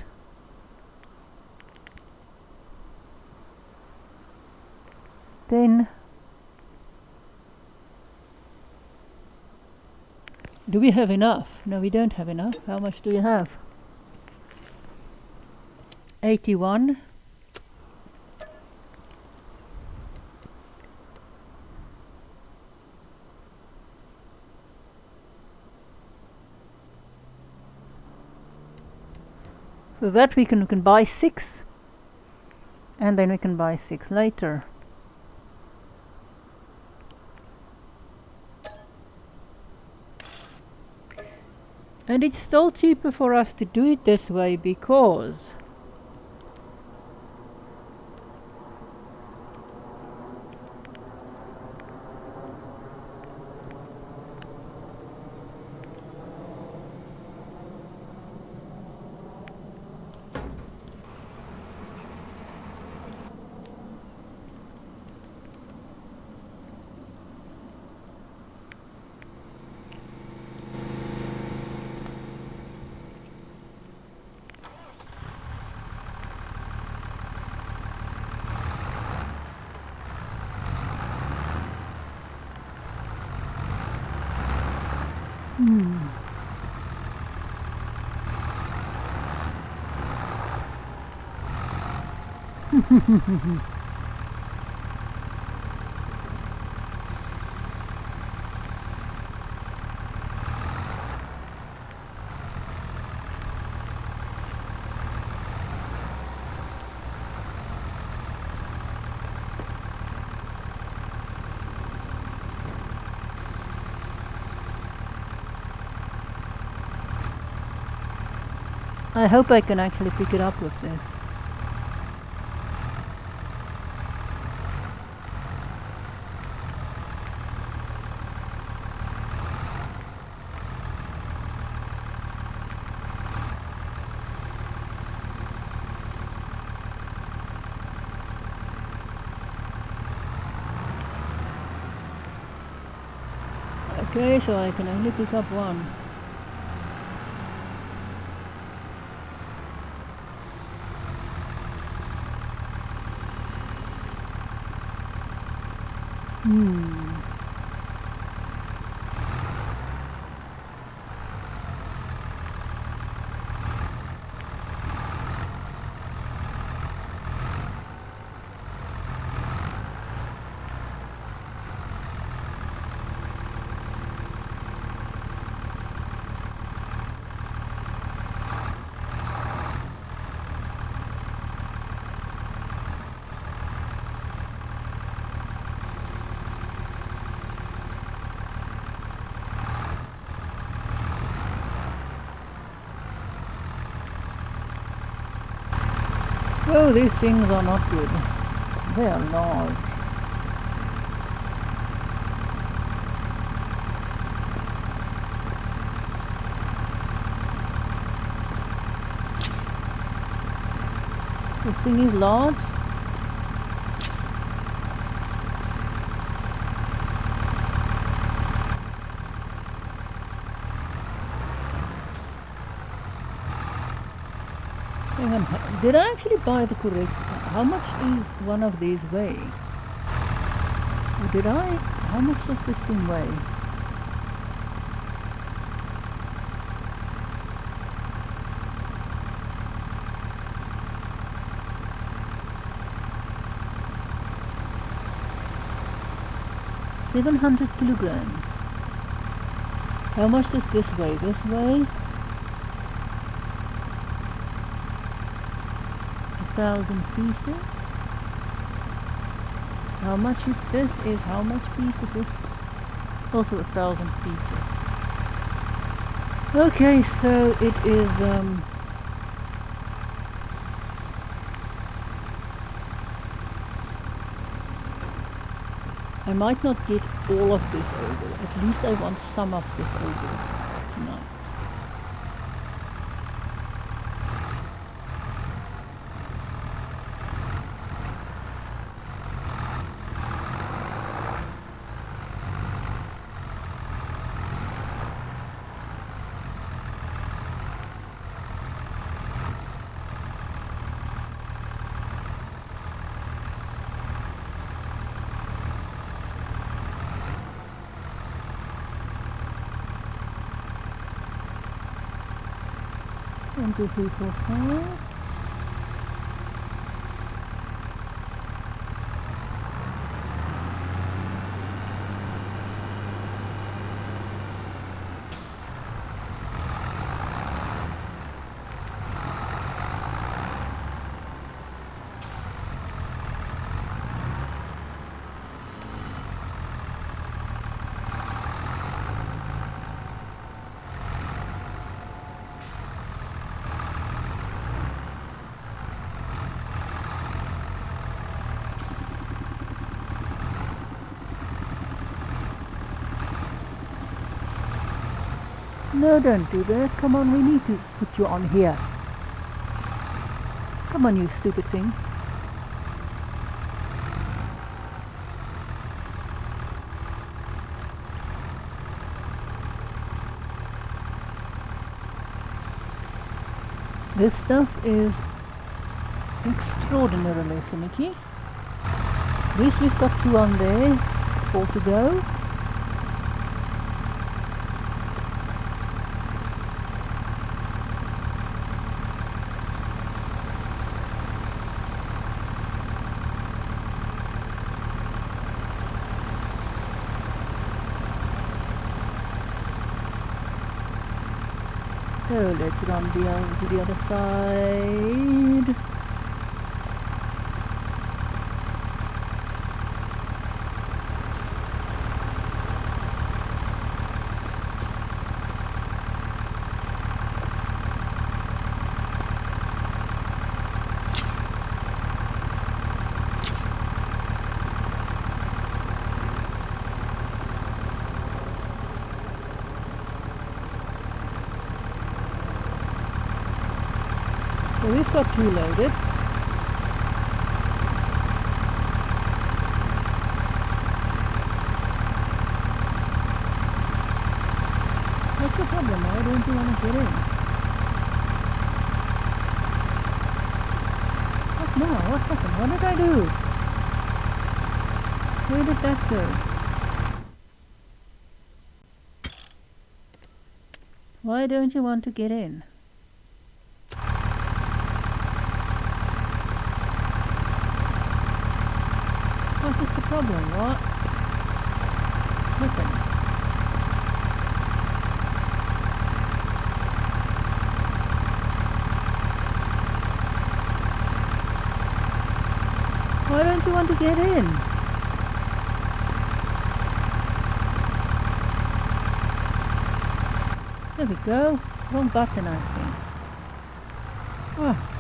A: Then do we have enough? No, we don't have enough. How much do you have? 81. So that we can buy 6, and then we can buy 6 later. And it's still cheaper for us to do it this way because I hope I can actually pick it up with this. Okay, so I can only pick up one. Oh, these things are not good. They are large. This thing is large. Hang on, did I actually buy the correct? How much is one of these weigh? Or did I? How much does this thing weigh? $700 kilograms. How much does this weigh? This weigh 1,000 pieces. How much is this? Is how much pieces is also 1,000 pieces. Okay, so it is I might not get all of this over. At least I want some of this over tonight. One, two, three, four, five. No, don't do that. Come on, we need to put you on here. Come on, you stupid thing. This stuff is extraordinarily finicky. At least we've got two on there, 4 to go. So let's run to the other side. So we've got 2 loaded. What's the problem? Why don't you want to get in? What now? What happened? What did I do? Where did that go? Why don't you want to get in? What is the problem? What? Listen. Why don't you want to get in? There we go. Wrong button, I think. Oh.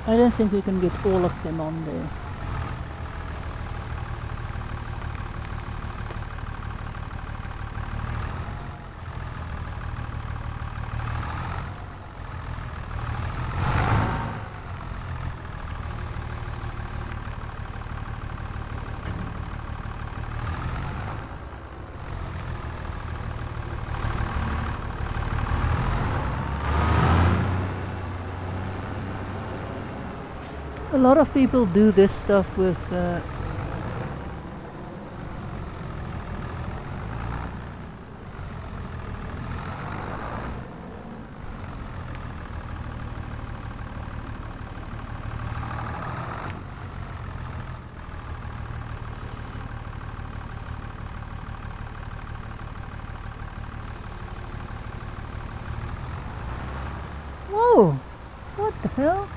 A: I don't think we can get all of them on there. A lot of people do this stuff with whoa! What the hell?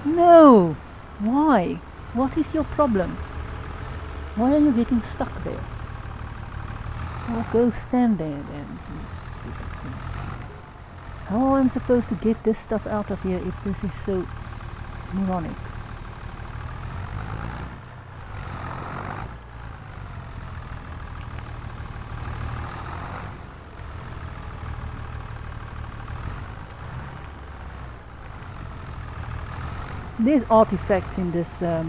A: No! Why? What is your problem? Why are you getting stuck there? Well, go stand there then. You stupid thing. How am I supposed to get this stuff out of here if this is so moronic? There's artifacts in this, there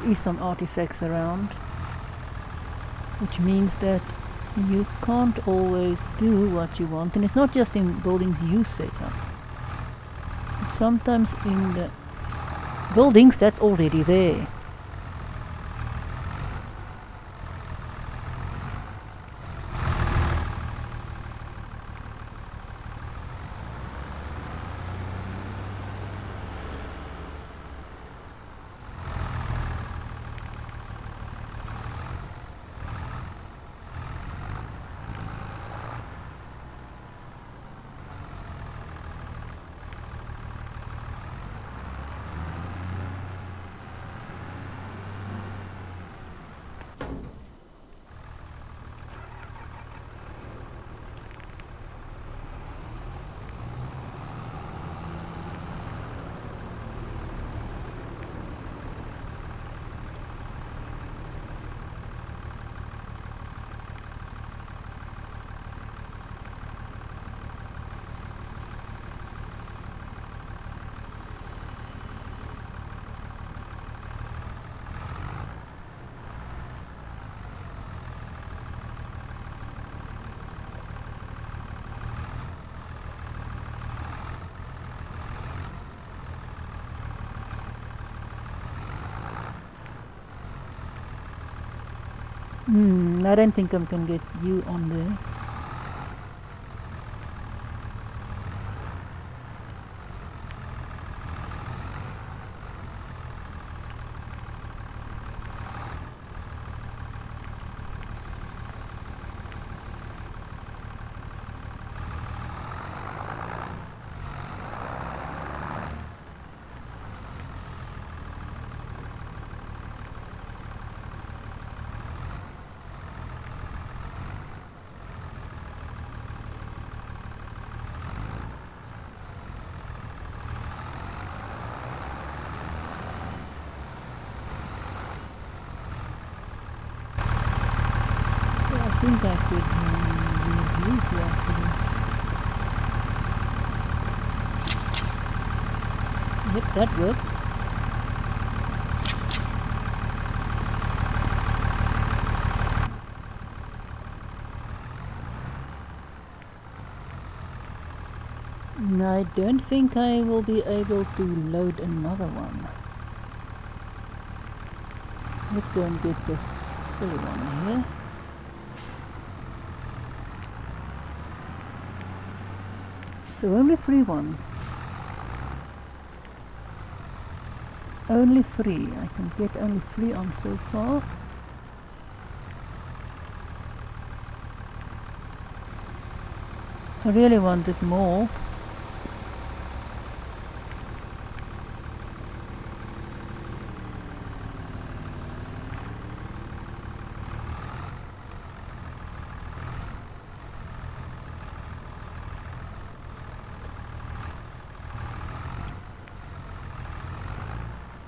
A: is some artifacts around, which means that you can't always do what you want, and it's not just in buildings you set up. It's sometimes in the buildings that's already there. I don't think I can get you on there. I think I could use you actually. Yep, that works. I don't think I will be able to load another one. Let's go and get the silly one here. So only 3 ones. Only 3. I can get only 3 on so far. I really wanted more.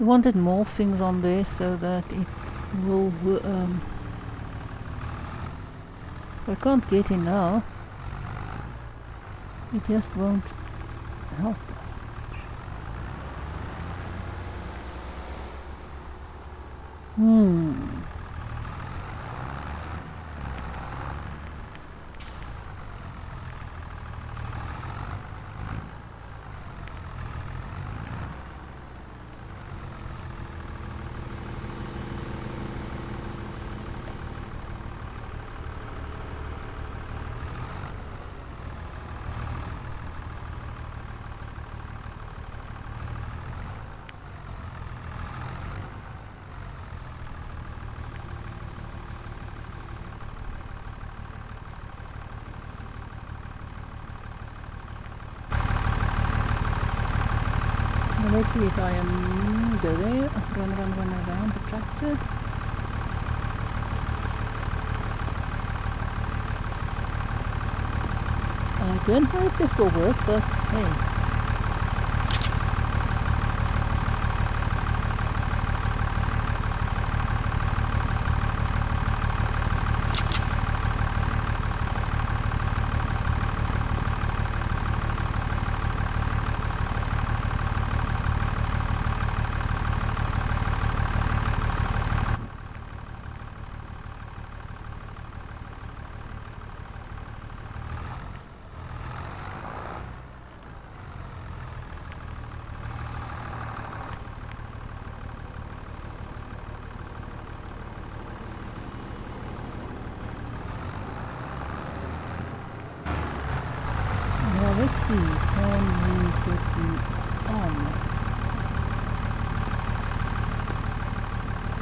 A: I wanted more things on there so that it will I can't get in now. It just won't help. Let's see if I am go there, run around the tractor. I don't know if this will work, but hey. Let's see, can we get you on?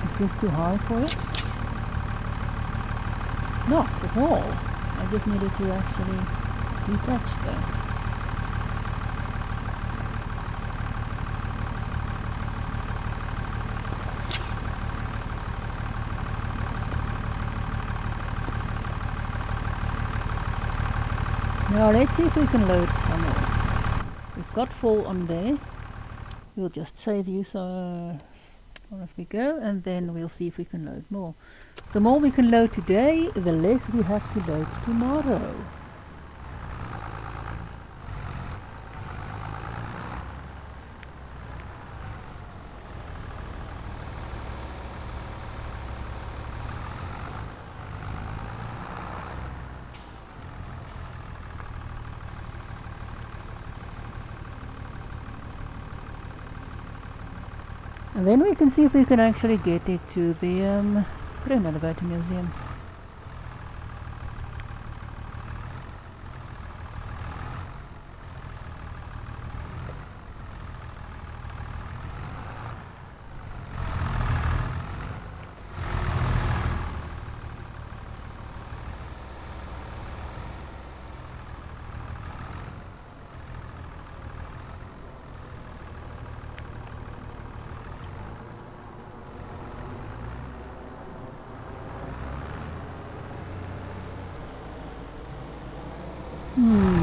A: Is this too high for it? Not at all. I just needed to actually detach that. Now let's see if we can load some more. We've got 4 on there. We'll just save you so as we go, and then we'll see if we can load more. The more we can load today, the less we have to load tomorrow. And then we can see if we can actually get it to the grain elevator museum. Hmm.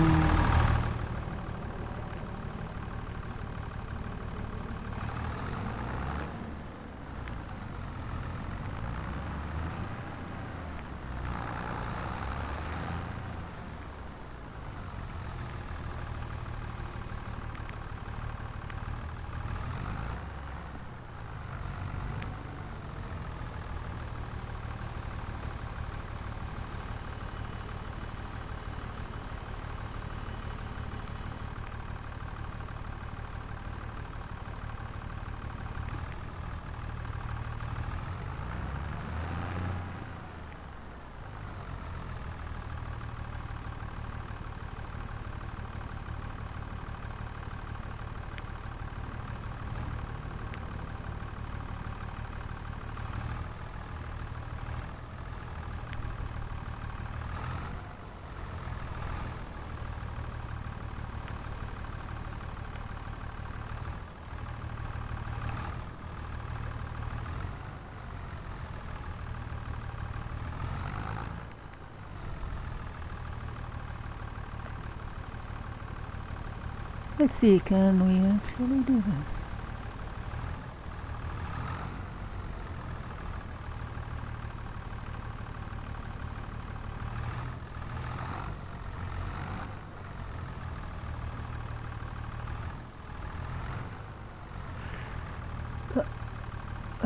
A: Let's see, can we actually do this?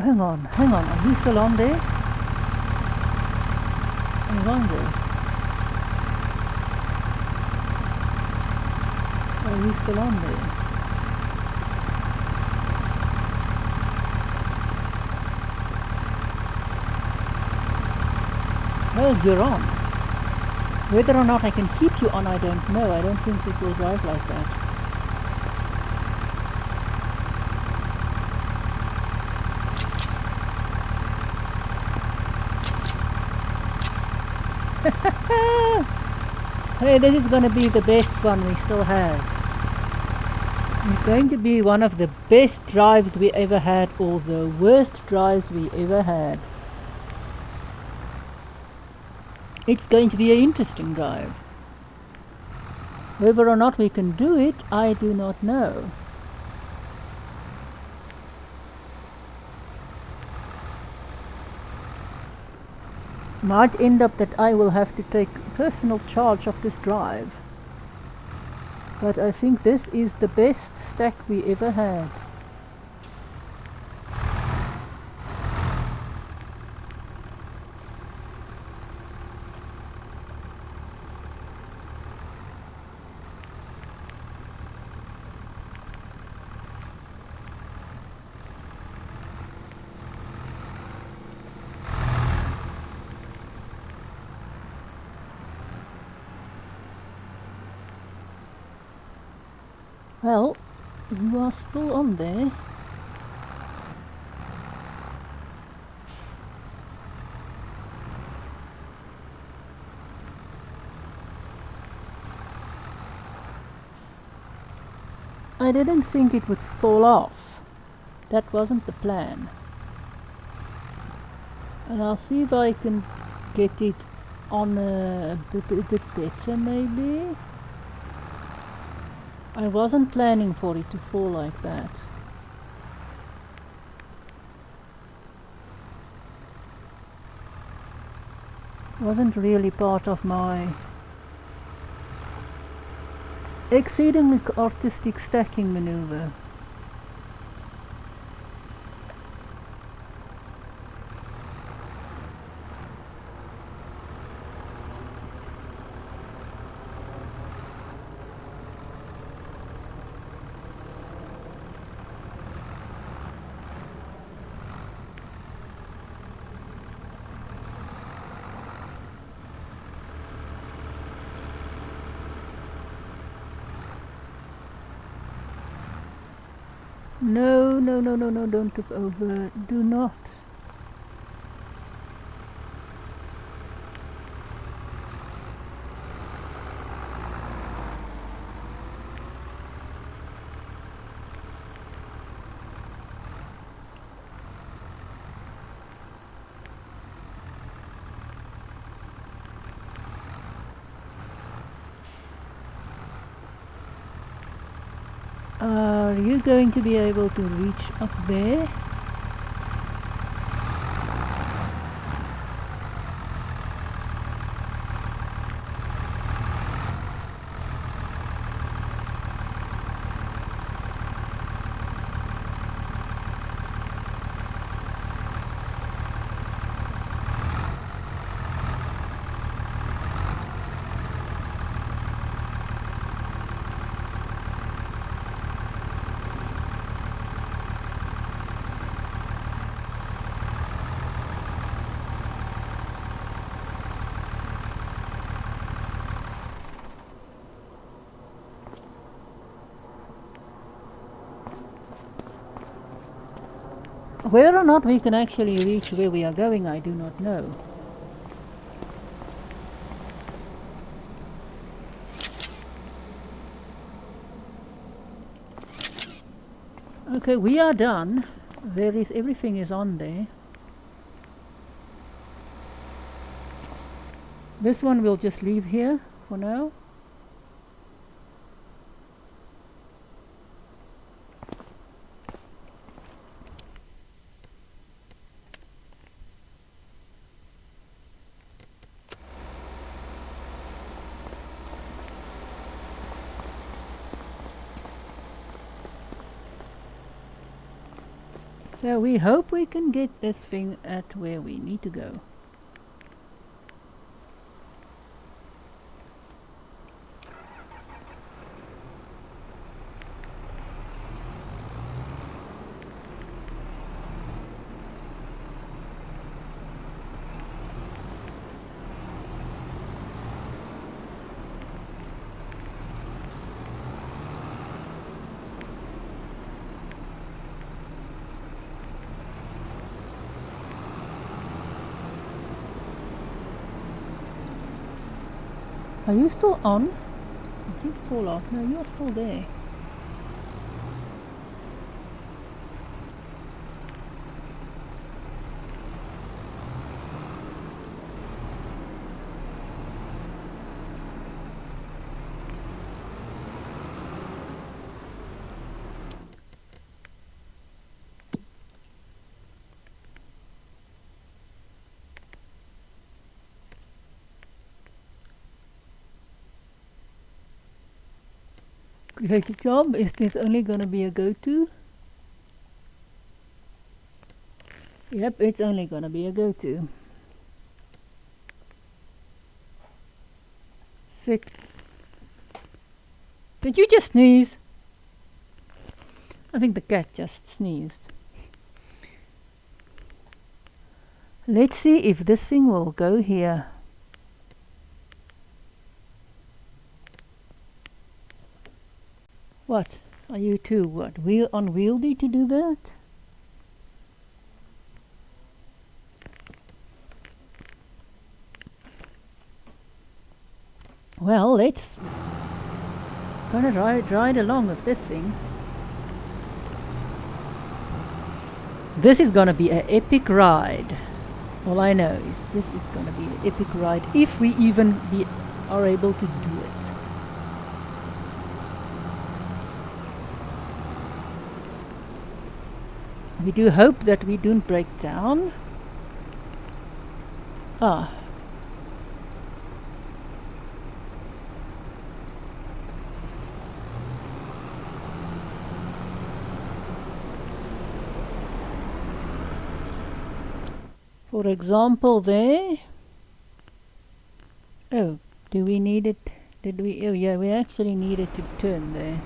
A: Hang on, are you still on there? I wonder. Are you still on there? Well, you're on. Whether or not I can keep you on, I don't know. I don't think it will drive like that. Hey, this is going to be the best one we still have. It's going to be one of the best drives we ever had, or the worst drives we ever had. It's going to be an interesting drive. Whether or not we can do it, I do not know. Might end up that I will have to take personal charge of this drive. But I think this is the best stack we ever had. Well, you are still on there. I didn't think it would fall off. That wasn't the plan. And I'll see if I can get it on a bit better maybe. I wasn't planning for it to fall like that. Wasn't really part of my exceedingly artistic stacking maneuver. No, don't tip over. Do not. Are you going to be able to reach up there? Whether or not we can actually reach where we are going, I do not know. Okay, we are done. Everything is on there. This one we'll just leave here for now. So we hope we can get this thing at where we need to go. Are you still on? I did fall off. No, you're still there. Great job. Is this only going to be a go-to? Yep, it's only going to be a go-to. Sick. Did you just sneeze? I think the cat just sneezed. Let's see if this thing will go here. What? Are you too, what, unwieldy to do that? Well, let's gonna ride along with this thing. This is gonna be an epic ride. All I know is this is gonna be an epic ride if we even are able to do it. We do hope that we don't break down. Ah. For example there. Oh, do we need it? Did we? Oh yeah, we actually needed to turn there.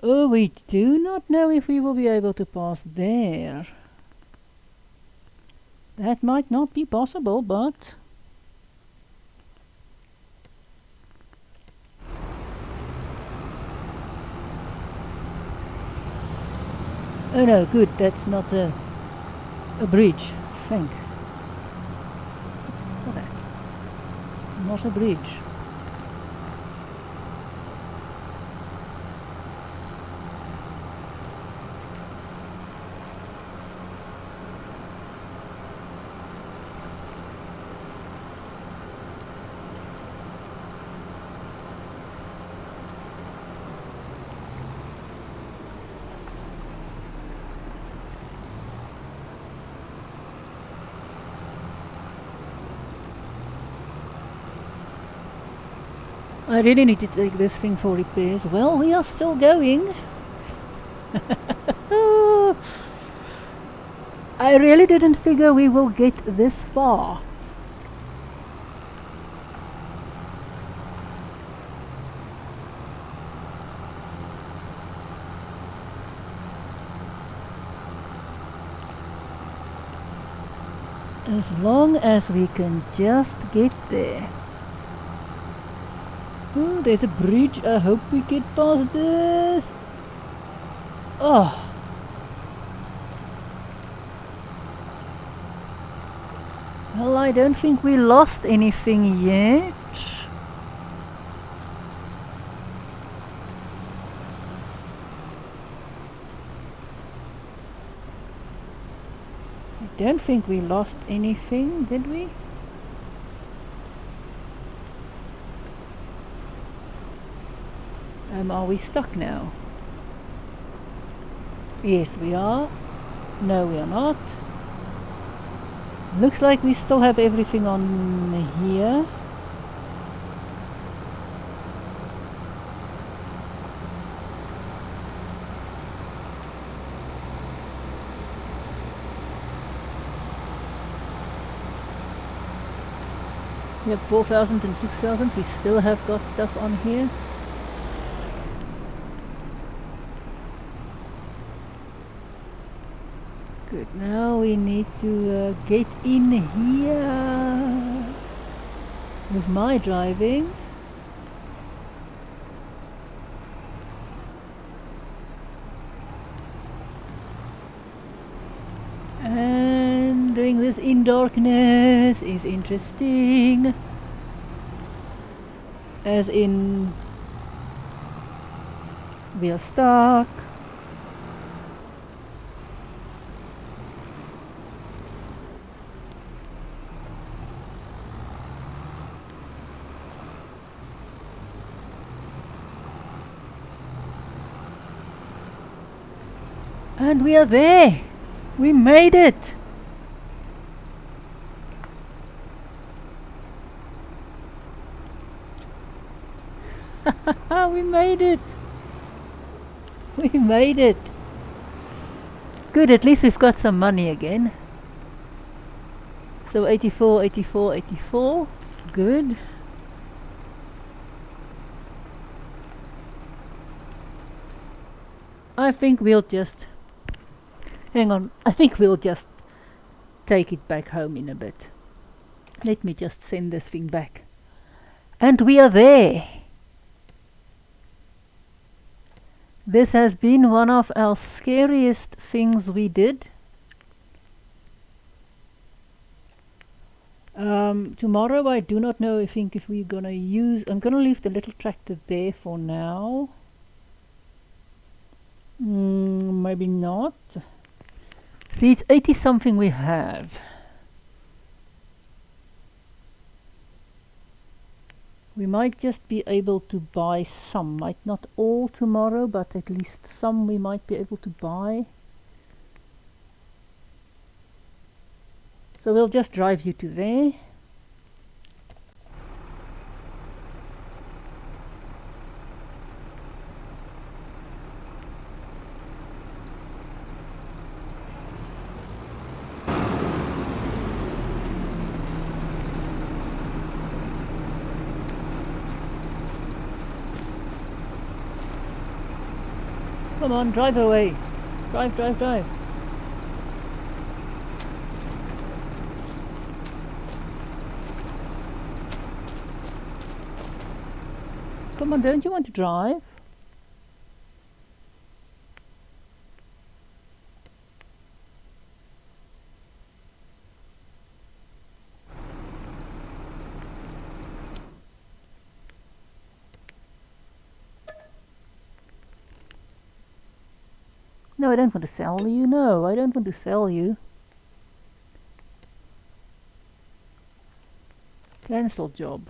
A: Oh, we do not know if we will be able to pass there. That might not be possible, but... Oh no, good, that's not a bridge. Thank for that. not a bridge. I really need to take this thing for repairs. Well, we are still going. I really didn't figure we will get this far. As long as we can just get there. Oh, there's a bridge. I hope we get past this. Oh. Well, I don't think we lost anything yet. I don't think we lost anything, did we? Are we stuck now? Yes, we are. No, we are not. Looks like we still have everything on here. We have 4,000 and 6,000. We still have got stuff on here. Good, now we need to get in here with my driving. And doing this in darkness is interesting. As in, we are stuck. And we are there! We made it! We made it! We made it! Good, at least we've got some money again. So 84, 84, 84. Good. I think we'll just... Hang on, I think we'll just take it back home in a bit. Let me just send this thing back. And we are there! This has been one of our scariest things we did. Tomorrow I do not know, I think if we're gonna use... I'm gonna leave the little tractor there for now. Maybe not. See, it's 80 something we have. We might just be able to buy some. Might not all tomorrow, but at least some we might be able to buy. So we'll just drive you to there. Come on, drive away. Drive, drive, drive. Come on, don't you want to drive? No, I don't want to sell you. No, I don't want to sell you. Cancel job.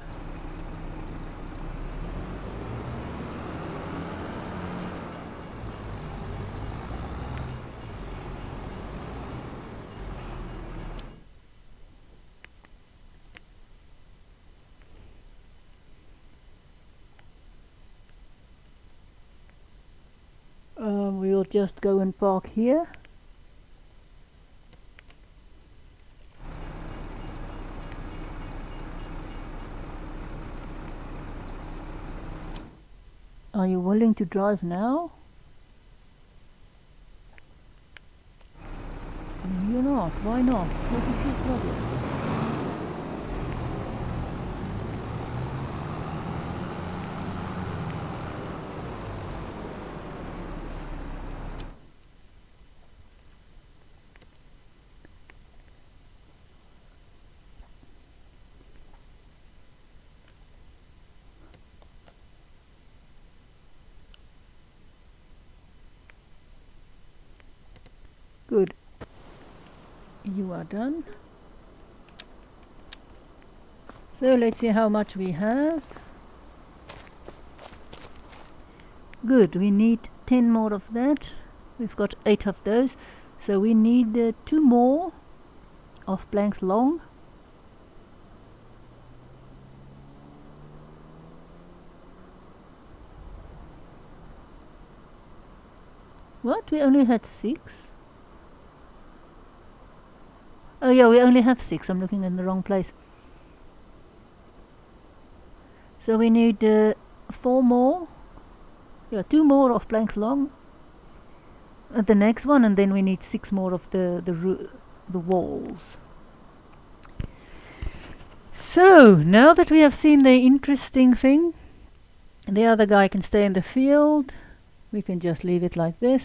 A: We'll just go and park here. Are you willing to drive now? You're not. Why not? What is your problem? Good. You are done. So let's see how much we have. Good, we need 10 more of that. We've got 8 of those. So we need 2 more of planks long. What? We only had 6? Oh yeah, we only have 6. I'm looking in the wrong place. So we need 4 more. Yeah, 2 more of planks long. The next one, and then we need 6 more of the walls. So now that we have seen the interesting thing, the other guy can stay in the field. We can just leave it like this.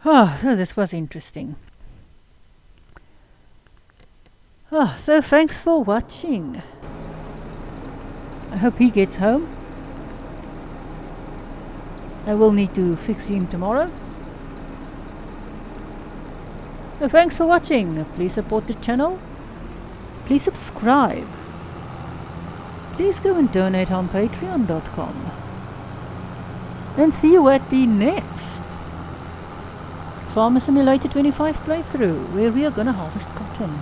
A: Ah, so this was interesting. Ah, so thanks for watching. I hope he gets home. I will need to fix him tomorrow. So thanks for watching. Please support the channel. Please subscribe. Please go and donate on patreon.com. And see you at the next Farmer Simulator 25 playthrough, where we are gonna harvest cotton.